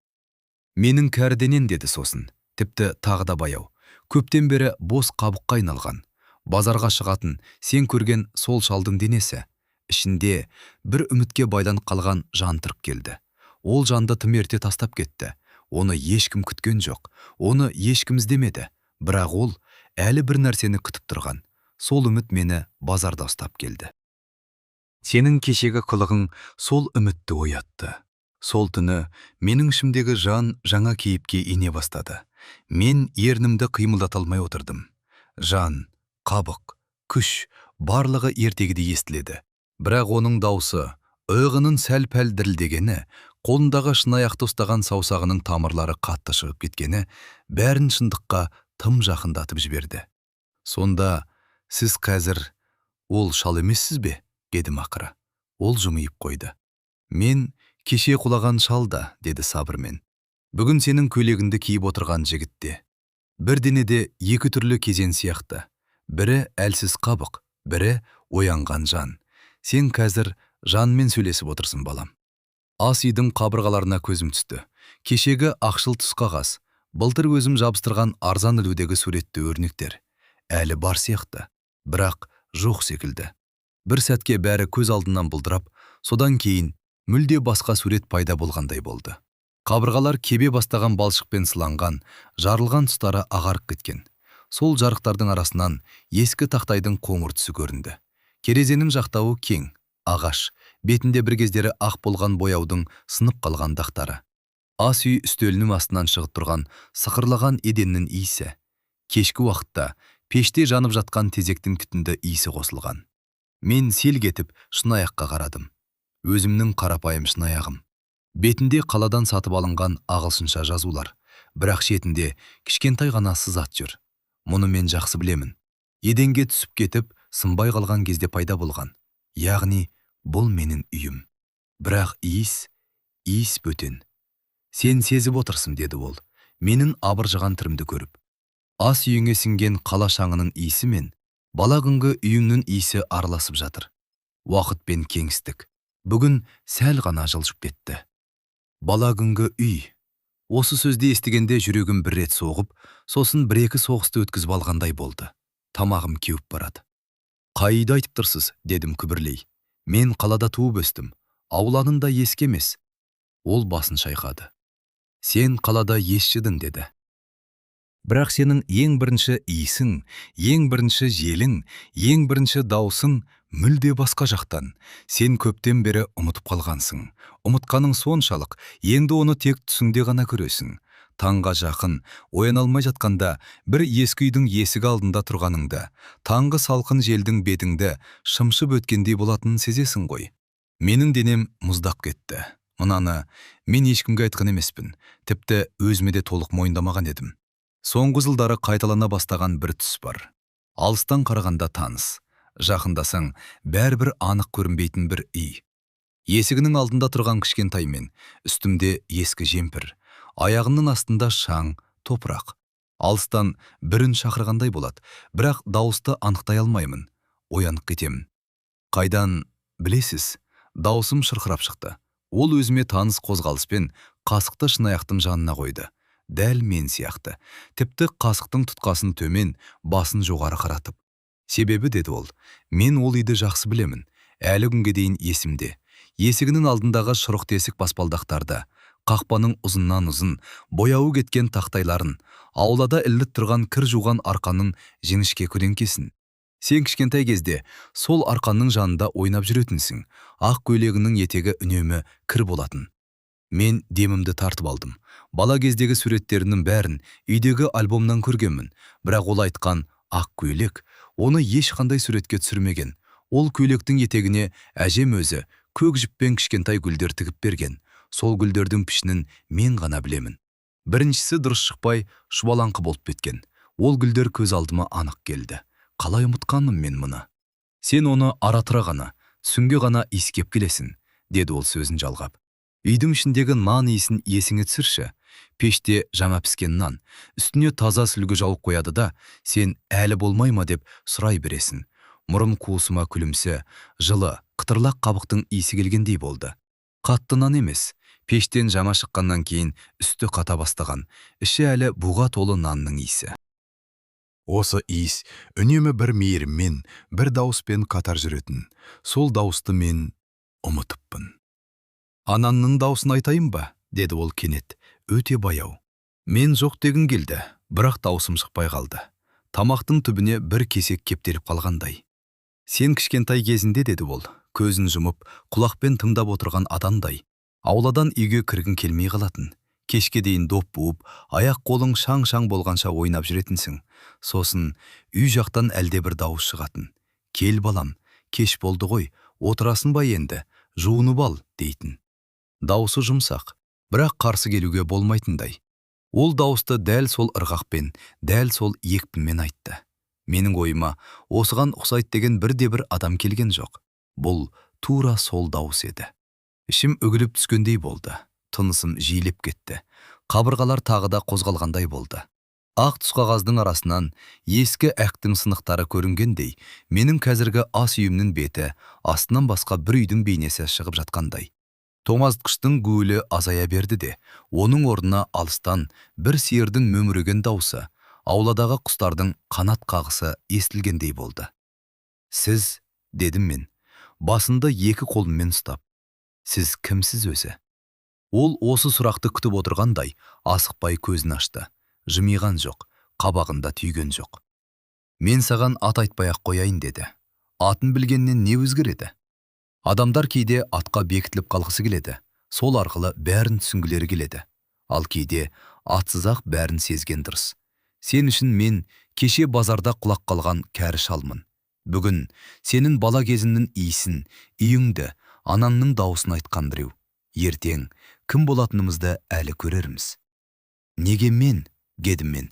Speaker 1: Менің кәрденен, деді сосын, тіпті тағы да баяу. Көптен бері бос қабыққа айналған. Базарға шығатын, сен көрген сол шалдың денесі. Ішінде бір үмітке байланып қалған жан тұрып келді. Ол жанды тым ерте тастап кетті. Оны ешкім күткен жоқ. Оны ешкім іздемеді. Бірақ ол әлі бір нәрсені күтіп тұрған. Сол үміт мені базарда ұстап келді. Сенің кешегі қылығың сол үмітті оятты. Сол түні менің ішімдегі жан жаңа кейіпке ене бастады. Мен ернімді қимылдата алмай отырдым. Жан, қабық, күш, барлығы ертегіде естіледі. Бірақ оның даусы, ұйғының сәл-пәл дірілдегені, қолындағы шынаяқты ұстаған саусағының тамырлары қатты шығып кеткені, бәрін шындыққа тым жақындатып жіберді. Сонда, сіз қазір ол шал емессіз бе? Дедім ақыры. Ол жымиып қойды. Мен кеше құлаған шалда, деді сабырмен. Бүгін сенің көйлегіңді киіп отырған жігітте. Бір денеде екі түрлі кезең сияқты. Бірі әлсіз қабық, бірі оянған жан. Сен қазір жанмен сөйлесіп отырсың, балам. Ас үйдің қабырғаларына көзім түсті. Кешегі ақшыл түс қағаз, былтыр өзім жабыстырған арзан үлгідегі суретті өрнектер. Әлі бар сияқты, бірақ жоқ секілді. Бір сәтке бәрі көз алдынан бұлдырап, содан кейін мүлде басқа сурет пайда болғандай болды. Қабырғалар кебе бастаған балшықпен сыланған, жарылған тұстары ағарып кеткен. Сол жарықтардың арасынан ескі тақтайдың қоңыр түсі көрінді. Терезенің жақтауы кең, ағаш, бетінде бір кездері ақ болған бояудың сынып қалған дақтары. Ас үй үстелінің астынан шығып тұрған сықырлаған еденнің иісі. Кешкі уақытта пеште жанып жатқан тезектің түтінді иісі қосылған. Мен сел кетіп шынаяққа қарадым. Өзімнің қарапайым шынаяғым. Бетінде қаладан сатып алынған ағылшынша жазулар, бірақ шетінде кішкентай ғана сызат жүр. Мұны мен жақсы білемін. Еденге түсіп кетіп, сынбай қалған кезде пайда болған. Яғни, бұл менің үйім. Бірақ иіс бөтен. Сен сезіп отырсың, деді ол, менің абыржыған түрімді көріп. Ас үйіңе сіңген қала шаңының иісі мен бала күнгі үйіңнің иісі араласып жатыр. Уақыт пен кеңістік. Бүгін сәл ғана жылжып кетті. Бала күнгі үй. Осы сөзді естігенде жүрегім бір рет соғып, сосын бір-екі соғысты өткізіп алғандай болды. Тамағым кеуіп барады. Қайда айтып тұрсыз, дедім күбірлей. Мен қалада туып өстім. Ауланың да ескі емес. Ол басын шайқады. Сен қалада естідің, деді. Бірақ сенің ең бірінші иісің, ең бірінші желің, ең бірінші даусың мүлде басқа жақтан. Сен көптен бері ұмытып қалғансың. Ұмытқаның соншалық, енді оны тек түсіңде ғана көресің. таңға жақын, ояна алмай жатқанда, бір ескі үйдің есігі алдында тұрғаныңды, таңғы салқын желдің бетіңді шымшып өткендей болатынын сезесің ғой. Менің денем мұздап кетті. Мынаны мен ешкімге айтқан емеспін, тіпті өзіме де толық мойындамаған едім. Соңғы жылдары қайталана бастаған бір түс бар. Алыстан қарағанда таныс, жақындасаң бәрібір анық көрінбейтін бір үй. Есігінің алдында тұрған кішкентай мен, үстімде ескі жемпір, аяғымның астында шаң, топырақ. Алыстан бірін шақырғандай болады, бірақ дауысты анықтай алмаймын. Оянып кетемін. Қайдан білесіз? Дауысым шырқырап шықты. Ол өзіме таныс қозғалыспен қасықты шынаяқтың жанына қойды. Дәл мен сияқты. Тіпті қасықтың тұтқасын төмен, басын жоғары қаратып. Себебі, деді ол, мен ол үйді жақсы білемін. Әлі күнге дейін есімде. Есігінің алдындағы шұрық тесік баспалдақтарды, қақпаның ұзыннан ұзын, бояуы кеткен тақтайларын, аулада ілініп тұрған кір жуған арқанның жіңішке көлеңкесін. Сен кішкентай кезде сол арқанның жанында ойнап жүретінсің. Ақ көйлегінің етегі үнемі кір болатын. Мен демімді тартып алдым. Бала кездегі суреттерінің бәрін үйдегі альбомнан көргенмін, бірақ ол айтқан ақ көйлек оны ешқандай суретке түсірмеген. Ол көйлектің етегіне әжем өзі көк жіппен кішкентай гүлдер тігіп берген. Сол гүлдердің пішінін мен ғана білемін. Біріншісі дұрыс шықпай шұбалаңқы болып кеткен. Ол гүлдер көз алдыма анық келді. Қалай ұмытқанмын мен мұны? Сен оны ара-тұра ғана, сүңге ғана иіскеп келесің, деді ол сөзін жалғап. Үйдің ішіндегі нан иісін есіңе түсірші. Пеште жаңа піскен нан, үстіне таза сүлгі жауып қояды да, сен әлі болмай ма деп сұрай бересің. Мұрын қуысыма күлімсі, жылы, қытырлақ қабықтың иісі келгендей болды. Қатты нан емес, пештен жаңа шыққаннан кейін үсті қата бастаған, іші әлі буға толы нанның иісі.
Speaker 2: Осы иіс үнемі бір мейіріммен, бір дауыспен қатар жүретін. Сол дауысты мен ұмытыппын.
Speaker 1: Ананның дауысын айтайын ба? Деді ол кенет, өте баяу. Мен жоқ дегім келді, бірақ дауысым шықпай қалды. Тамақтың түбіне бір кесек кептеліп қалғандай. Сен кішкентай кезінде, деді ол, көзін жұмып, құлақпен тыңдап отырған адамдай. Ауладан үйге кіргің келмей қалатын. Кешке дейін доп буып, аяқ қолың шаң-шаң болғанша ойнап жүретінсің. Сосын үй жақтан әлде бір дауыс шығатын. Кел балам, кеш болды ғой, отырасын ба енді, жуынып ал, дейтін. Дауысы жұмсақ, бірақ қарсы келуге болмайтындай. Ол дауысты дәл сол ырғақпен, дәл сол екпінмен айтты. Менің ойыма осыған ұқсайды деген бірде-бір адам келген жоқ. Бұл тура сол дауыс еді. Ішім үгіліп түскендей болды. Тынысым жиілеп кетті. Қабырғалар тағы да қозғалғандай болды. Ақ түс қағаздың арасынан ескі әктің сынықтары көрінгендей, менің қазіргі ас үйімнің беті астынан басқа бір үйдің бейнесі шығып жатқандай. Тоңазытқыштың гуілі азая берді де, оның орнына алыстан бір сиырдың мөңіреген даусы, ауладағы құстардың қанат қағысы естілгендей болды. Сіз, дедім мен, басында екі қолыммен ұстап. Сіз кімсіз өзі? Ол осы сұрақты күтіп отырғандай, асықпай көзін ашты. Жымиған жоқ, қабағында түйген жоқ. Мен саған ат айтпай-ақ қояйын, деді. Атын білгеннен не өзгереді? Адамдар кейде атқа бекітіліп қалғысы келеді. Сол арқылы бәрін түсінгілері келеді. Ал кейде атсыз-ақ бәрін сезген дұрыс. Сен үшін мен кеше базарда құлақ қалған кәрі шалмын. Бүгін сенің бала кезіңнің иісін, үйіңді, анаңның дауысын айтқан біреу. Ертең кім болатынымызды әлі көрерміз. Неге мен, дедім мен?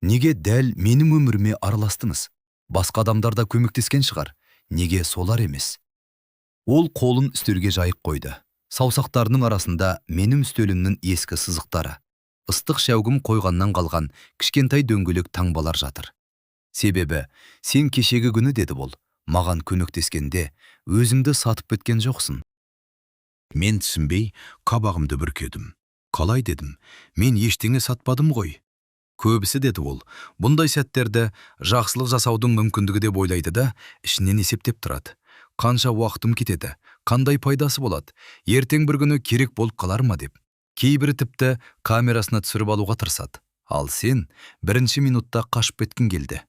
Speaker 1: Неге дәл менің өміріме араластыңыз? Басқа адамдар да көмектескен шығар. Неге солар емес? Ол қолын үстелге жайып қойды. Саусақтарының арасында менің үстелімнің ескі сызықтары. Ыстық шәугім қойғаннан қалған кішкентай дөңгелек таңбалар жатыр. Себебі, сен кешегі күні, деді бол, маған көмектескенде өзіңді сатып кеткен жоқсың. Мен түсінбей, қабағымды бүркедім. Қалай, дедім, мен ештеңе сатпадым ғой. Көбісі, деді ол, бұндай сәттерді жақсылық жасаудың мүмкіндігі деп ойлайды да, ішінен есептеп тұрады. Қанша уақытым кетеді, қандай пайдасы болады, ертең бір күні керек болып қалар ма деп. Кейбірі тіпті камерасына түсіріп алуға тырысады. Ал сен бірінші минутта қашып кеткің келді.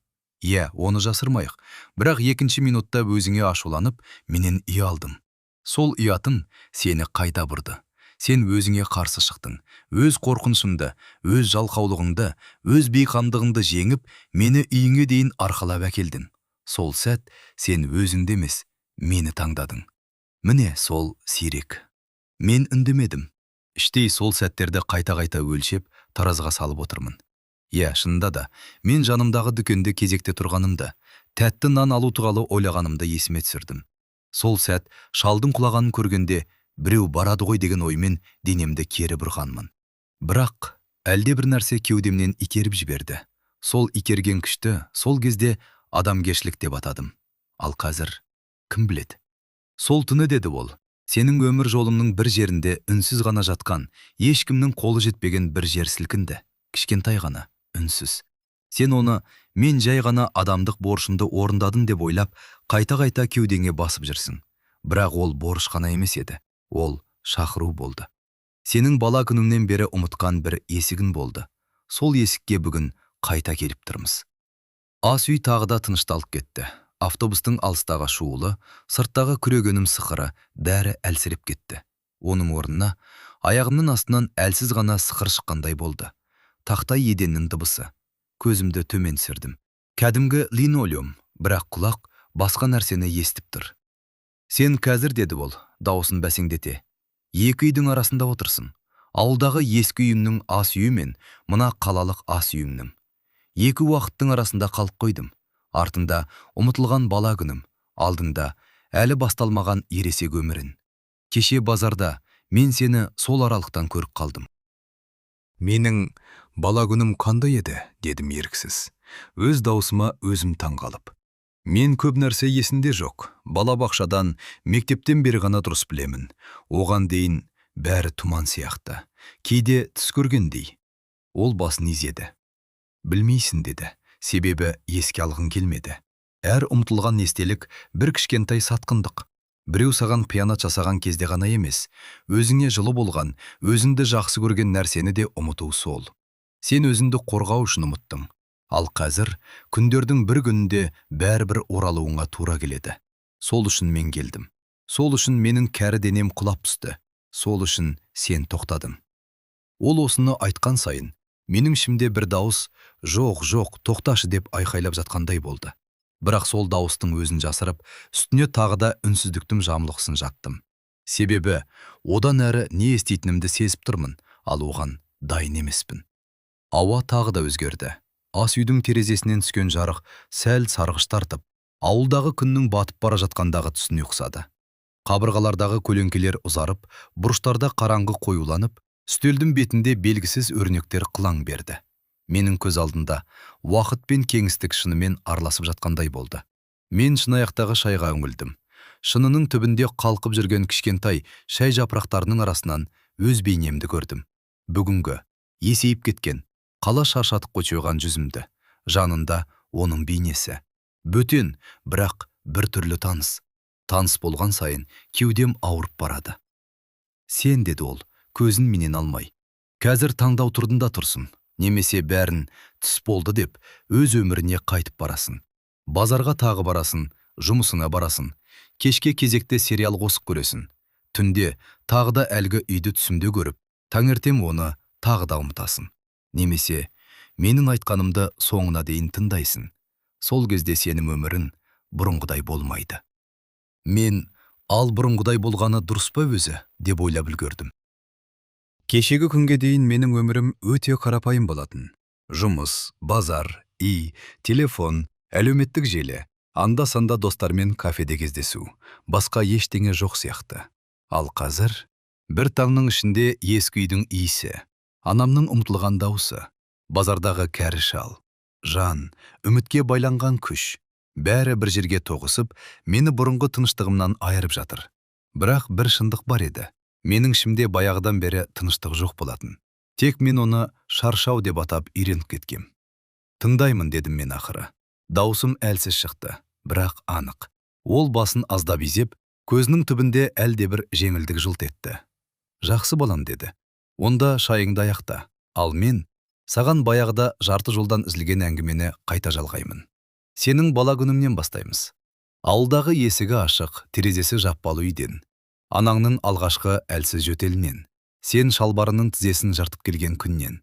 Speaker 1: Иә, оны жасырмайық, бірақ екінші минутта өзіңе ашуланып, менен ұялдым. Сол ұятың сені қайда бұрды.
Speaker 2: Сен өзіңе қарсы шықтың. Өз қорқынышымды, өз жалқаулығыңды, өз бейқамдығыңды жеңіп, мені үйіңе дейін арқалап әкелдің. Сол сәт сен өзіңді емес, мені таңдадың. Міне сол сирек. Мен үндемедім. Іштей сол сәттерді қайта-қайта өлшеп, таразға салып отырмын. Шынында да, мен жанымдағы дүкенде кезекте тұрғанымды, тәтті нан алу туралы ойлағанымды есіме түсірдім. Сол сәт шалдың құлағанын көргенде, біреу барады ғой деген оймен денемді кері бұрғанмын. Бірақ әлде бір нәрсе кеудемнен итеріп жіберді. Сол итерген күшті сол кезде адамгершілік деп атадым. Ал қазір кім біледі? Сол түні, деді ол, сенің өмір жолымның бір жерінде үнсіз ғана жатқан, ешкімнің қолы жетпеген бір жер сілкінді. Кішкентай ғана, үнсіз. Сен оны мен жай ғана адамдық борышымды орындадым деп ойлап, қайта-қайта кеудеңе басып жүрсің. Бірақ ол борыш қана емес еді. Ол шақыру болды. Сенің бала күніңнен бері ұмытқан бір есігін болды. Сол есікке бүгін қайта келіп тұрмыз. Ас үй тағы да тынышталып кетті. Автобустың алыстағы шуылы, сырттағы күрегенім сықыры бәрі әлсіреп кетті. Оның орнына аяғымның астынан әлсіз ғана сықыр шыққандай болды. Тақтай еденнің дыбысы. Көзімді төмен түсірдім. Кәдімгі линолеум, бірақ құлақ басқа нәрсені естіп тұр. Сен қазір, деді ол, дауысын бәсеңдете, екі үйдің арасында отырсың. Ауылдағы ескі үйімнің ас үйі мен мына қалалық ас үйімнің. Екі уақыттың арасында қалып қойдым. Артында ұмытылған бала күнім, алдында әлі басталмаған ересек өмірін. Кеше базарда мен сені сол аралықтан көріп қалдым. Менің бала күнім қандай еді, дедім еріксіз. Өз даусыма өзім таңғалып. Мен көп нәрсе есінде жоқ. Балабақшадан, мектептен бері ғана дұрыс білемін. Оған дейін бәрі тұман сияқты. Кейде түс көргендей. Ол басын изеді. Білмейсің, деді. Себебі еске алғың келмеді. Әр ұмытылған естелік бір кішкентай сатқындық. Біреу саған қиянат жасаған кезде ғана емес, өзіңе жылы болған, өзіңді жақсы көрген нәрсені де ұмыту сол. Сен өзіңді қорғау үшін ұмыттың. Ал қазір күндердің бір күнінде бәрібір оралуыңа тура келеді. Сол үшін мен келдім. Сол үшін менің кәрі денем құлап түсті. Сол үшін сен тоқтадың. Ол осыны айтқан сайын, менің ішімде бір дауыс «Жоқ, жоқ, тоқташы» деп айқайлап жатқандай болды. Бірақ сол дауыстың өзін жасырып, үстіне тағы да үнсіздіктің жамылғысын жаттым. Себебі одан әрі не еститінімді сезіп тұрмын, ал оған дайын емеспін. Ауа тағы да өзгерді. Ас үйдің терезесінен түскен жарық сәл сарғыш тартып, ауылдағы күннің батып бара жатқандағы түсіне ұқсады. Қабырғалардағы көлеңкелер ұзарып, бұрыштарда қараңғы қоюланып, үстелдің бетінде белгісіз өрнектер қылаң берді. Менің көз алдында уақыт пен кеңістік шынымен араласып жатқандай болды. Мен шынаяқтағы шайға үңілдім. Шынының түбінде қалқып жүрген кішкентай шай жапырақтарының арасынан өз бейнемді көрдім. Бүгінгі есейіп кеткен, қала шаршатып қойған жүзімді, жанында оның бейнесі. Бөтен, бірақ бір түрлі таныс. Таныс болған сайын кеудем ауырып барады. Сен, деді ол, көзін менен алмай. Қазір таңдау тұрдында тұрсын. Немесе бәрін түс болды деп өз өміріне қайтып барасың. Базарға тағы барасың, жұмысыңа барасың. Кешке кезекте сериал қосып көресің. Түнде тағы да әлгі үйді түсімде көріп, таңертең оны тағы да ұмытасың. Немесе менің айтқанымды соңына дейін тыңдайсың. Сол кезде сенің өмірің бұрынғыдай болмайды. Мен ал бұрынғыдай болғаны дұрыс па өзі деп ойлап үлгердім. Кешегі күнге дейін менің өмірім өте қарапайым болатын. Жұмыс, базар, үй, телефон, әлеуметтік желі, анда-санда достармен кафеде кездесу, басқа ештеңе жоқ сияқты. Ал қазір бір таңның ішінде ескі үйдің иісі, анамның ұмытылған дауысы, базардағы кәрі шал, жан, үмітке байланған күш, бәрі бір жерге тоғысып, мені бұрынғы тыныштығымнан айырып жатыр. Бірақ бір шындық бар еді. Менің ішімде баяғыдан бері тыныштық жоқ болатын. Тек мен оны шаршау деп атап үйреніп кеткем. Тыңдаймын, дедім мен ақыры. Даусым әлсіз шықты, бірақ анық. Ол басын аздап изеп, көзінің түбінде әлде бір жеңілдік жылт етті. Жақсы балам, деді. Онда шайыңды аяқта. Ал мен саған баяғыда жарты жолдан үзілген әңгімені қайта жалғаймын. Сенің бала күнімнен бастаймыз. Ауылдағы есігі ашық, терезесі жаппалы үйден. Анаңның алғашқы әлсіз жөтелінен.
Speaker 1: Сен шалбарының тізесін жыртып келген күннен.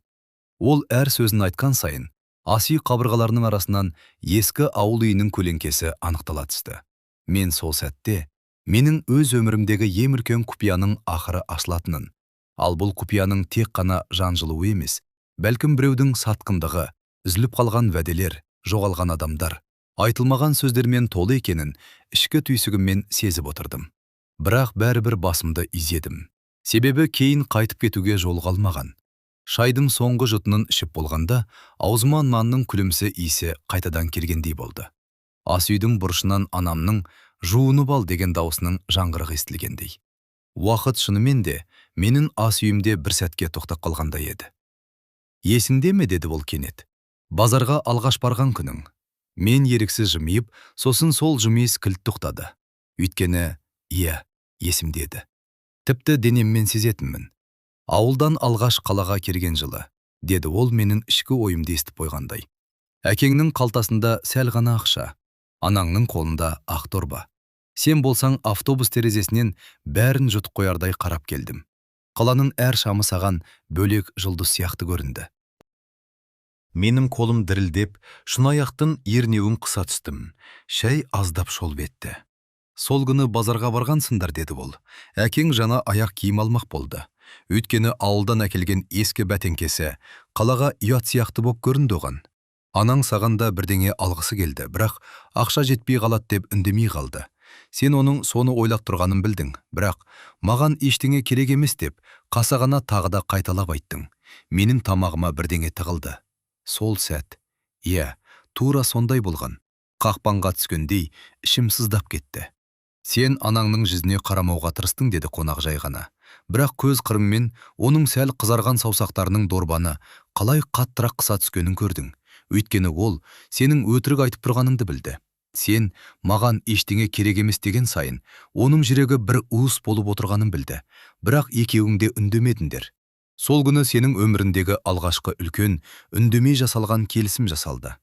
Speaker 1: Ол әр сөзін айтқан сайын, ас үй қабырғаларының арасынан ескі ауыл үйінің көлеңкесі анықтала түсті. Мен сол сәтте менің өз өмірімдегі ең үлкен құпияның ақыры ашылатынын, ал бұл құпияның тек қана жан жылуы емес, бәлкім біреудің сатқындығы, үзіліп қалған уәделер, жоғалған адамдар, айтылмаған сөздермен толы екенін ішкі түйсігіммен сезіп отырдым. Бірақ бәрібір басымды изедім. Себебі кейін қайтып кетуге жол қалмаған. Шайдың соңғы жұтынын ішіп болғанда, аузыма нанның күлімсі иісі қайтадан келгендей болды. Ас үйдің бұрышынан анамның «жуынып ал» деген даусының жаңғырығы естілгендей. Уақыт шынымен де менің ас үйімде бір сәтке тоқтап қалғандай еді. «Есіңде ме?» деді ол кенет. «Базарға алғаш барған күнің». Мен еріксіз жымиып, сосын сол жымиыс кілт тоқтады. Өйткені, иә, есімде еді. Тіпті денеммен сезетінмін. «Ауылдан алғаш қалаға келген жылы», деді ол менің ішкі ойымды естіп қойғандай. «Әкеңнің қалтасында сәл ғана ақша, анаңның қолында ақ торба. Сен болсаң автобус терезесінен бәрін жұтып қоярдай қарап келдім. Қаланың әр шамы саған бөлек жұлдыз сияқты көрінді».
Speaker 2: Менің қолым дірілдеп, шынаяқтың ернеуін қыса түстім. Шәй аздап шолып етті.
Speaker 1: «Сол күні базарға барғансыңдар», деді ол. «Әкең жаңа аяқ киім алмақ болды. Өйткені ауылдан әкелген ескі бәтеңкесі қалаға ұят сияқты боп көрінді оған. Анаң саған да бірдеңе алғысы келді, бірақ ақша жетпей қалады деп үндемей қалды. Сен оның соны ойлап тұрғанын білдің, бірақ маған ештеңе керек емес деп қасағана тағы да қайталап айттың. Менің тамағыма бірдеңе тығылды. Сол сәт, иә, тура сондай болған. Қақпанға түскендей ішім сыздап кетті. Сен анаңның жүзіне қарамауға тырыстың», деді қонақ жай ғана. Бірақ көз қырыңмен оның сәл қызарған саусақтарының дорбаны қалай қаттырақ қыса түскенін көрдің. Өйткені ол сенің өтірік айтып тұрғаныңды білді. Сен маған ештеңе керек емес деген сайын, оның жүрегі бір уыс болып отырғанын білді. Бірақ екеуің де үндемедіңдер. Сол күні сенің өміріндегі алғашқы үлкен, үндемей жасалған келісім жасалды.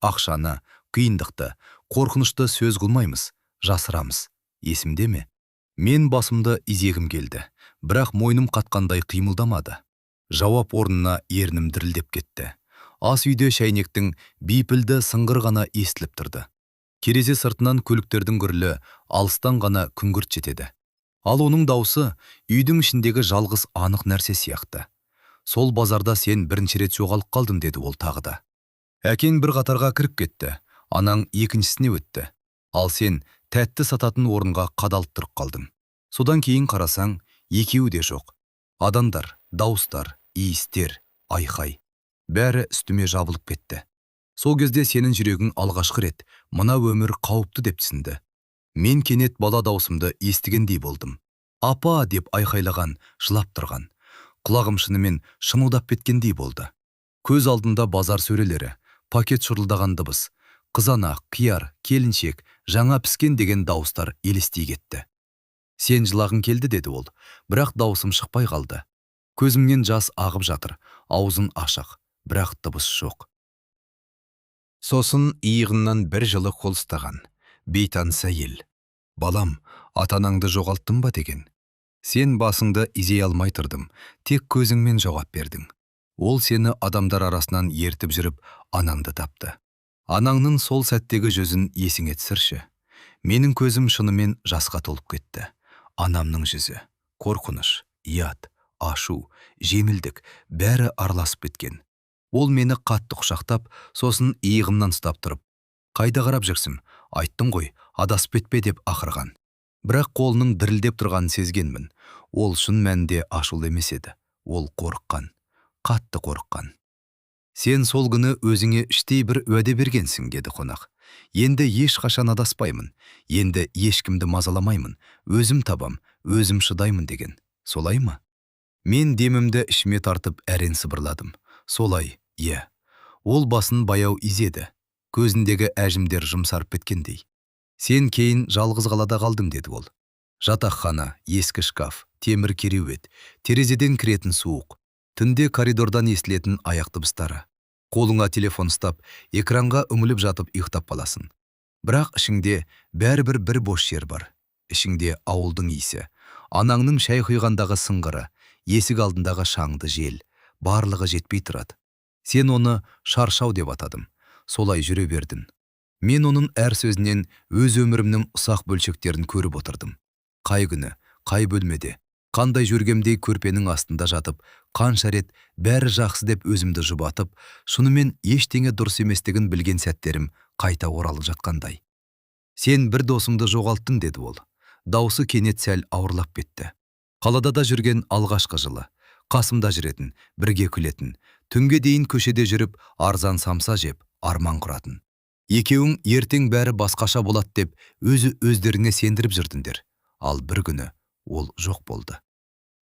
Speaker 1: Ақшаны, қиындықты, қорқынышты сөз қылмаймыз, жасырамыз. Есімде ме? Мен басымды изегім келді, бірақ мойным қатқандай қимылдамады. Жауап орнына ернім дірілдеп кетті. Ас үйде шәйнектің бейпілді сыңғыр ғана естіліп тұрды. Терезе сыртынан көліктердің гүрілі алыстан ғана күңгірт жетеді. Ал оның даусы үйдің ішіндегі жалғыз анық нәрсе сияқты. «Сол базарда сен бірінші рет жоғалып қалдың», деді ол тағы да. «Әкең бір қатарға кіріп кетті, анаң екіншісіне өтті. Ал сен тәтті сататын орынға қадалып тұрып қалдың. Содан кейін қарасаң, екеуі де жоқ. Адамдар, дауыстар, иістер, айқай. Бәрі үстіме жабылып кетті. Сол кезде сенің жүрегің алғашқы рет мына өмір қауіпті деп түсінді. Мен кенет бала даусымды естігендей болдым. «Апа!» деп айқайлаған, жылап тұрған. Құлағым шынымен шымылдап кеткендей болды. Көз алдында базар сөрелері, пакет шұрылдаған дыбыс, қызанақ, қияр, келіншек, жаңа піскен деген дауыстар елестей кетті. «Сен жылағың келді», деді ол, бірақ даусым шықпай қалды. Көзімнен жас ағып жатыр, аузын ашық, бірақ дыбыс жоқ.
Speaker 2: Сосын иығынан бір жылы қол ұстаған, бейтаныс әйел.
Speaker 1: «Балам, ата-анаңды жоғалттың ба?» деген. Сен басыңды изей алмай тұрдым, тек көзіңмен жауап бердің. Ол сені адамдар арасынан ертіп жүріп, анаңды тапты. Анаңның сол сәттегі жүзін есіңе түсірші. Менің көзім шынымен жасқа толып кетті. Анамның жүзі, қорқыныш, ұят, ашу, жеңілдік, бәрі араласып кеткен. Ол мені қатты құшақтап, сосын иығымнан ұстап тұрып, «Қайда қарап жүрсің? Айттың ғой, адасып кетпе» деп ақырған. Бірақ қолының дірілдеп тұрғанын сезгенмін. Ол шын мәнінде ашулы емес еді. Ол қорыққан, қатты қорыққан. «Сен сол күні өзіңе іштей бір уәде бергенсің», деді қонақ. «Енді ешқашан адаспаймын, енді ешкімді мазаламаймын, өзім табам, өзім шыдаймын» деген. Солай ма? Мен демімді ішіме тартып әрен сыбырладым. Солай, иә. Ол басын баяу изеді. Көзіндегі әжімдер жұмсарып кеткендей. «Сен кейін жалғыз қалада қалдың», деді ол. Жатақхана, ескі шкаф, темір кереует, терезеден кіретін суық, түнде коридордан естілетін аяқ дыбыстары. Қолыңа телефон ұстап, экранға үңіліп жатып ұйықтап қаласың. Бірақ ішіңде бәрібір бір бос жер бар. Ішіңде ауылдың иісі, анаңның шай құйғандағы сыңғыры,
Speaker 2: Есік алдындағы шаңды жел, барлығы жетпей тұрады. Сен оны шаршау деп атадым. Солай жүре бердің. Мен оның әр сөзінен өз өмірімнің ұсақ бөлшектерін көріп отырдым. Қай күні, қай бөлмеде, қандай жүргемдей көрпенің астында жатып, қанша рет бәрі жақсы деп өзімді жұбатып, шынымен ештеңе дұрыс еместігін білген сәттерім қайта оралып жатқандай. Сен бір досымды жоғалттың, деді ол. Даусы кенет сәл ауырлап кетті. Қалада да жүрген алғашқы жылы, қасымда жүретін, бірге күлетін, түнге дейін көшеде жүріп, арзан самса жеп, арман құратын. Екеуің ертең бәрі басқаша болады деп, өздеріңе сендіріп жүрдіңдер. Ал бір күні ол жоқ болды.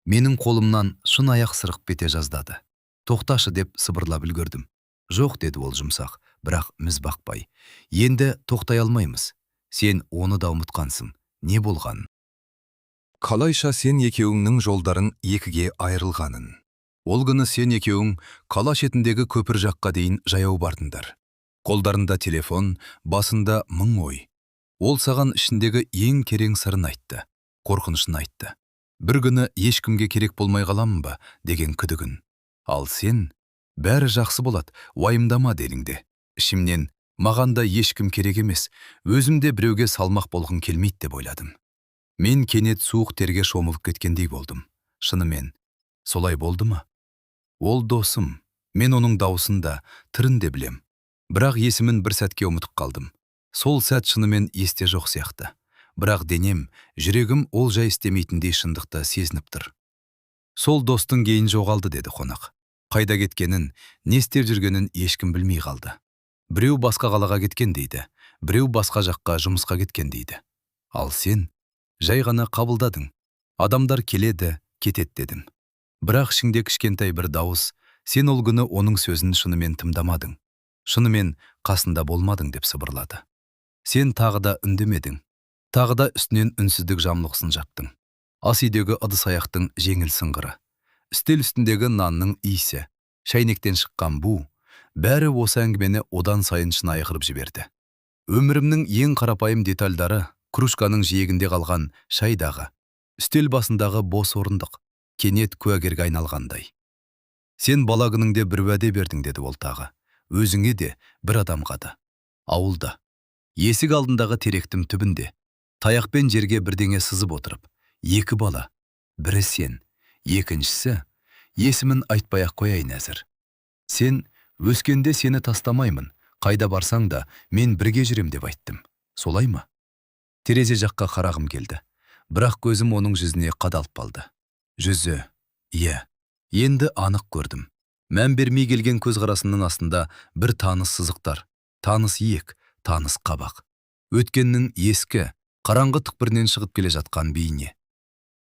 Speaker 2: Менің қолымнан шын аяқ сырық бете жаздады. Тоқташы деп сыбырлап үлгердім. Жоқ, деді ол жұмсақ, бірақ міз бақпай. Енді тоқтай алмаймыз. Сен оны да ұмытқансың. Не болған? Қалайша сен екеуіңнің жолдарын екіге айырылғанын. Ол күні сен екеуің қала шетіндегі көпір жаққа дейін жаяу бардыңдар. Қолдарында телефон, басында мың ой. Ол саған ішіндегі ең керең сырын айтты, қорқынышын айтты. Бір күні ешкімге керек болмай қаламын ба деген күдігін. Ал сен, бәрі жақсы болады, уайымдама деліңде. Ішімнен, маған да ешкім керек емес, өзімде біреуге салмақ болғым келмейді деп ойладым. Мен кенет суық терге шомылып кеткендей болдым. Шынымен, солай болды ма? Ол досым, мен оның даусын да, түрін де білем. Бірақ есімін бір сәтке ұмытып қалдым. Сол сәт шынымен есте жоқ сияқты. Бірақ денем, жүрегім ол жай істемейтіндей шындықты сезініп тұр. Сол достың кейін жоғалды, деді қонақ. Қайда кеткенін, не істеп жүргенін ешкім білмей қалды. Біреу басқа қалаға кеткен дейді, біреу басқа жаққа жұмысқа кеткен дейді. Ал сен жай ғана қабылдадың. Адамдар келеді, кетет дедім. Бірақ ішіңде кішкентай бір дауыс, сен ол күні оның сөзін шынымен тыңдамадың. Шынымен қасында болмадың деп сыбырлады. Сен тағы да үндемедің. Тағы да үстінен үнсіздік жамлықсын жаптың. Ас үйдегі ыдыс-аяқтың жеңіл сыңғыры, үстел үстіндегі нанның иісі, шайнектен шыққан бу, бәрі осы әңгімені одан сайын шынайы қылып жіберді. Өмірімнің ең қарапайым детальдары кружканың жиегінде қалған шайдағы, үстел басындағы бос орындық, кенет куәгерге айналғандай. Сен бала күніңде бір уәде бердің, деді ол тағы. Өзіңе де, бір адамға да. Ауылда, есік алдындағы теректің түбінде, таяқпен жерге бірдеңе сызып отырып, екі бала, бірі сен, екіншісі, есімін айтпай-ақ қояйын әзір. Сен, өскенде сені тастамаймын, қайда барсаң да, мен бірге жүрем деп айттым. Солай ма? Терезе жаққа қарағым келді, бірақ көзім оның жүзіне қадалып қалды. Жүзі, иә, енді анық көрдім. Мән бермей келген көзқарасының астында бір таныс сызықтар, таныс иек, таныс қабақ. Өткеннің ескі, қараңғы түкпірінен шығып келе жатқан бейне.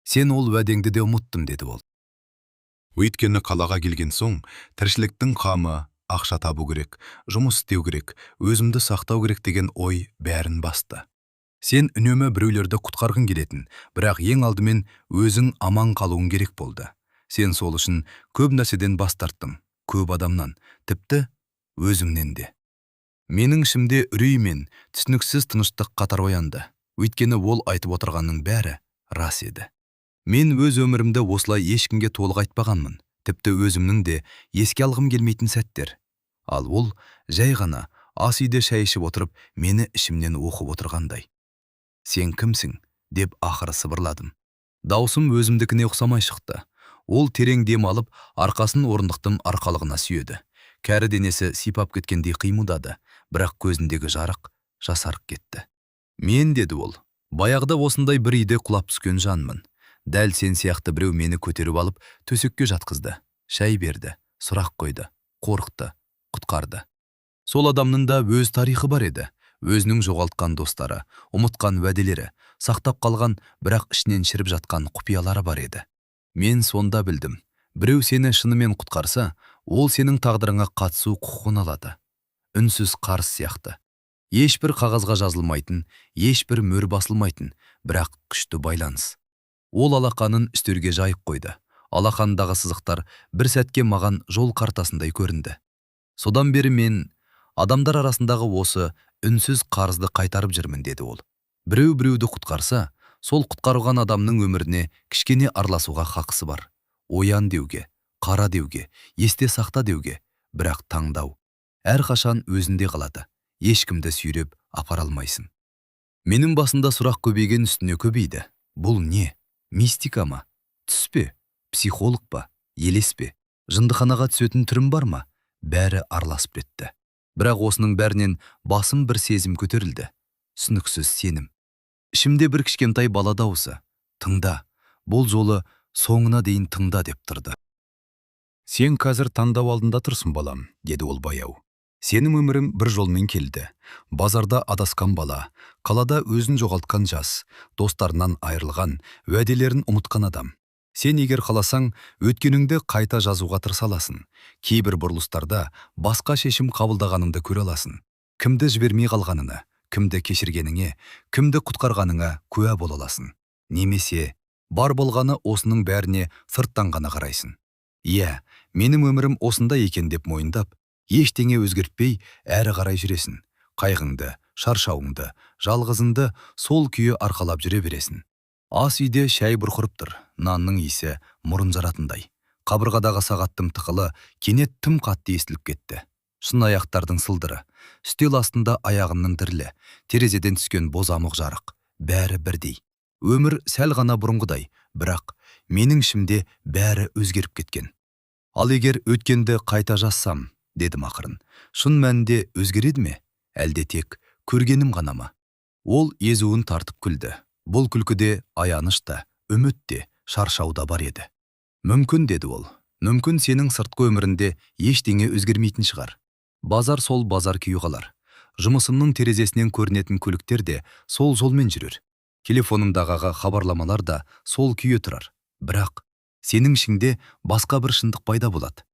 Speaker 2: Сен ол уәдеңді де ұмыттым, деді ол. Өйткені қалаға келген соң, тіршіліктің қамы, ақша табу керек, жұмыс істеу керек, өзімді сақтау керек деген ой бәрін басты. Сен үнемі біреулерді құтқарғың келетін, бірақ ең алдымен өзің аман қалуың керек болды. Сен сол үшін көп нәрседен бас тарттың, көп адамнан, тіпті өзімнен де. Менің ішімде үрей мен түсініксіз тыныштық қатар оянды. Өйткені ол айтып отырғанның бәрі рас еді. Мен өз өмірімді осылай ешкімге толық айтпағанмын, тіпті өзімнің де еске алғым келмейтін сәттер. Ал ол жай ғана ас үйде шай ішіп отырып, мені ішімнен оқып отырғандай. Сен кімсің? Деп ақыры сыбырладым. Даусым өзімдікіне ұқсамай шықты. Ол терең дем алып, арқасын орындықтың арқалығына сүйеді. Кәрі денесі сипап кеткендей қимылдады, бірақ көзіндегі жарық жасарып кетті. Мен, деді ол, баяғыда осындай бір үйде құлап түскен жанмын. Дәл сен сияқты біреу мені көтеріп алып, төсекке жатқызды, шай берді, сұрақ қойды, қорықты, құтқарды. Сол адамның да өз тарихы бар еді. Өзінің жоғалтқан достары, ұмытқан уәделері, сақтап қалған, бірақ ішінен шіріп жатқан құпиялары бар еді. Мен сонда білдім. Біреу сені шынымен құтқарса, ол сенің тағдырыңа қатысу құқығын алады. Үнсіз қарыз сияқты. Ешбір қағазға жазылмайтын, ешбір мөр басылмайтын, бірақ күшті байланыс. Ол алақанын үстелге жайып қойды. Алақандағы сызықтар бір сәтке маған жол картасындай көрінді. Содан бері мен адамдар арасындағы осы үнсіз қарызды қайтарып жүрмін, деді ол. Біреу біреуді құтқарса, сол құтқарылған адамның өміріне кішкене араласуға хақысы бар.
Speaker 1: оян деуге, қара деуге, есте сақта деуге, бірақ таңдау әрқашан өзінде қалады. Ешкімді сүйреп апара алмайсың. Менің басында сұрақ көбейген үстіне көбейді. Бұл не? Мистика ма? Түс пе? Психолог па? Елес пе? Жындыханаға түсетін түрім бар ма? Бәрі араласып кетті. Бірақ осының бәрінен басым бір сезім көтерілді. Түсініксіз сенім. Ішімде бір кішкентай бала дауысы. Тыңда, бұл жолы соңына дейін тыңда деп тұрды.
Speaker 2: Сен қазір таңдау алдында тұрсың, балам, деді ол баяу. Сенің өмірің бір жолмен келді. Базарда адасқан бала, қалада өзін жоғалтқан жас, достарынан айырылған, уәделерін ұмытқан адам. Сен егер қаласаң, өткеніңді қайта жазуға тырыса аласың. Кейбір бұрылыстарда басқа шешім қабылдағаныңды көре аласың. Кімді жібермей қалғаныңа, кімді кешіргеніңе, кімді құтқарғаныңа куә бола аласың. Немесе бар болғаны осының бәріне сырттан ғана қарайсың. Иә, менің өмірім осында екен деп мойындап, ештеңе өзгертпей әрі қарай жүресің. Қайғыңды, шаршауыңды, жалғызыңды сол күйі арқалап жүре бересің. Ас үйде шәй бұрқырып тұр, нанның иісі мұрын жаратындай. Қабырғадағы сағаттың тықылы кенет тым қатты естіліп кетті. Шын аяқтардың сылдыры, үстел астында аяғымның дірілі, терезеден түскен бозамық жарық, бәрі бірдей. Өмір сәл ғана бұрынғыдай, бірақ менің ішімде бәрі өзгеріп кеткен. Ал егер өткенді қайта жазсам, дедім ақырын, шын мәнінде өзгереді ме? Әлде тек көргенім ғана ма? Ол езуін тартып күлді. Бұл күлкіде аяныш та, үміт те, шаршау да бар еді. Мүмкін, деді ол. Мүмкін сенің сыртқы өмірінде ештеңе өзгермейтін шығар. Базар сол базар күйі қалар. Жұмысымның терезесінен көрінетін көліктер де сол жолмен жүрер. Телефонымдағыға хабарламалар да сол күйі тұрар. Бірақ сенің ішіңде басқа бір шындық пайда болады.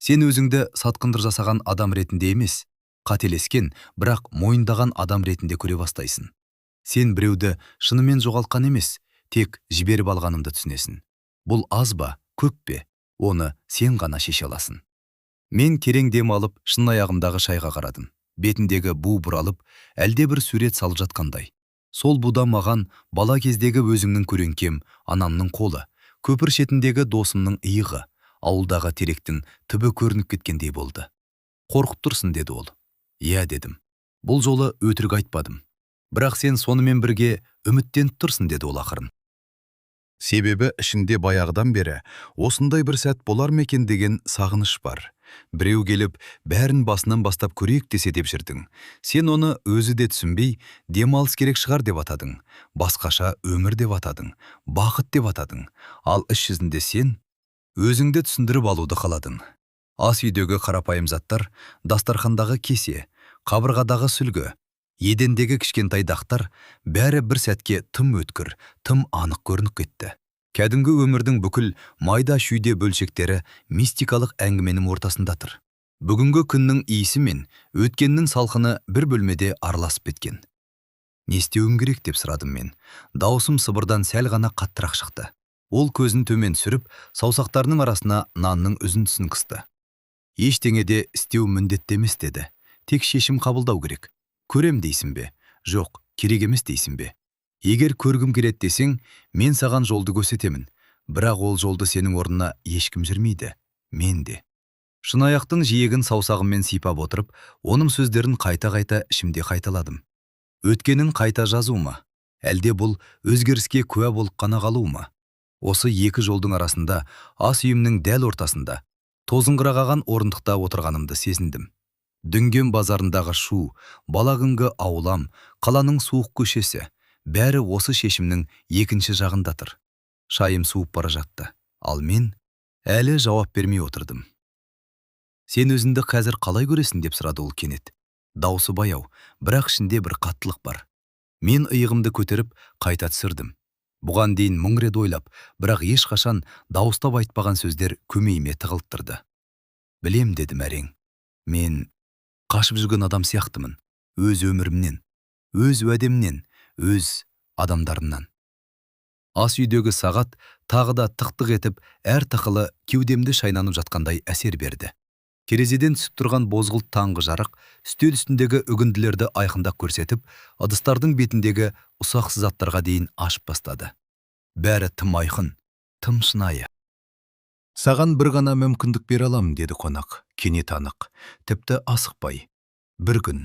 Speaker 2: Сен өзіңді сатқындыр жасаған адам ретінде емес, қателескен, бірақ мойындаған адам ретінде көре бастайсың. Сен біреуді шынымен жоғалтқан емес, тек жіберіп алғанымды түсінесің. Бұл аз ба, көп пе? Оны сен ғана шеше аласың. Мен терең дем алып, шын аяғымдағы шайға қарадым. Бетіндегі бу бұралып, әлде бір сурет салып жатқандай. Сол буда маған бала кездегі өзімнің көреңкем, анамның қолы, көпір шетіндегі досымның иығы, ауылдағы теректің түбі көрініп кеткендей болды. Қорқып тұрсың, деді ол. Иә, дедім. Бұл жолы өтірік айтпадым. Бірақ сен сонымен бірге үміттен тұрсың, деді ол ақырын. Себебі ішінде баяғыдан бері осындай бір сәт болар ма екен деген сағыныш бар. Біреу келіп, бәрін басынан бастап көрейік десе деп жүрдің. Сен оны өзі де түсінбей, демалыс керек шығар деп атадың. Басқаша өмір деп атадың, бақыт деп атадың. Ал іс жүзінде сен өзіңді түсіндіріп алуды қаладың. Ас үйдегі қарапайым заттар, дастархандағы кесе, қабырғадағы сүлгі, едендегі кішкентай дақтар бәрі бір сәтке тым өткір, тым анық көрініп кетті. Кәдімгі өмірдің бүкіл майда шүйде бөлшектері мистикалық әңгіменің ортасында тұр. Бүгінгі күннің иісі мен өткеннің салқыны бір бөлмеде араласып кеткен. Не істеуім керек деп сұрадым мен. Даусым сыбырдан сәл ғана қаттырақ шықты. Ол көзін төмен сүріп, саусақтарының арасына нанның үзіндісін қысты. Ештеңеде істеу міндетті емес, деді. Тек шешім қабылдау керек. Көрем дейсің бе? Жоқ, керек емес дейсің бе? Егер көргім келеді десең, мен саған жолды көрсетемін. Бірақ ол жолды сенің орнына ешкім жүрмейді. Мен де. Шынаяқтың жиегін саусағыммен сипап отырып, оның сөздерін қайта-қайта ішімде қайталадым. Өткенін қайта жазу ма? Әлде бұл өзгеріске куә болып қана қалу ма? Осы екі жолдың арасында, ас үйімнің дәл ортасында, тозыңғыраған орындықта отырғанымды сезіндім. Дүнген базарындағы шу, бала күнгі аулам, қаланың суық көшесі, бәрі осы шешімнің екінші жағында тұр. Шайым суып бара жатты, ал мен әлі жауап бермей отырдым. Сен өзіңді қазір қалай көресің деп сұрады ол кенет. Даусы баяу, бірақ ішінде бір қаттылық бар. Мен иығымды көтеріп қайта түсірдім. Бұған дейін мың рет ойлап, бірақ ешқашан дауыстап айтпаған сөздер көмейіме тығылып тұрды. Білем, дедім әрең. Мен қашып жүрген адам сияқтымын. Өз өмірімнен, өз уәдемнен, өз адамдарымнан. Ас үйдегі сағат тағы да тық-тық етіп, әр тықылы кеудемді шайнанып жатқандай әсер берді. Терезеден түсіп тұрған бозғылт таңғы жарық үстел үстіндегі үгінділерді айқындап көрсетіп, ыдыстардың бетіндегі ұсақ сызаттарға дейін ашып бастады. Бәрі тым айқын, тым шынайы.
Speaker 1: Саған бір ғана мүмкіндік бере алам, деді қонақ, кенет анық, тіпті асықпай. Бір күн,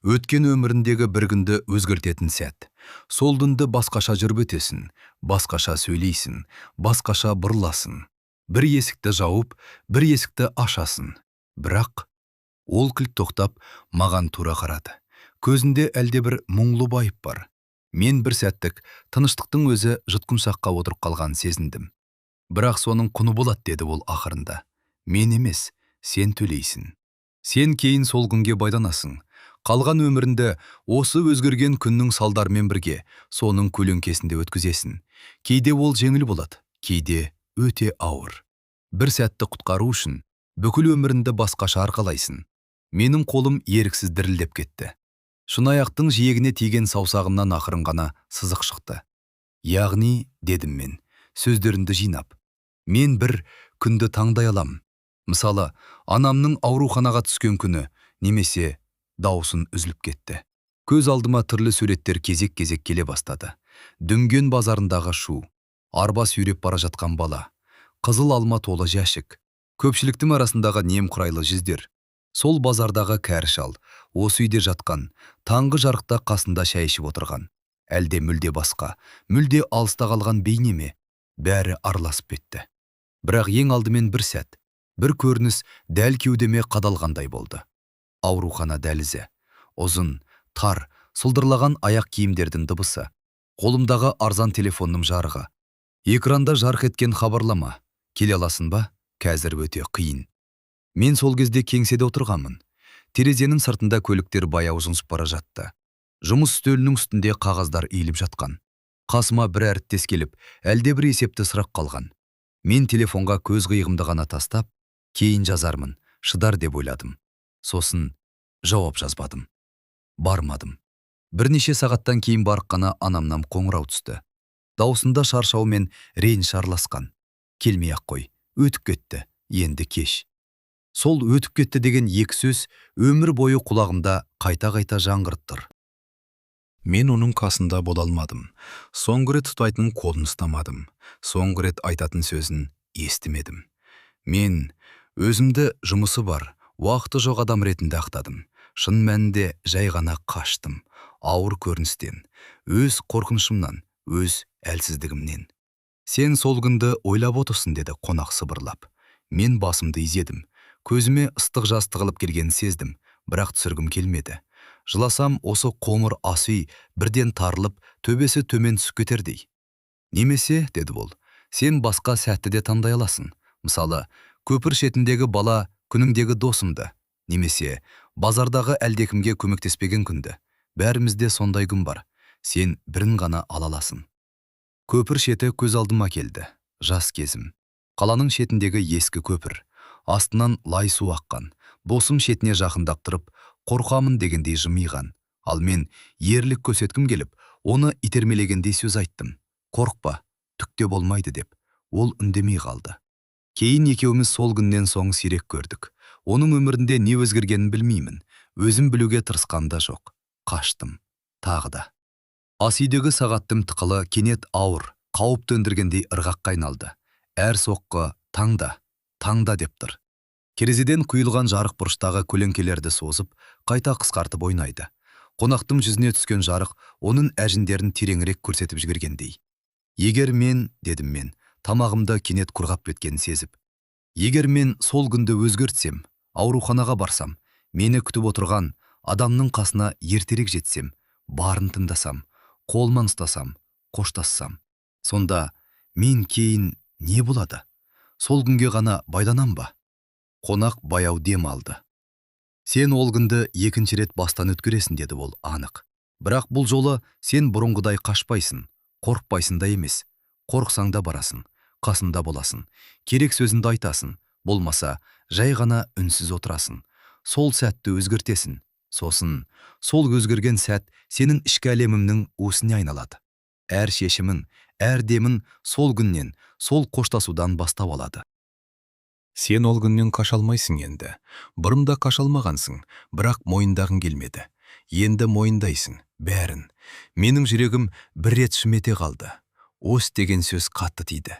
Speaker 1: өткен өміріндегі бір күнді өзгертетін сәт. Сол күнді басқаша жүріп өтесің, басқаша сөйлейсің, басқаша бұрыласың. Бір есікті жауып, бір есікті ашасың. Бірақ ол кілт тоқтап, маған тура қарады. Көзінде әлде бір мұңлы байып бар. Мен бір сәттік тыныштықтың өзі жұтқыншаққа отырып қалған сезіндім. Бірақ соның құны болады, деді ол ақырында. Мен емес, сен төлейсің. Сен кейін сол күнге байланасың. Қалған өмірінде осы өзгерген күннің салдарымен бірге соның көлеңкесінде өткізесің. Кейде ол жеңіл болады, кейде өте ауыр. Бір сәтті құтқару үшін бүкіл өміріңді басқаша арқалайсың. Менің қолым еріксіз дірілдеп кетті. Шынаяқтың жиегіне тиген саусағымнан ақырын ғана сызық шықты. Яғни, дедім мен, сөздерімді жинап, мен бір күнді таңдай алам. Мысалы, анамның ауруханаға түскен күні, немесе даусын үзіліп кетті. Көз алдыма түрлі суреттер кезек-кезек келе бастады. Дүнген базарындағы шу, арба сүйреп бара жатқан бала, қызыл алма толы жәшік, көпшіліктің арасындағы немқұрайлы жүздер. Сол базардағы кәрі шал, осы үйде жатқан, таңғы жарықта қасында шай ішіп отырған. Әлде мүлде басқа, мүлде алыста қалған бейнеме, бәрі араласып кетті. Бірақ ең алдымен бір сәт, бір көрініс дәл кеудеме қадалғандай болды. Аурухана дәлізі, ұзын, тар, сылдырлаған аяқ киімдердің дыбысы, қолымдағы арзан телефонның жарығы. Экранда жарқ еткен хабарлама. Келе аласың ба? Қазір өте қиын. Мен сол кезде кеңседе отырғанмын. Терезенің сыртында көліктер баяу жылжып бара жатты. Жұмыс үстелінің үстінде қағаздар иіліп жатқан. Қасыма бір әріптес келіп, әлде бір есепті сұрақ қалған. Мен телефонға көз қиығымды ғана тастап, кейін жазармын, шыдар деп ойладым. Сосын жауап жазбадым. Бармадым. Бірнеше сағаттан кейін барып қана анамнан қоңырау түсті. Даусында шаршау мен реніш араласқан. Келмей-ақ қой, өтіп кетті, енді кеш. Сол өтіп кетті деген екі сөз өмір бойы құлағымда қайта-қайта жаңғырып тұр. Мен оның қасында бола алмадым. Соңғы рет ұстайтын қолын ұстамадым. Соңғы рет айтатын сөзін естімедім. Мен өзімді жұмысы бар, уақыты жоқ адам ретінде ақтадым. Шын мәнінде жай ғана қаштым. Ауыр көріністен, өз қорқынышымнан, өз әлсіздігімнен. Сен сол күнді ойлап отырсың, деді қонақ сыбырлап. Мен басымды изедім. Көзіме ыстық жас тығылып келгенін сездім, бірақ түсіргім келмеді. Жыласам, осы қоңыр ас үй бірден тарылып, төбесі төмен түсіп кетердей. Немесе, деді ол, сен басқа сәтті де таңдай аласың. Мысалы, көпір шетіндегі бала күніңдегі досымды, немесе базардағы әлдекімге көмектеспеген күнді. Бәрімізде сондай күн бар. Сен бірін ғана ала аласың. Көпір шеті көз алдыма келді. Жас кезім. Қаланың шетіндегі ескі көпір. Астынан лай су аққан. Досым шетіне жақындап тұрып, қорқамын дегендей жымиған. Ал мен ерлік көрсеткім келіп, оны итермелегендей сөз айттым. Қорқпа, түкте болмайды деп. Ол үндемей қалды. Кейін екеуміз сол күннен соң сирек көрдік. Оның өмірінде не өзгергенін білмеймін. Өзім білуге тырысқам да жоқ. Қаштым. Тағы да. Ас үйдегі сағаттым тықылы кенет ауыр, қауіп төндіргендей ырғаққа айналды. Әр соққы таңда деп тұр. Терезеден құйылған жарық бұрыштағы көлеңкелерді созып, қайта қысқартып ойнайды. Қонақтың жүзіне түскен жарық оның әжіндерін тереңірек көрсетіп жібергендей. Егер мен, дедім мен, тамағымда кенет құрғап кеткенін сезіп. Егер мен сол күнді өзгертсем, ауруханаға барсам, мені күтіп отырған адамның қасына ертерек жетсем, барын тыңдасам, қолман ұстасам, қоштассам, сонда мен кейін не болады? Сол күнге ғана байланам ба? Қонақ баяу дем алды. Сен ол күнді екінші рет бастан өткересің, деді ол анық. Бірақ бұл жолы сен бұрынғыдай қашпайсың, қорықпайсың да емес. Қорықсаң да барасың, қасында боласың, керек сөзіңді айтасың, болмаса жай ғана үнсіз отырасың. Сол сәтті өзгертесің. Сосын, сол өзгерген сәт сенің ішкі әлеміңнің өсіне айналады. Әр шешімін, әр демін сол күннен, сол қоштасудан бастап алады. Сен ол күннен қаша алмайсың енді. Бұрында қаша алмағансың, бірақ мойындағың келмеді. Енді мойындайсың, бәрін. Менің жүрегім бір рет шымете қалды. Ос деген сөз қатты тиді.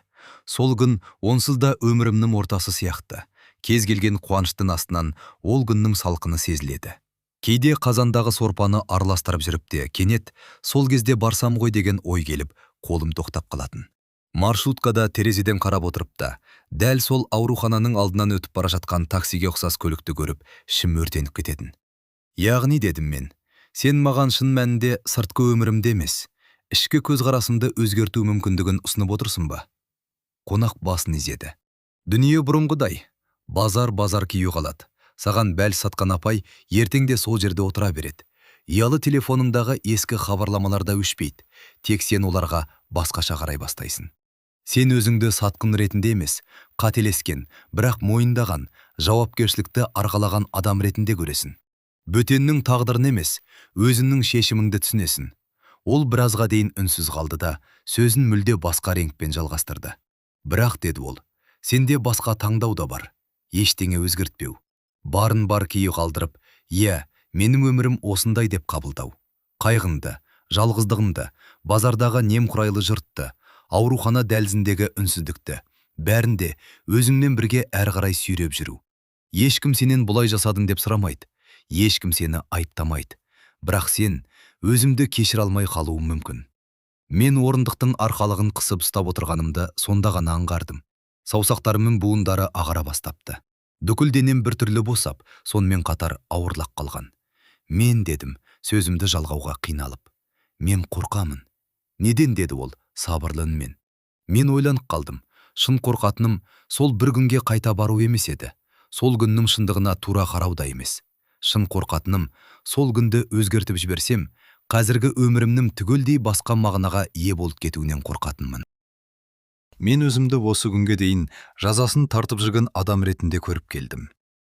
Speaker 2: Сол күн онсыз да өмірімнің ортасы сияқты. Кез келген қуаныштың астынан ол күннің салқыны сезіледі. Кейде қазандағы сорпаны араластырып жүріп те, кенет сол кезде барсам ғой деген ой келіп, қолым тоқтап қалатын. Маршруткада терезеден қарап отырып та, дәл сол аурухананың алдынан өтіп бара жатқан таксиге ұқсас көлікті көріп, ішім өртеніп кететін. Яғни дедім мен, сен маған шын мәнінде сыртқы өмірімде емес, ішкі көзқарасымды өзгерту мүмкіндігін ұсынып отырсың ба? Қонақ басын изеді. Дүние бұрынғыдай, базар күйі қалады. Саған бәл сатқан апай ертеңде сол жерде отыра береді. Ұялы телефоныңдағы ескі хабарламаларда өшпейді. Тек сен оларға басқаша қарай бастайсың. Сен өзіңді сатқын ретінде емес, қателескен, бірақ мойындаған, жауапкершілікті арқалаған адам ретінде көресің. Бөтеннің тағдырын емес, өзіңнің шешіміңді түсінесің. Ол біразға дейін үнсіз қалды да, сөзін мүлде басқа реңкпен жалғастырды. Бірақ деді ол, сенде басқа таңдау да бар. Ештеңе өзгертпеу. Барын бар күйі қалдырып, менің өмірім осындай деп қабылдау. Қайғыңды, жалғыздығыңды, базардағы немқұрайлы жұртты, аурухана дәлізіндегі үнсіздікті, бәрінде өзіңмен бірге әрі қарай сүйреп жүру. Ешкім сенен бұлай жасадың деп сұрамайды. Ешкім сені айыптамайды. Бірақ сен өзімді кешіре алмай қалуым мүмкін. Мен орындықтың арқалығын қысып ұстап отырғанымда сонда ғана аңғардым. Саусақтарымның буындары ағара бастапты. Бүкіл денем біртүрлі босап, сонымен қатар ауырлақ қалған. Мен дедім, сөзімді жалғауға қиналып. Мен қорқамын. Неден, деді ол, сабырлы үнмен. Мен ойланып қалдым. Шын қорқатыным сол бір күнге қайта бару емес еді. Сол күннің шындығына тура қарау да емес. Шын қорқатыным сол күнді өзгертіп жіберсем, қазіргі өмірімнің түгелдей басқа мағынаға ие болып кетуінен қорқатынмын. Мен өзімді осы күнге дейін жазасын тартып жүрген адам ретінде көріп келдім.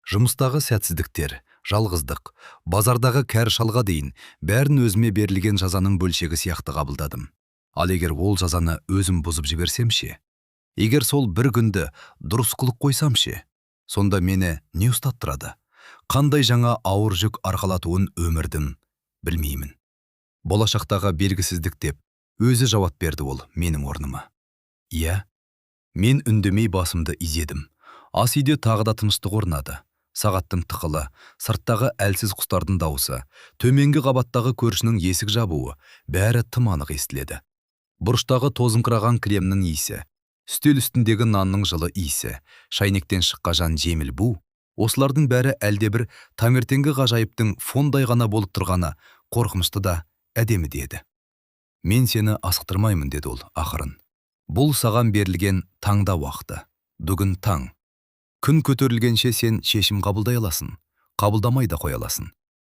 Speaker 2: Жұмыстағы сәтсіздіктер, жалғыздық, базардағы кәрі шалға дейін бәрін өзіме берілген жазаның бөлшегі сияқты қабылдадым. Ал егер ол жазаны өзім бұзып жіберсем ше? Егер сол бір күнді дұрыс қылып қойсам ше? Сонда мені не ұстап тұрады? Қандай жаңа ауыр жүк арқалатуын өмірдің білмеймін. Болашақтағы белгісіздік деп өзі жауап берді ол менің орныма. Мен үндемей басымды изедім. Ас үйде тағы да тыныштық орнады. Сағаттың тықылы, сырттағы әлсіз құстардың дауысы, төменгі қабаттағы көршінің есік жабуы, бәрі тым анық естіледі. Бұрыштағы тозыңқыраған кремнің иісі, үстел үстіндегі нанның жылы иісі, шайнектен шыққан жеміл бу, осылардың бәрі әлдебір таңертеңгі ғажайыптың фондай ғана болып тұрғаны қорқынышты да әдемі деді. Мен сені асықтырмаймын, деді ол ақырын. Бұл саған берілген таңда уақыты. Бүгін таң. Күн көтерілгенше сен шешім қабылдай аласың. Қабылдамай да қоя аласың.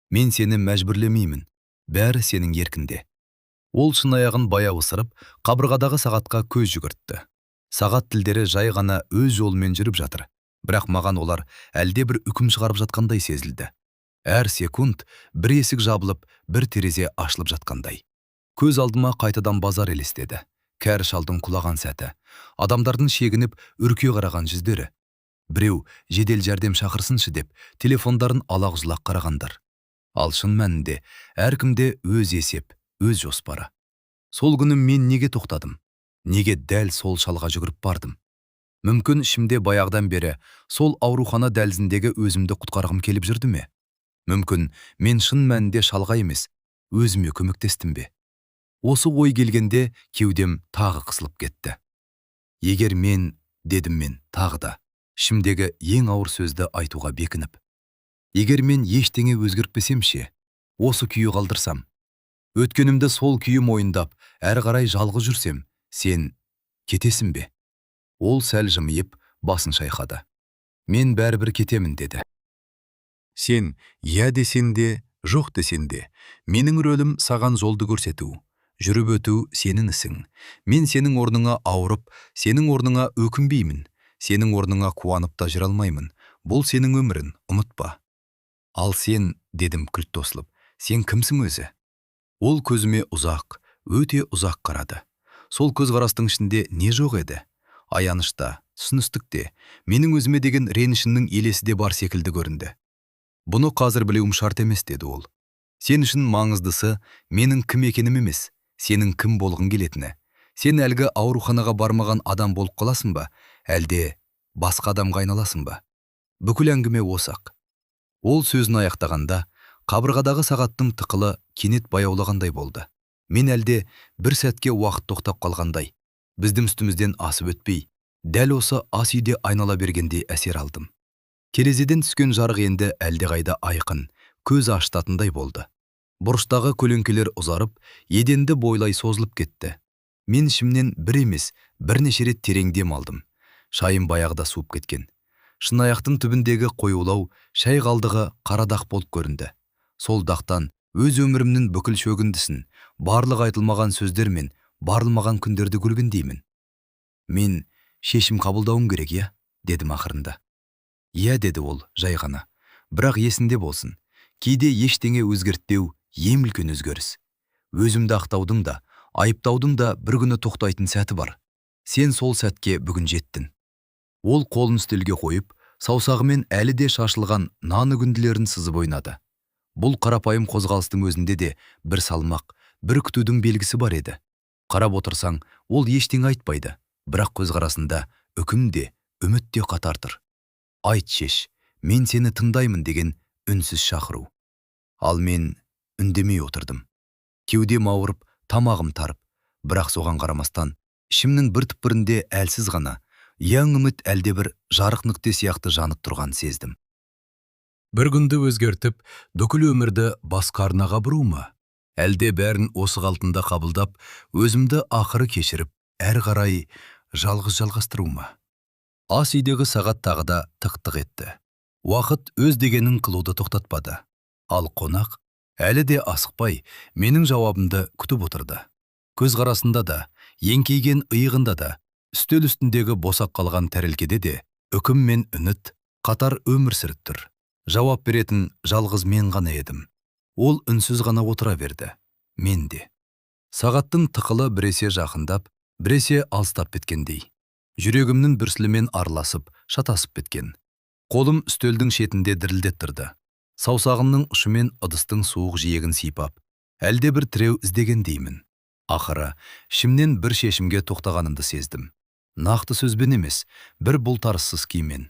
Speaker 2: Мен сені мәжбүрлемеймін. Бәрі сенің еркінде. Ол шын аяғын баяу ысырып, қабырғадағы сағатқа көз жүгіртті. Сағат тілдері жай ғана өз жолымен жүріп жатыр. Бірақ маған олар әлде бір үкім шығарып жатқандай сезілді. Әр секунд бір есік жабылып, бір терезе ашылып жатқандай. Көз алдыма қайтадан базар елестеді. Кәрі шалдың құлаған сәті, адамдардың шегініп үрке қараған жүздері. Біреу жедел жәрдем шақырсыншы деп телефондарын алақ-жұлақ қарағандар. Ал шын мәнінде әркімде өз есеп, өз жоспары. Сол күні мен неге тоқтадым? Неге дәл сол шалға жүгіріп бардым? Мүмкін ішімде баяғыдан бері сол аурухана дәлізіндегі өзімді құтқарғым келіп жүрді ме? Мүмкін мен шын мәнінде шалға емес, өзіме көмектестім бе? Осы ой келгенде кеудем тағы қысылып кетті. Егер мен, дедім мен тағы да, ішімдегі ең ауыр сөзді айтуға бекініп. Егер мен ештеңе өзгертпесем ше, осы күйі қалдырсам, өткенімді сол күйі мойындап, әрі қарай жалғыз жүрсем, сен кетесің бе? Ол сәл жымиып, басын шайқады. Мен бәрібір кетемін, деді. Сен десең де, жоқ десең де, менің рөлім саған жолды көрсету. Жүріп өту сенің ісің. Мен сенің орныңа ауырып, сенің орныңа өкінбеймін. Сенің орныңа қуанып та жүре алмаймын. Бұл сенің өмірін, ұмытпа. Ал сен, дедім кілт тосылып, сен кімсің өзі? Ол көзіме ұзақ, өте ұзақ қарады. Сол көзқарастың ішінде не жоқ еді? Аянышта, түсіністікте, менің өзіме деген ренішінің елесі де бар секілді көрінді. Бұны қазір білуім шарт емес, деді ол. Сен үшін маңыздысы менің кім екенім емес, сенің кім болғың келетіні.
Speaker 1: Сен әлгі ауруханаға бармаған адам болып қаласың ба, әлде басқа адамға айналасың ба? Бүкіл әңгіме осақ. Ол сөзін аяқтағанда, қабырғадағы сағаттың тықылы кенет баяулағандай болды. Мен әлде бір сәтке уақыт тоқтап қалғандай, біздің үстімізден асып өтпей, дәл осы ас үйде айнала бергенде әсер алдым. Терезеден түскен жарық енді әлдеқайда айқын, көз аштатындай болды. Бұрыштағы көлеңкелер ұзарып, еденді бойлай созылып кетті. Мен ішімнен бір емес, бірнеше рет терең дем алдым. Шайым баяғыда суып кеткен. Шынаяқтың түбіндегі қоюлау, шай қалдығы қара дақ болып көрінді. Сол дақтан өз өмірімнің бүкіл шөгіндісін, барлық айтылмаған сөздер мен барылмаған күндерді көргендеймін. Мен шешім қабылдауым керек, я? Дедім ақырында. Я, деді ол жай ғана. Бірақ есінде болсын. Кейде ештеңе өзгертпеу ең үлкен өзгеріс. Өзімді ақтаудың да, айыптаудың да бір күні тоқтайтын сәті бар. Сен сол сәтке бүгін жеттің. Ол қолын үстелге қойып, саусағымен әлі де шашылған нан үгінділерін сызып ойнады. Бұл қарапайым қозғалыстың өзінде де бір салмақ, бір күтудің белгісі бар еді. Қарап отырсаң, ол ештеңе айтпайды, бірақ көзқарасында үкім де, үміт те қатар тұр. Айт шеш, мен сені тыңдаймын деген үнсіз шақыру. Ал мен үндемей отырдым. Кеудем ауырып, тамағым тарып, бірақ соған қарамастан, ішімнің бір түкпірінде әлсіз ғана, яң үміт әлде бір жарық нүкте сияқты жанып тұрған сездім. Бір күнді өзгертіп, бүкіл өмірді басқа арнаға бұру ма? Әлде бәрін осы қалпында қабылдап, өзімді ақыры кешіріп, әр қарай жалғыз жалғастыру ма? Ас үйдегі сағат тағы да тық-тық етті. Уақыт өз дегенін қылуды тоқтатпады. Ал қонақ әлі де асықпай менің жауабымды күтіп отырды. Көз қарасында да, еңкейген иығында да, үстел үстіндегі босап қалған тәрелкеде де үкім мен үміт қатар өмір сүріп тұр. Жауап беретін жалғыз мен ғана едім. Ол үнсіз ғана отыра берді. Мен де. Сағаттың тықылы біресе жақындап, біресе алыстап кеткендей. Жүрегімнің бүрсілімен араласып, шатасып кеткен. Қолым үстелдің шетінде дірілдеп тұрды. Саусағымның ұшымен ыдыстың суық жиегін сипап, әлде бір тіреу іздегендеймін. Ақыры, ішімнен бір шешімге тоқтағанымды сездім. Нақты сөзбен емес, бір бұлтарыссыз күймен.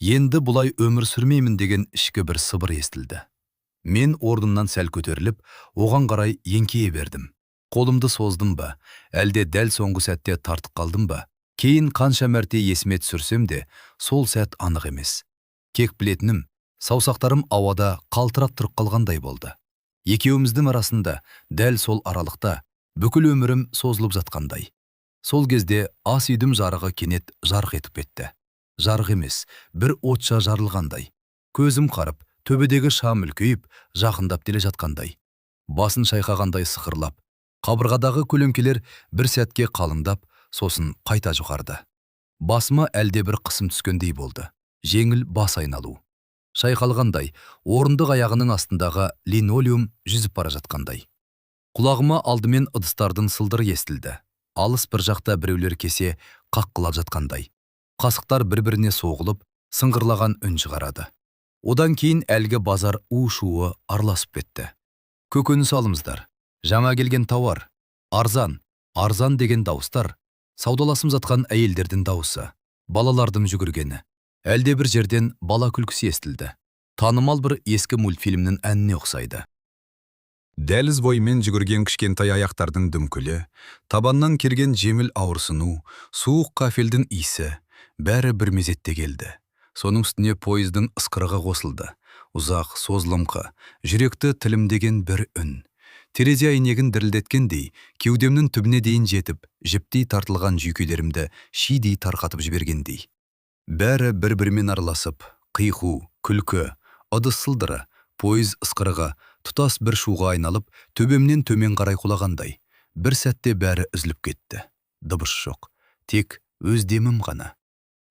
Speaker 1: Енді бұлай өмір сүрмеймін деген ішкі бір сыбыр естілді. Мен орнымнан сәл көтеріліп, оған қарай еңкейе бердім. Қолымды создым ба, әлде дәл соңғы сәтте тартып қалдым ба? Кейін қанша мәрте есіме түсірсем де, сол сәт анық емес. Кек білетінім, саусақтарым ауада қалтырап тұрып қалғандай болды. Екеуіміздің арасында, дәл сол аралықта, бүкіл өмірім созылып жатқандай. Сол кезде ас үйдің жарығы кенет жарқ етіп кетті. Жарық емес, бір отша жарылғандай. Көзім қарып, төбедегі шам үлкейіп, жақындап келе жатқандай. Басын шайқағандай сықырлап, қабырғадағы көлеңкелер бір сәтке қалыңдап, сосын қайта жұқарды. Басыма әлде бір қысым түскендей болды. Жеңіл бас айналу. Шайқалғандай, орындық аяғының астындағы линолеум жүзіп бара жатқандай. Құлағыма алдымен ыдыстардың сылдыры естілді. Алыс бір жақта біреулер кесе қаққылап жатқандай. Қасықтар бір-біріне соғылып, сыңғырлаған үн шығарады. Одан кейін әлгі базар у-шуы араласып кетті. Көкөніс алыңыздар. Жаңа келген тауар. Арзан, арзан деген дауыстар. Саудаласым жатқан әйелдердің дауысы. Балалардың жүгіргені. Әлде бір жерден бала күлкісі естілді. Танымал бір ескі мультфильмнің әніне ұқсайды.
Speaker 2: Дәліз бойымен жүгірген кішкентай аяқтардың дүмкілі, табаннан келген жеңіл ауырсыну, суық кафелдің иісі, бәрі бір мезетте келді. Соның үстіне пойыздың ысқырығы қосылды. Ұзақ, созылымқы, жүректі тілімдеген бір үн. Терезе әйнегін дірілдеткендей, кеудемнің түбіне дейін жетіп, жіптей тартылған жүйкелерімді шидей тарқатып жібергендей. Бәрі бір-бірімен араласып, қиқу, күлкі, ыдыс сылдыры, пойыз ысқырығы, тұтас бір шуға айналып, төбемнен төмен қарай құлағандай. Бір сәтте бәрі үзіліп кетті. Дыбыс жоқ, тек өз демім ғана.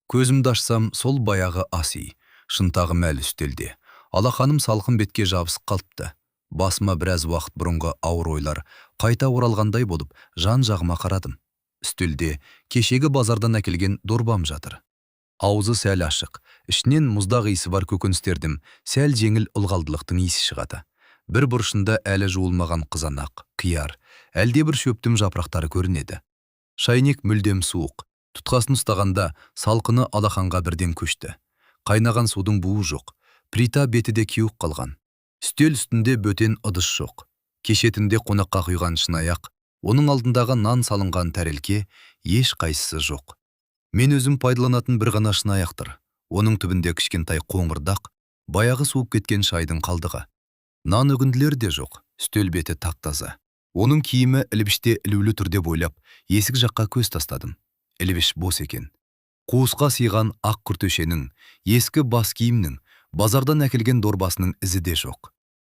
Speaker 2: Көзімді ашсам, сол баяғы ас үй, шынтағым әлі үстелде. Алақаным салқын бетке жабысып қалыпты. Басыма біраз уақыт бұрынғы ауыр ойлар қайта оралғандай болып, жан-жағыма қарадым. Үстелде кешегі базардан әкелген дорбам жатыр. Аузы сәл ашық, ішінен мұздақ иісі бар көкөністердің сәл жеңіл ылғалдылықтың иісі шығады. Бір бұрышында әлі жуылмаған қызанақ, қияр, әлде бір шөптің жапырақтары көрінеді.
Speaker 1: Шайнек мүлдем суық. Тұтқасын ұстағанда салқыны алақанға бірден көшті. Қайнаған судың буы жоқ. Плита бетіде кеуіп қалған. Үстел үстінде бөтен ыдыс жоқ. Кешетінде қонаққа құйған шынаяқ, оның алдындағы нан салынған тәрелке еш қайсысы жоқ. Мен өзім пайдаланатын бір ғана шынаяқтыр. Оның түбінде кішкентай қоңырдақ, баяғы суып кеткен шайдың қалдығы. Нан үгінділер де жоқ. Үстел беті тап-таза. Оның киімі ілбіште ілулі түрде бойлап, есік жаққа көз тастадым. Ілбіш бос екен. Қуысқа сыйған ақ күртешенің, ескі бас киімнің, базардан әкелген дорбасының ізі де жоқ.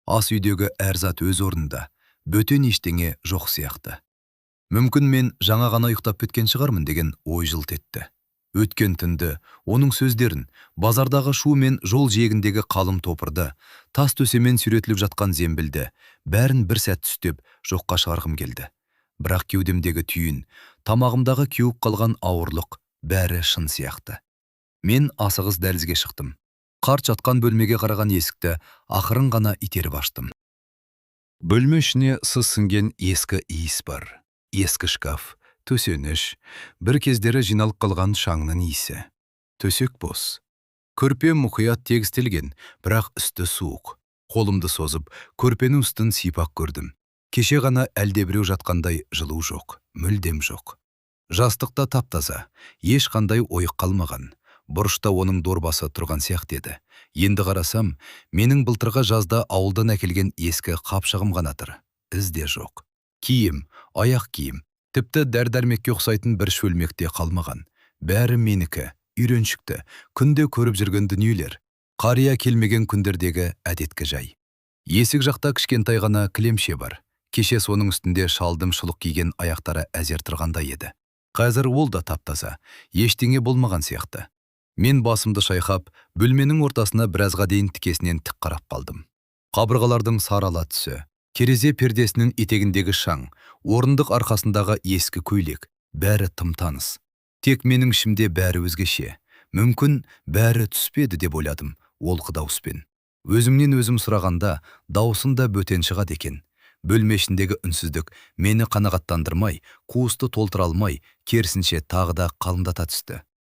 Speaker 1: Ас үйдегі әр зат өз орнында, бөтен ештеңе жоқ сияқты. Мүмкін мен жаңа ғана ұйықтап кеткен шығармын деген ой жылт етті. Өткен түнді, оның сөздерін, базардағы шу мен жол жиегіндегі қалың топырды, тас төсемен сүйретіліп жатқан зембілді, бәрін бір сәт түстеп жоққа шығарғым келді. Бірақ кеудемдегі түйін, тамағымдағы кеуіп қалған ауырлық, бәрі шын сияқты. Мен асығыс дәлізге шықтым. Қарт жатқан бөлмеге қараған есікті ақырын ғана итеріп аштым. Бөлме ішіне сыз сіңген ескі иіс бар. Ескі шкаф, төсеніш, бір кездері жиналып қалған шаңның иісі. Төсек бос. Көрпе мұқият тегістелген, бірақ үсті суық. Қолымды созып, көрпенің үстін сипақ көрдім. Кеше ғана әлдебіреу жатқандай жылу жоқ, мүлдем жоқ. Жастықта тап-таза, ешқандай ойық қалмаған. Бұрышта оның дорбасы тұрған сияқты еді. Енді қарасам, менің былтырғы жазда ауылдан әкелген ескі қапшығым ғанатыр. Ізде жоқ. Киім, аяқ киім, тіпті дәрдәрмекке ұқсайтын бір шөлмекте қалмаған. Бәрі менікі, үйреншікті, күнде көріп жүрген дүниелер. Қария келмеген күндердегі әдеткі жай. Есік жақта кішкентай ғана кілемше бар. Кеше соның үстінде шалдым шұлық киген аяқтары әзер тұрғандай еді. Қазір ол да тап-таза, ештеңе болмаған сияқты. Мен басымды шайқап, бөлменің ортасына біразға дейін тікесінен тік қарап қалдым. Қабырғалардың сарала түсі, терезе пердесінің етегіндегі шаң, орындық арқасындағы ескі көйлек, бәрі тым таныс. Тек менің ішімде бәрі өзгеше. Мүмкін бәрі түспеді деп ойладым, олқы дауыспен. Өзімнен өзім сұрағанда, даусын да бөтен шығады екен. Бөлме ішіндегі үнсіздік мені қанағаттандырмай, қуысты толтыра алмай, керісінше тағы да қалыңдата түсті.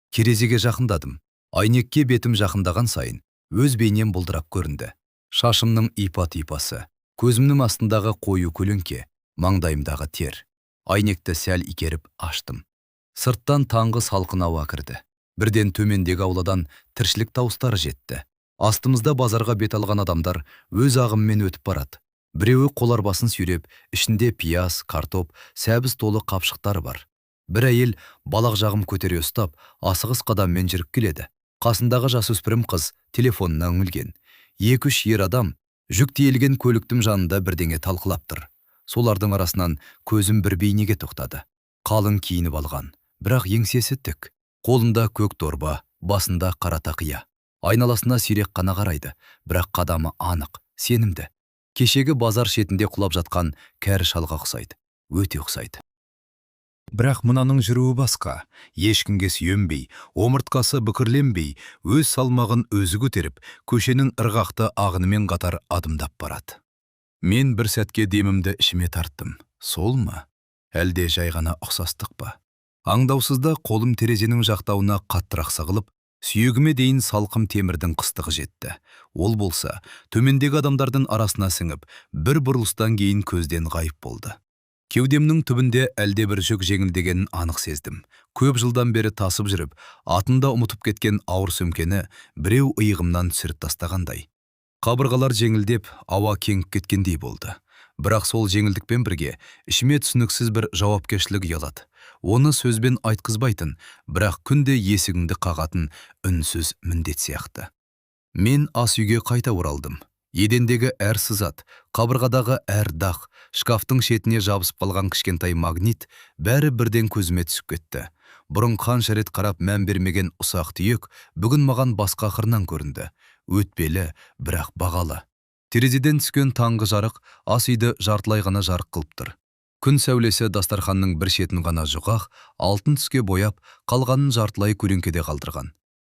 Speaker 1: Терезеге жақындадым. Айнекке бетім жақындаған сайын, өз бейнем бұлдырап көрінді. Шашымның ипа-типасы, көзімнің астындағы қою көлеңке, маңдайымдағы тер. Айнекті сәл икеріп аштым. Сырттан таңғы салқын ауа кірді. Бірден төмендегі ауладан тіршілік дауыстары жетті. Астымызда базарға бет алған адамдар өз ағыммен өтіп барады. Біреуі қоларбасын сүйреп, ішінде пияз, картоп, сәбіз толы қапшықтары бар. Бір әйел балақ жағым көтере ұстап, асығыс қадаммен жүріп келеді. Қасындағы жасөспірім қыз телефонына үңілген. 2-3 ер адам жүк тиелген көліктің жанында бірдеңе талқылап тұр. Солардың арасынан көзім бір бейнеге тоқтады. Қалың киініп алған, бірақ еңсесі тік. Қолында көк дорба, басында қара тақия. Айналасына сирек қана қарайды, бірақ қадамы анық, сенімді. Кешегі базар шетінде құлап жатқан кәрі шалға ұқсайды, өте ұқсайды. Бірақ мынаның жүруі басқа, ешкімге сүйенбей, омыртқасы бүкірленбей, өз салмағын өзі көтеріп, көшенің ырғақты ағынымен қатар адымдап барады. Мен бір сәтке демімді ішіме тарттым. Сол ма? Әлде жай ғана ұқсастық па? Аңдаусызда қолым терезенің жақтауына қаттырақ сығылып, сүйегіме дейін салқым темірдің қыстығы жетті. Ол болса, төмендегі адамдардың арасына сіңіп, бір бұрылыстан кейін көзден ғайып болды. Кеудемнің түбінде әлде бір жүк жеңілдегенін анық сездім. Көп жылдан бері тасып жүріп, атында ұмытып кеткен ауыр сөмкені біреу иығымнан түсіріп тастағандай. Қабырғалар жеңілдеп, ауа кеңіп кеткендей болды. Бірақ сол жеңілдікпен бірге ішіме түсініксіз бір жауапкершілік ұялады. Оны сөзбен айтқызбайтын, бірақ күнде есігіңді қағатын үнсіз міндет сияқты. Мен ас үйге қайта оралдым. Едендегі әр сызат, қабырғадағы әр дақ, шкафтың шетіне жабысып қалған кішкентай магнит бәрі бірден көзіме түсіп кетті. Бұрын қанша рет қарап мән бермеген ұсақ түйек бүгін маған басқа қырынан көрінді. Өтпелі, бірақ бағалы. Терезеден түскен таңғы жарық ас үйді жартылай ғана жарық қылып тұр. Күн сәулесі дастарханның бір шетін ғана жұқақ, алтын түске бояп, қалғанын жартылай көлеңкеде қалдырған.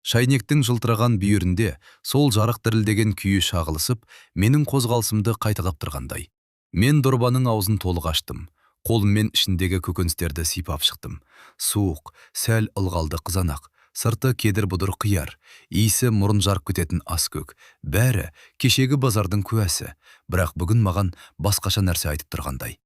Speaker 1: Шайнектің жылтыраған бүйірінде сол жарық дірілдеген күйі шағылысып, менің қозғалысымды қайталап тұрғандай. Мен дорбаның аузын толық аштым. Қолыммен ішіндегі көкөністерді сипап шықтым. Суық, сәл ылғалды қызанақ, сырты кедір-бұдыр қияр, иісі мұрын жарып кететін ас көк. Бәрі кешегі базардың куәсі, бірақ бүгін маған басқаша нәрсе айтып тұрғандай.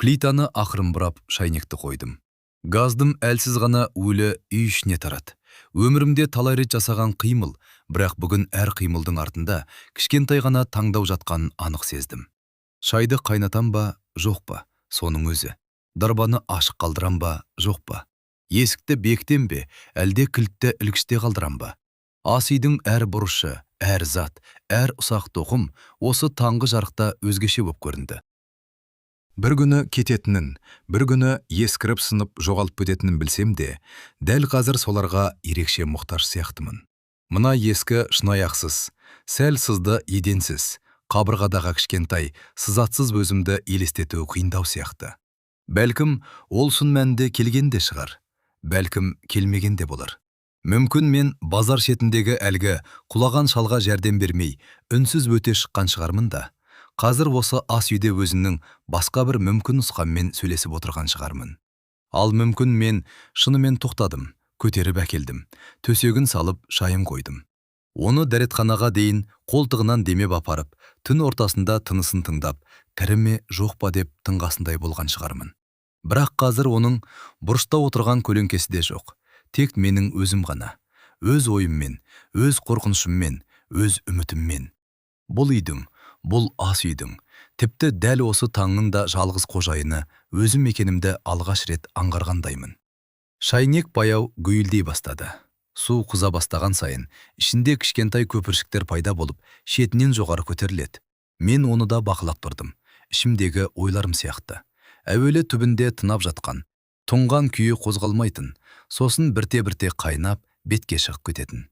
Speaker 1: Плитаны ақырын бұрап шайнекті қойдым. Газдым әлсіз ғана өлі үй ішіне тарады. Өмірімде талай рет жасаған қимыл, бірақ бүгін әр қимылдың артында кішкентай ғана таңдау жатқанын анық сездім. Шайды қайнатам ба, жоқ па, соның өзі. Дарбаны ашық қалдырам ба, жоқ па. Есікті бектем бе, әлде кілтті ілгіште қалдырам ба. Ас үйдің әр бұрышы, әр зат, әр ұсақ тоқым осы таңғы жарықта өзгеше боп көрінді.
Speaker 2: Бір күні кететінін, бір күні ескіріп сынып жоғалып кететінін білсем де, дәл қазір соларға ерекше мұқтаж сияқтымын. Мына ескі шынаяқсыз, сәл сызды еденсіз, қабырғадағы кішкентай, сызатсыз өзімді елестету қиындау сияқты. Бәлкім, ол шын мәнінде келген де шығар, бәлкім келмеген де болар. Мүмкін мен базар шетіндегі әлгі құлаған шалға жәрдем бермей, үнсіз өте шыққан шығармын да. Қазір осы ас үйде өзінің басқа бір мүмкін нұсқаммен сөйлесіп отырған шығармын. Ал мүмкін мен шынымен тоқтадым, көтеріп әкелдім, төсегін салып шайын қойдым. Оны дәретханаға дейін қолтығынан демеп апарып, түн ортасында тынысын тыңдап, тірі ме жоқ па деп тыңғасындай болған шығармын. Бірақ қазір оның бұрышта отырған көлеңкесі де жоқ, тек менің өзім ғана, өз ойыммен, өз қорқынышыммен, өз үмітіммен. Бұл үйдің, бұл ас үйдің, тіпті дәл осы таңның да жалғыз қожайыны өзім екенімді алғаш рет аңғарғандаймын. Шайнек баяу гүйлдей бастады. Су қыза бастаған сайын, ішінде кішкентай көпіршіктер пайда болып, шетінен жоғары көтеріледі. Мен оны да бақылап тұрдым. Ішімдегі ойларым сияқты. Әуелі түбінде тынап жатқан, тұнған күйі қозғалмайтын, сосын бірте-бірте қайнап, бетке шығып кететін.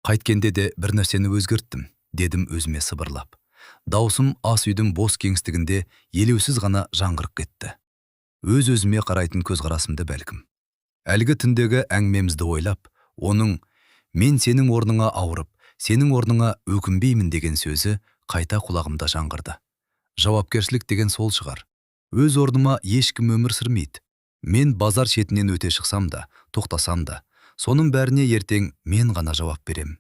Speaker 2: Қайткенде де бір нәрсені өзгерттім, дедім өзіме сыбырлап. Даусым ас үйдің бос кеңістігінде елеусіз ғана жаңғырып кетті. Өз-өзіме қарайтын көзқарасымды бәлкім. Әлгі түндегі әңгімемізді ойлап, оның «мен сенің орныңа ауырып, сенің орныңа өкінбеймін» деген сөзі қайта құлағымда жаңғырды. Жауапкершілік деген сол шығар. Өз орныма ешкім өмір сүрмейді. Мен базар шетінен өте шықсам да, тоқтасам да, соның бәріне ертең мен ғана жауап берем.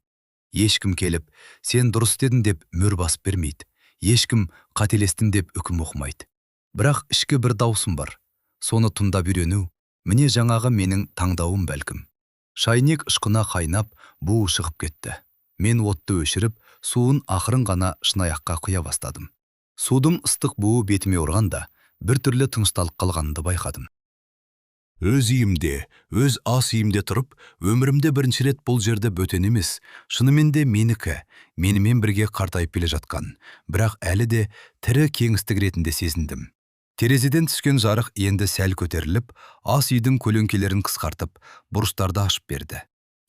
Speaker 2: Ешкім келіп, сен дұрыс дедің деп мөр басып бермейді. Ешкім қателестің деп үкім оқымайды. Бірақ ішкі бір даусым бар. Соны тыңдап үйрену, міне жаңағы менің таңдауым бәлкім. Шайнек ышқына қайнап, буы шығып кетті. Мен отты өшіріп, суын ақырын ғана шынаяққа құя бастадым. Судың ыстық буы бетіме ұрғанда, бір түрлі тынышталып қалғанымды байқадым. Өз үйімде, өз ас үйімде тұрып, өмірімде бірінші рет бұл жерде бөтен емес, шынымен де менікі, менімен бірге қартайып келе жатқан, бірақ әлі де тірі кеңістік ретінде сезіндім. Терезеден түскен жарық енді сәл көтеріліп, ас үйдің көлеңкелерін қысқартып, бұрыштарды ашып берді.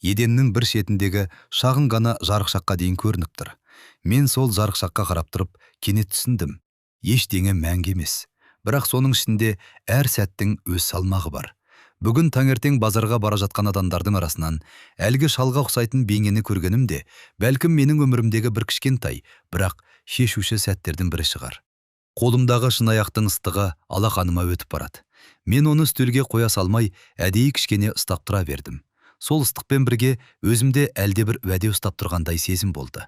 Speaker 2: Еденнің бір шетіндегі шағын ғана жарықшаққа дейін көрініп тұр. Мен сол жарықшаққа қарап тұрып, кенет түсіндім. Ештеңе мәңгі емес, бірақ соның ішінде әр сәттің өз салмағы бар. Бүгін таңертең базарға бара жатқан адамдардың арасынан әлгі шалға ұқсайтын бейнені көргенімде, бәлкім менің өмірімдегі бір кішкентай, бірақ шешуші сәттердің бірі шығар. Қолымдағы шынаяқтың ыстығы алақаныма өтіп барады. Мен оны үстелге қоя салмай, әдейі кішкене ұстап тұра бердім. Сол ыстықпен бірге өзімде әлде бір уәде ұстап тұрғандай сезім болды.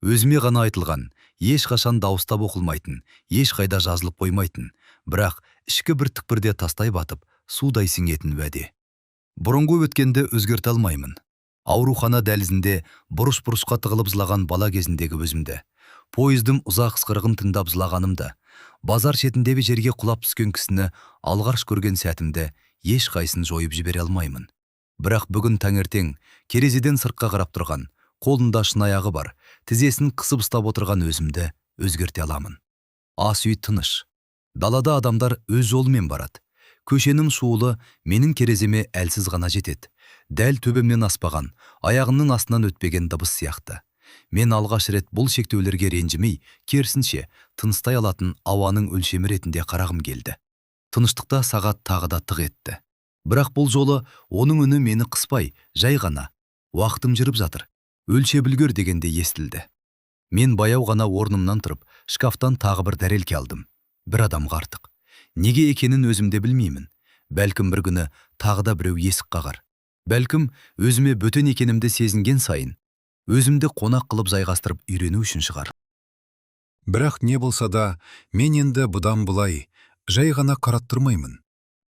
Speaker 2: Өзіме ғана айтылған, ешқашан дауыстап оқылмайтын, ешқайда жазылып қоймайтын, бірақ ішкі бір түкпірде тастай батып, судай сіңетін уәде. Бұрынғы өткенді өзгерте алмаймын. Аурухана дәлізінде бұрыш-бұрышқа тығылып жылаған бала кезіндегі өзімді, пойыздың ұзақ ысқырығын тыңдап жылағанымды, базар шетіндегі жерге құлап түскен кісіні алғаш көрген сәтімді ешқайсын жойып жібере алмаймын. Бірақ бүгін таңертең терезеден сыртқа қарап тұрған, қолында шынаяғы бар, тізесін қысып ұстап отырған өзімді өзгерте аламын. Ас үй тыныш. Далада адамдар өз жолымен барады. Көшенің шуылы менің тереземе әлсіз ғана жетеді. Дәл төбемнен аспаған, аяғымның астынан өтпеген дыбыс сияқты. Мен алғаш рет бұл шектеулерге ренжімей, керісінше тыныстай алатын ауаның өлшемі ретінде қарағым келді. Тыныштықта сағат тағы да тық етті. Бірақ бұл жолы оның үні мені қыспай, жай ғана «Уақытым жүріп жатыр, өлшеп үлгер» дегенде естілді. Мен баяу ғана орнымнан тұрып, шкафтан тағы бір дәрелке алдым. Бір адамға артық.
Speaker 1: Неге екенін өзімде білмеймін. Бәлкім бір күні тағы да біреу есік қағар. Бәлкім өзіме бөтен екенімді сезінген сайын, өзімді қонақ қылып жайғастырып үйрену үшін шығар.
Speaker 2: Бірақ не болса да, мен енді бұдан былай жай ғана қараттырмаймын.